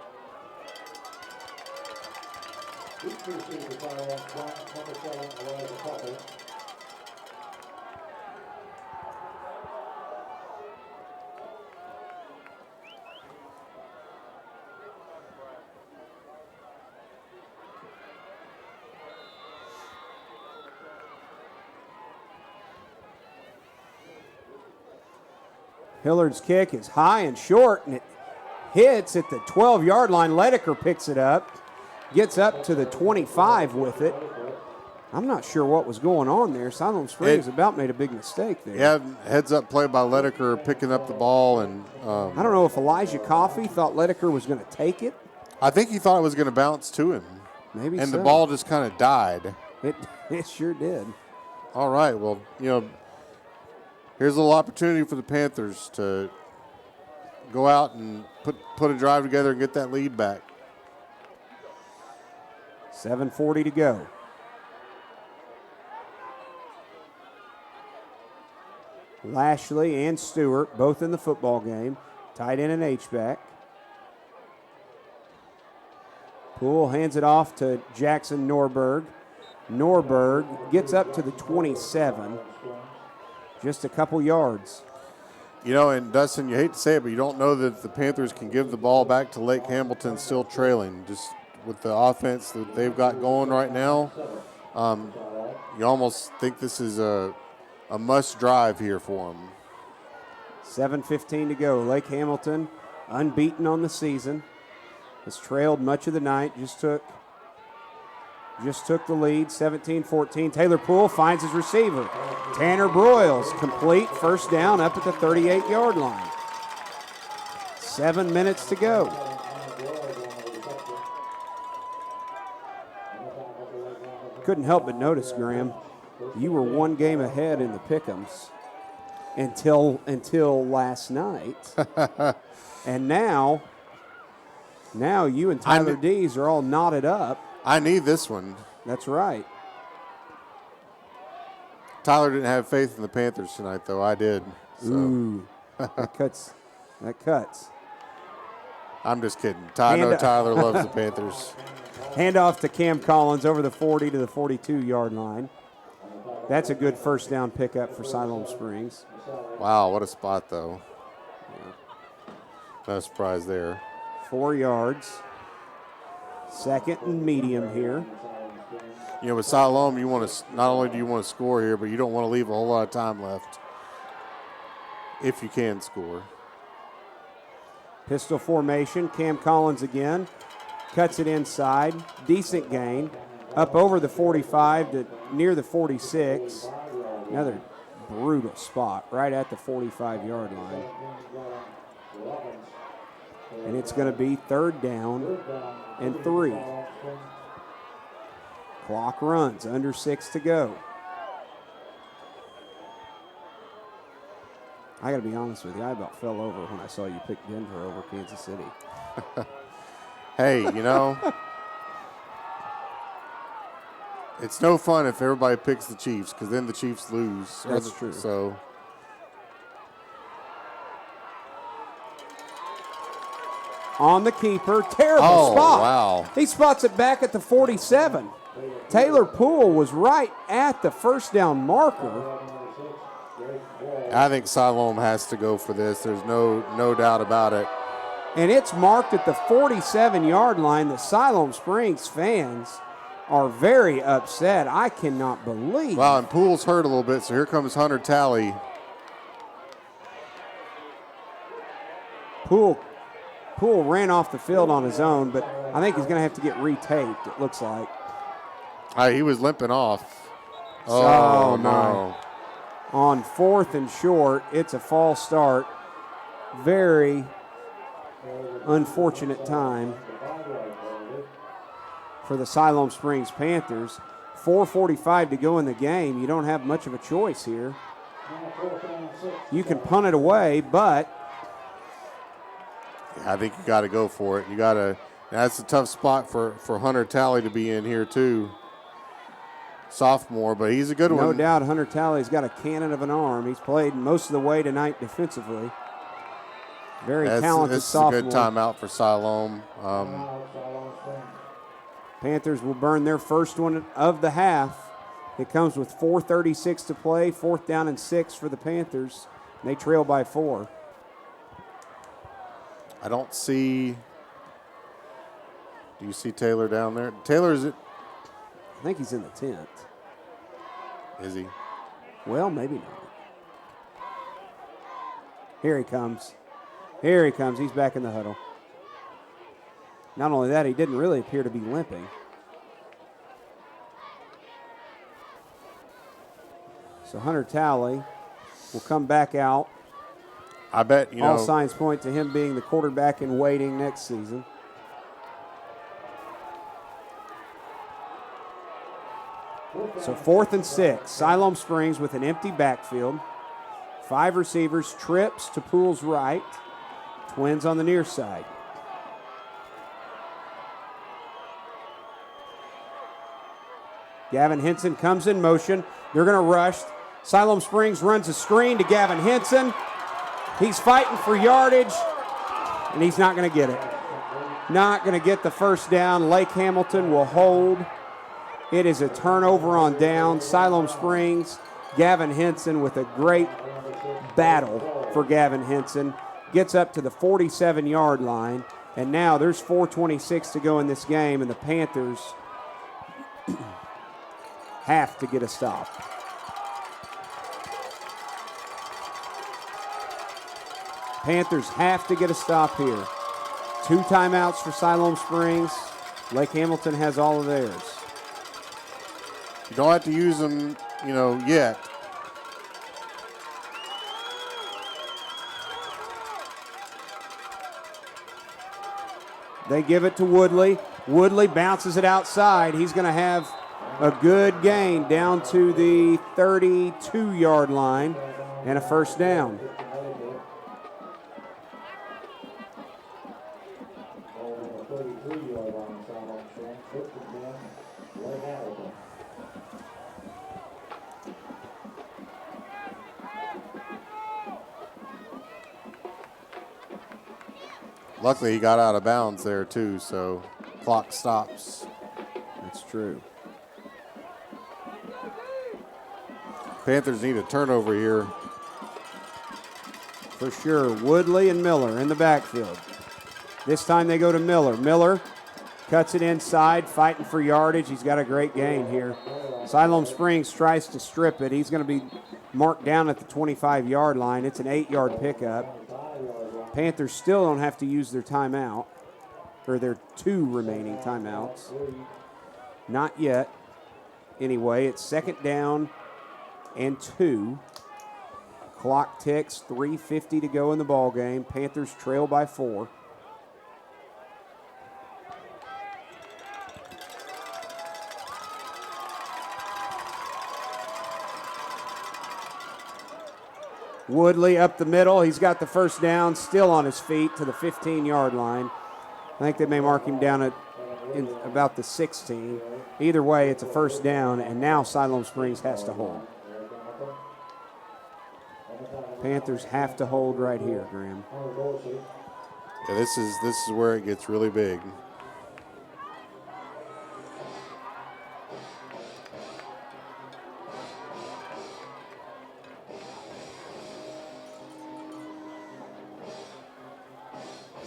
Hillard's kick is high and short, and it hits at the 12-yard line. Ledecker picks it up, gets up to the 25 with it. I'm not sure what was going on there. Siloam Springs about made a big mistake there. Yeah, heads-up play by Ledecker picking up the ball. And I don't know if Elijah Coffey thought Ledecker was going to take it. I think he thought it was going to bounce to him. Maybe and so. The ball just kind of died. It sure did. All right, well, here's a little opportunity for the Panthers to go out and put a drive together and get that lead back. 7:40 to go. Lashley and Stewart both in the football game. Tight end and H-back. Poole hands it off to Jackson Norberg. Norberg gets up to the 27. Just a couple yards. And Dustin, you hate to say it, but you don't know that the Panthers can give the ball back to Lake Hamilton still trailing. Just with the offense that they've got going right now, you almost think this is a must drive here for them. 7:15 to go. Lake Hamilton, unbeaten on the season, has trailed much of the night. Just took the lead, 17-14. Taylor Poole finds his receiver. Tanner Broyles, complete, first down up at the 38-yard line. 7 minutes to go. Couldn't help but notice, Graham, you were one game ahead in the pick'ems until last night. And now you and Tyler Dees are all knotted up. I need this one. That's right. Tyler didn't have faith in the Panthers tonight, though. I did. So. Ooh, that cuts. I'm just kidding. Tyler loves the Panthers. Handoff to Cam Collins over the 40 to the 42-yard line. That's a good first down pickup for Siloam Springs. Wow, what a spot, though. No surprise there. 4 yards. Second and medium here. With Siloam, not only do you want to score here, but you don't want to leave a whole lot of time left if you can score. Pistol formation. Cam Collins again. Cuts it inside. Decent gain. Up over the 45 to near the 46. Another brutal spot right at the 45-yard line. And it's going to be third down and 3. Clock runs, under 6 to go. I got to be honest with you, I about fell over when I saw you pick Denver over Kansas City. Hey, It's no fun if everybody picks the Chiefs because then the Chiefs lose. That's true. So on the keeper, terrible spot. Wow. He spots it back at the 47. Taylor Poole was right at the first down marker. I think Siloam has to go for this. There's no doubt about it. And it's marked at the 47-yard line. The Siloam Springs fans are very upset. I cannot believe. Wow, and Poole's hurt a little bit, so here comes Hunter Talley. Poole ran off the field on his own, but I think he's going to have to get retaped, it looks like. He was limping off. Oh, no. On 4th and short, it's a false start. Very unfortunate time for the Siloam Springs Panthers. 4:45 to go in the game. You don't have much of a choice here. You can punt it away, but I think you got to go for it. You got to. That's a tough spot for Hunter Talley to be in here too. Sophomore, but he's a good one. No doubt Hunter Talley's got a cannon of an arm. He's played most of the way tonight defensively. Very talented sophomore. This is a good timeout for Siloam. Panthers will burn their first one of the half. It comes with 4:36 to play, 4th down and 6 for the Panthers. And they trail by 4. I don't see. Do you see Taylor down there? Taylor's. I think he's in the tent. Is he? Well, maybe not. Here he comes. Here he comes. He's back in the huddle. Not only that, he didn't really appear to be limping. So Hunter Talley will come back out. I bet, All signs point to him being the quarterback in waiting next season. So 4th and 6. Siloam Springs with an empty backfield. 5 receivers, trips to Poole's right. Twins on the near side. Gavin Henson comes in motion. They're going to rush. Siloam Springs runs a screen to Gavin Henson. He's fighting for yardage, and he's not going to get it. Not going to get the first down. Lake Hamilton will hold. It is a turnover on down. Siloam Springs, Gavin Henson with a great battle for Gavin Henson. Gets up to the 47-yard line, and now there's 4:26 to go in this game, and the Panthers have to get a stop. Panthers have to get a stop here. 2 timeouts for Siloam Springs. Lake Hamilton has all of theirs. You don't have to use them, yet. They give it to Woodley. Woodley bounces it outside. He's going to have a good gain down to the 32-yard line and a first down. Luckily, he got out of bounds there, too, so clock stops. That's true. Panthers need a turnover here. For sure. Woodley and Miller in the backfield. This time they go to Miller. Miller cuts it inside, fighting for yardage. He's got a great gain here. Siloam Springs tries to strip it. He's going to be marked down at the 25-yard line. It's an 8-yard pickup. Panthers still don't have to use their timeout, or their 2 remaining timeouts. Not yet. Anyway, it's 2nd down and 2. Clock ticks, 3:50 to go in the ball game. Panthers trail by 4. Woodley up the middle. He's got the first down, still on his feet to the 15-yard line. I think they may mark him down at about the 16. Either way, it's a first down, and now Siloam Springs has to hold. Panthers have to hold right here, Graham. Yeah, this is where it gets really big.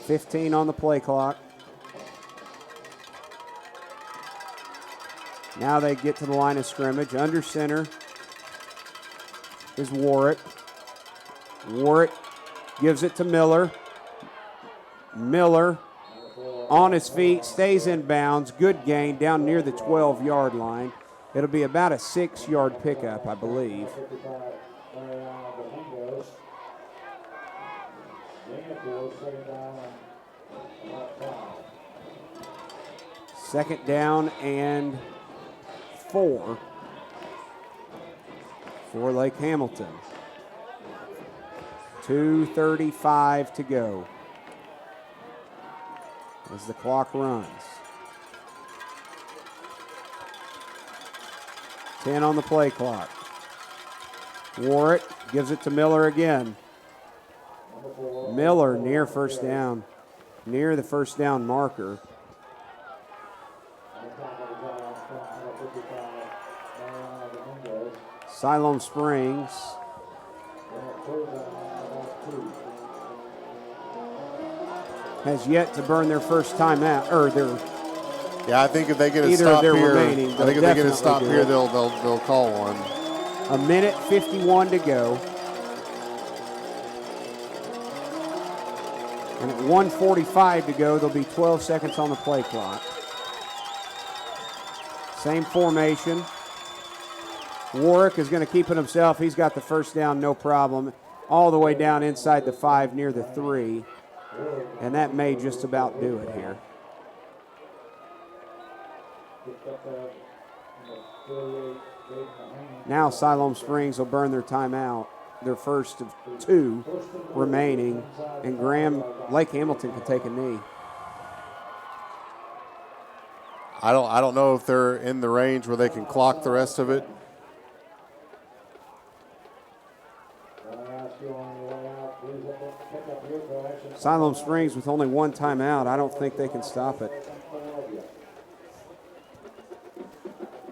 $15 on the play clock. Now they get to the line of scrimmage. Under center is Warwick. Warwick gives it to Miller. Miller on his feet, stays in bounds. Good gain down near the 12-yard line. It'll be about a 6-yard pickup, I believe. Second down and 4 for Lake Hamilton. 2:35 to go as the clock runs. 10 on the play clock. Warwick gives it to Miller again. Miller near first down, near the first down marker. Siloam Springs has yet to burn their first timeout, or their. Yeah, I think if they get a Either stop they're here, remaining, I think if they get a stop they'll here, do it. they'll call one. A minute 51 to go. And at 1:45 to go, there'll be 12 seconds on the play clock. Same formation. Warwick is going to keep it himself. He's got the first down, no problem. All the way down inside the 5 near the 3. And that may just about do it here. Now Siloam Springs will burn their timeout, their first of 2 remaining, and Lake Hamilton can take a knee. I don't know if they're in the range where they can clock the rest of it. Siloam Springs with only 1 timeout. I don't think they can stop it.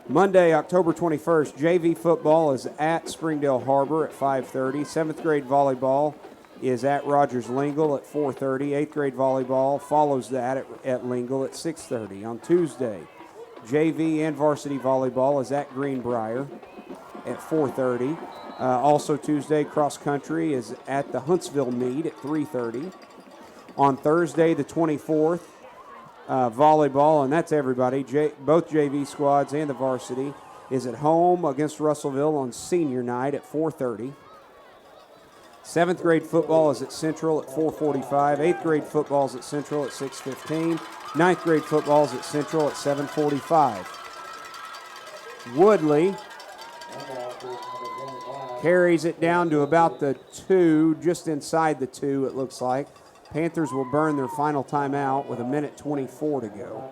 Monday, October 21st, JV football is at Springdale Harbor at 5:30. 7th grade volleyball is at Rogers Lingle at 4:30. 8th grade volleyball follows that at Lingle at 6:30. On Tuesday, JV and varsity volleyball is at Greenbrier at 4:30. Also Tuesday, cross country is at the Huntsville meet at 3:30. On Thursday, the 24th, volleyball, and that's everybody, both JV squads and the varsity, is at home against Russellville on senior night at 4:30. 7th grade football is at Central at 4:45. 8th grade football is at Central at 6:15. 9th grade football is at Central at 7:45. Woodley carries it down to about the 2, just inside the 2 it looks like. Panthers will burn their final timeout with a minute 24 to go.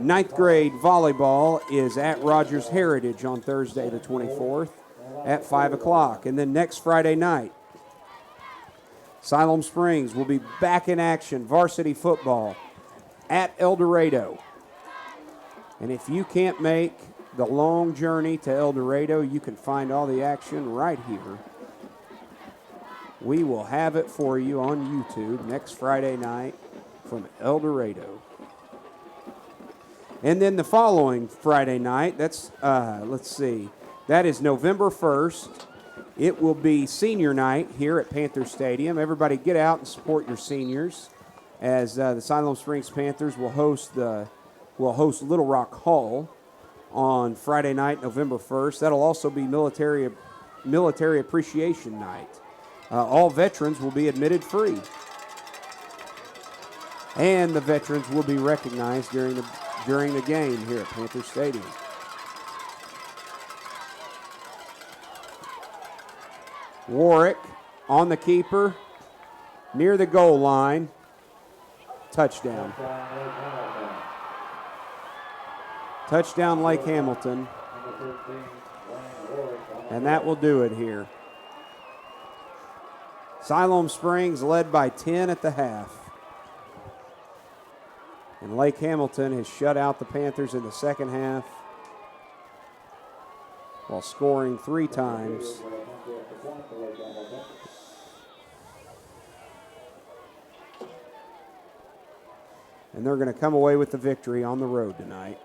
9th grade volleyball is at Rogers Heritage on Thursday the 24th at 5 o'clock. And then next Friday night, Siloam Springs will be back in action, varsity football at El Dorado. And if you can't make the long journey to El Dorado, you can find all the action right here. We will have it for you on YouTube next Friday night from El Dorado. And then the following Friday night, that's, let's see, that is November 1st. It will be senior night here at Panther Stadium. Everybody get out and support your seniors as the Siloam Springs Panthers will host Little Rock Hall on Friday night, November 1st. That'll also be Military Appreciation Night. All veterans will be admitted free. And the veterans will be recognized during the game here at Panther Stadium. Warwick on the keeper, near the goal line. Touchdown. Touchdown, Lake Hamilton. Number 13, Ryan Warwick on the And that will do it here. Siloam Springs led by 10 at the half. And Lake Hamilton has shut out the Panthers in the second half while scoring 3 times. And they're going to come away with the victory on the road tonight.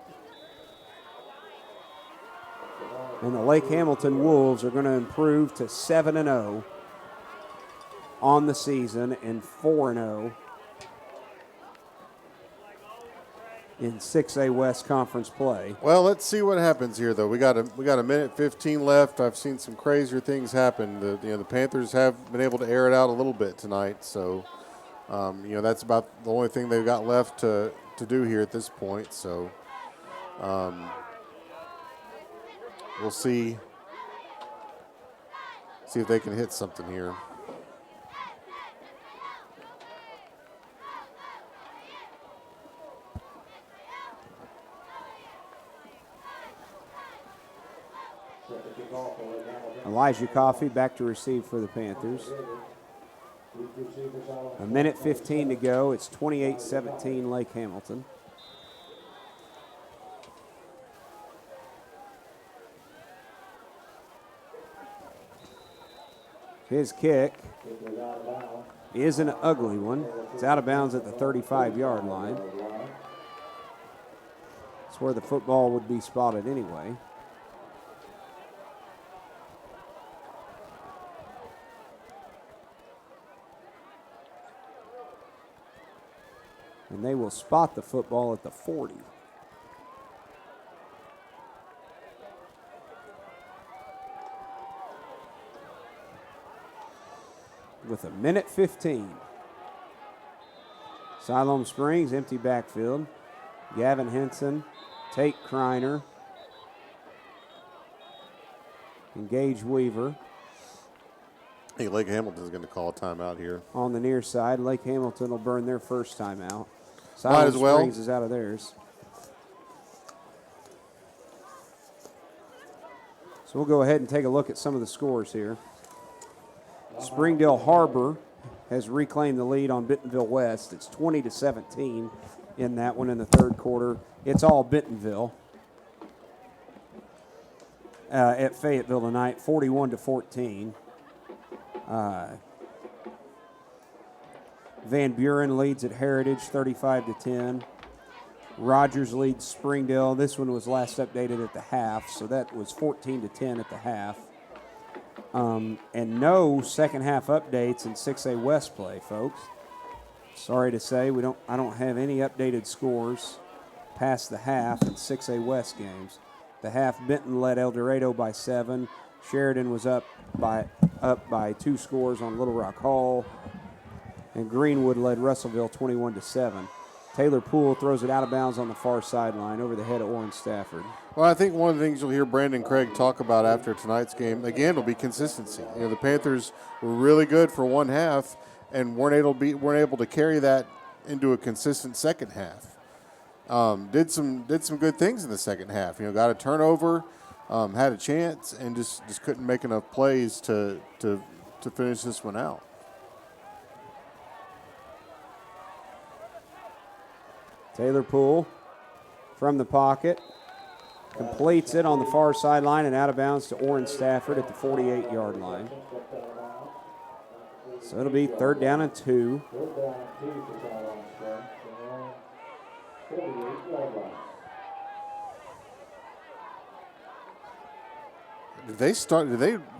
And the Lake Hamilton Wolves are going to improve to 7-0 on the season and 4-0 in 6A West Conference play. Well, let's see what happens here, though. We got a minute 15 left. I've seen some crazier things happen. The Panthers have been able to air it out a little bit tonight, so that's about the only thing they've got left to do here at this point. So we'll see if they can hit something here. Elijah Coffey back to receive for the Panthers. A minute 15 to go. It's 28-17 Lake Hamilton. His kick is an ugly one. It's out of bounds at the 35-yard line. It's where the football would be spotted anyway. And they will spot the football at the 40. With a minute 15. Siloam Springs, empty backfield. Gavin Henson, Tate Kreiner, and Gage Weaver. I think Lake Hamilton's going to call a timeout here. On the near side, Lake Hamilton will burn their first timeout. Might Siloam as well. Springs is out of theirs. So we'll go ahead and take a look at some of the scores here. Springdale Harbor has reclaimed the lead on Bentonville West. It's 20-17 in that one in the third quarter. It's all Bentonville at Fayetteville tonight, 41-14. Van Buren leads at Heritage, 35-10. Rogers leads Springdale. This one was last updated at the half, so that was 14-10 at the half. And no second half updates in 6A West play, folks. Sorry to say, I don't have any updated scores past the half in 6A West games. The half, Benton led El Dorado by 7. Sheridan was up by 2 scores on Little Rock Hall. And Greenwood led Russellville 21-7. Taylor Poole throws it out of bounds on the far sideline over the head of Orrin Stafford. Well, I think one of the things you'll hear Brandon Craig talk about after tonight's game, again, will be consistency. The Panthers were really good for one half and weren't able to carry that into a consistent second half. Did some good things in the second half. Got a turnover, had a chance, and just couldn't make enough plays to finish this one out. Taylor Poole from the pocket completes it on the far sideline and out of bounds to Orrin Stafford at the 48-yard line. So it'll be 3rd down and 2.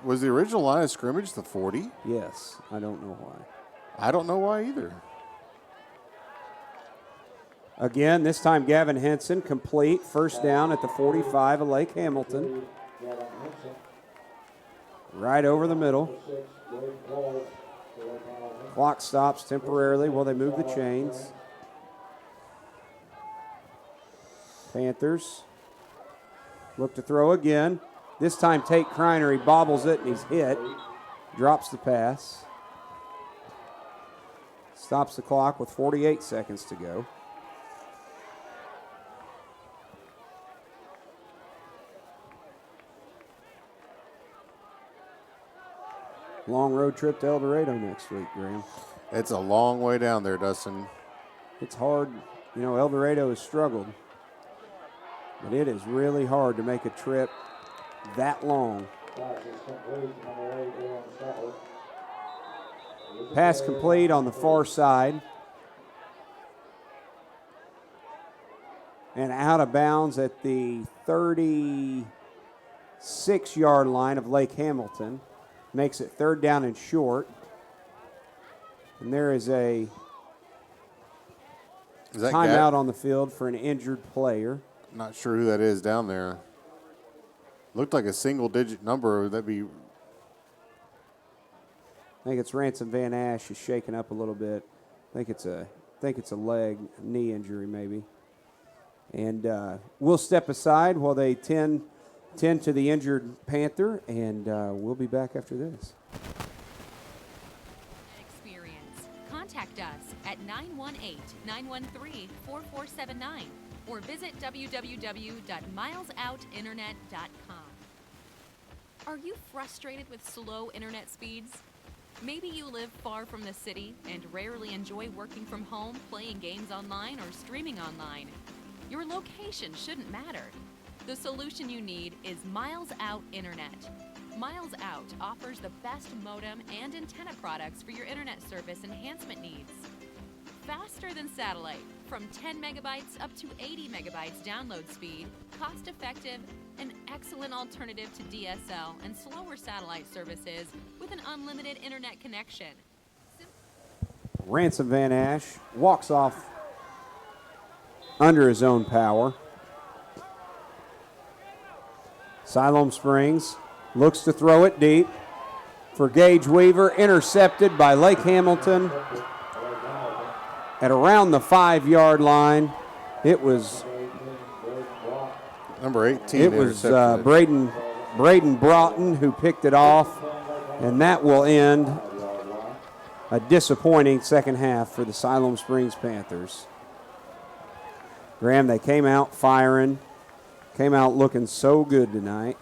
Was the original line of scrimmage the 40? Yes, I don't know why. I don't know why either. Again, this time Gavin Henson complete. 1st down at the 45 of Lake Hamilton. Right over the middle. Clock stops temporarily while they move the chains. Panthers look to throw again. This time Tate Kreiner, he bobbles it and he's hit. Drops the pass. Stops the clock with 48 seconds to go. Long road trip to El Dorado next week, Graham. It's a long way down there, Dustin. It's hard. You know, El Dorado has struggled, but it is really hard to make a trip that long. Pass complete on the far side. And out of bounds at the 36-yard line of Lake Hamilton. Makes it 3rd down and short. And there is a timeout on the field for an injured player. Not sure who that is down there. Looked like a single-digit number. That'd be. I think it's Ransom Van Ash is shaking up a little bit. I think it's a knee injury maybe. And we'll step aside while they tend to the injured Panther, and we'll be back after this. Experience. Contact us at 918-913-4479 or visit www.milesoutinternet.com. Are you frustrated with slow internet speeds? Maybe you live far from the city and rarely enjoy working from home, playing games online, or streaming online. Your location shouldn't matter. The solution you need is Miles Out Internet. Miles Out offers the best modem and antenna products for your internet service enhancement needs. Faster than satellite, from 10 megabytes up to 80 megabytes download speed, cost-effective, an excellent alternative to DSL and slower satellite services with an unlimited internet connection. Ransom Van Ash walks off under his own power. Siloam Springs looks to throw it deep for Gage Weaver, intercepted by Lake Hamilton at around the 5-yard line. It was number 18. It was Braden Broughton who picked it off, and that will end a disappointing second half for the Siloam Springs Panthers. Graham, they came out firing, came out looking so good tonight,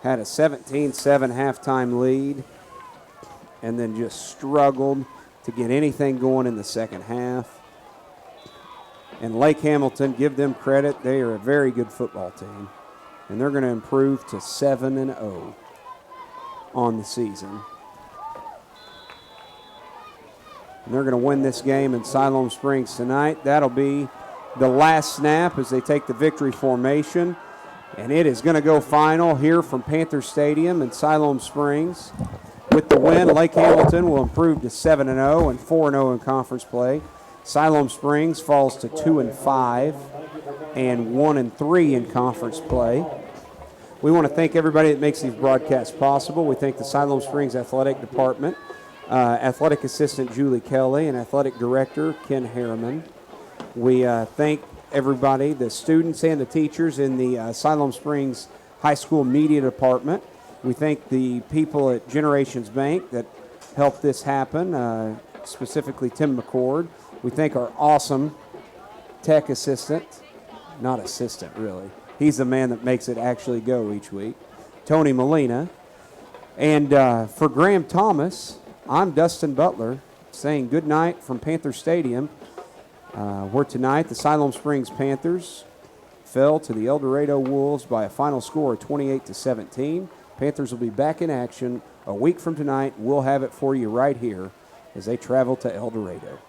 had a 17-7 halftime lead, and then just struggled to get anything going in the second half. And Lake Hamilton, give them credit, they are a very good football team, and they're going to improve to 7-0 on the season. And they're going to win this game in Siloam Springs tonight. That'll be the last snap as they take the victory formation. And it is going to go final here from Panther Stadium in Siloam Springs. With the win, Lake Hamilton will improve to 7-0 and 4-0 in conference play. Siloam Springs falls to 2-5 and 1-3 in conference play. We want to thank everybody that makes these broadcasts possible. We thank the Siloam Springs Athletic Department, Athletic Assistant Julie Kelly, and Athletic Director Ken Harriman. We thank everybody, the students and the teachers in the Siloam Springs High School Media Department. We thank the people at Generations Bank that helped this happen, specifically Tim McCord. We thank our awesome tech assistant, not assistant really. He's the man that makes it actually go each week, Tony Molina. And for Graham Thomas, I'm Dustin Butler saying good night from Panther Stadium. Where tonight the Siloam Springs Panthers fell to the El Dorado Wolves by a final score of 28-17. Panthers will be back in action a week from tonight. We'll have it for you right here as they travel to El Dorado.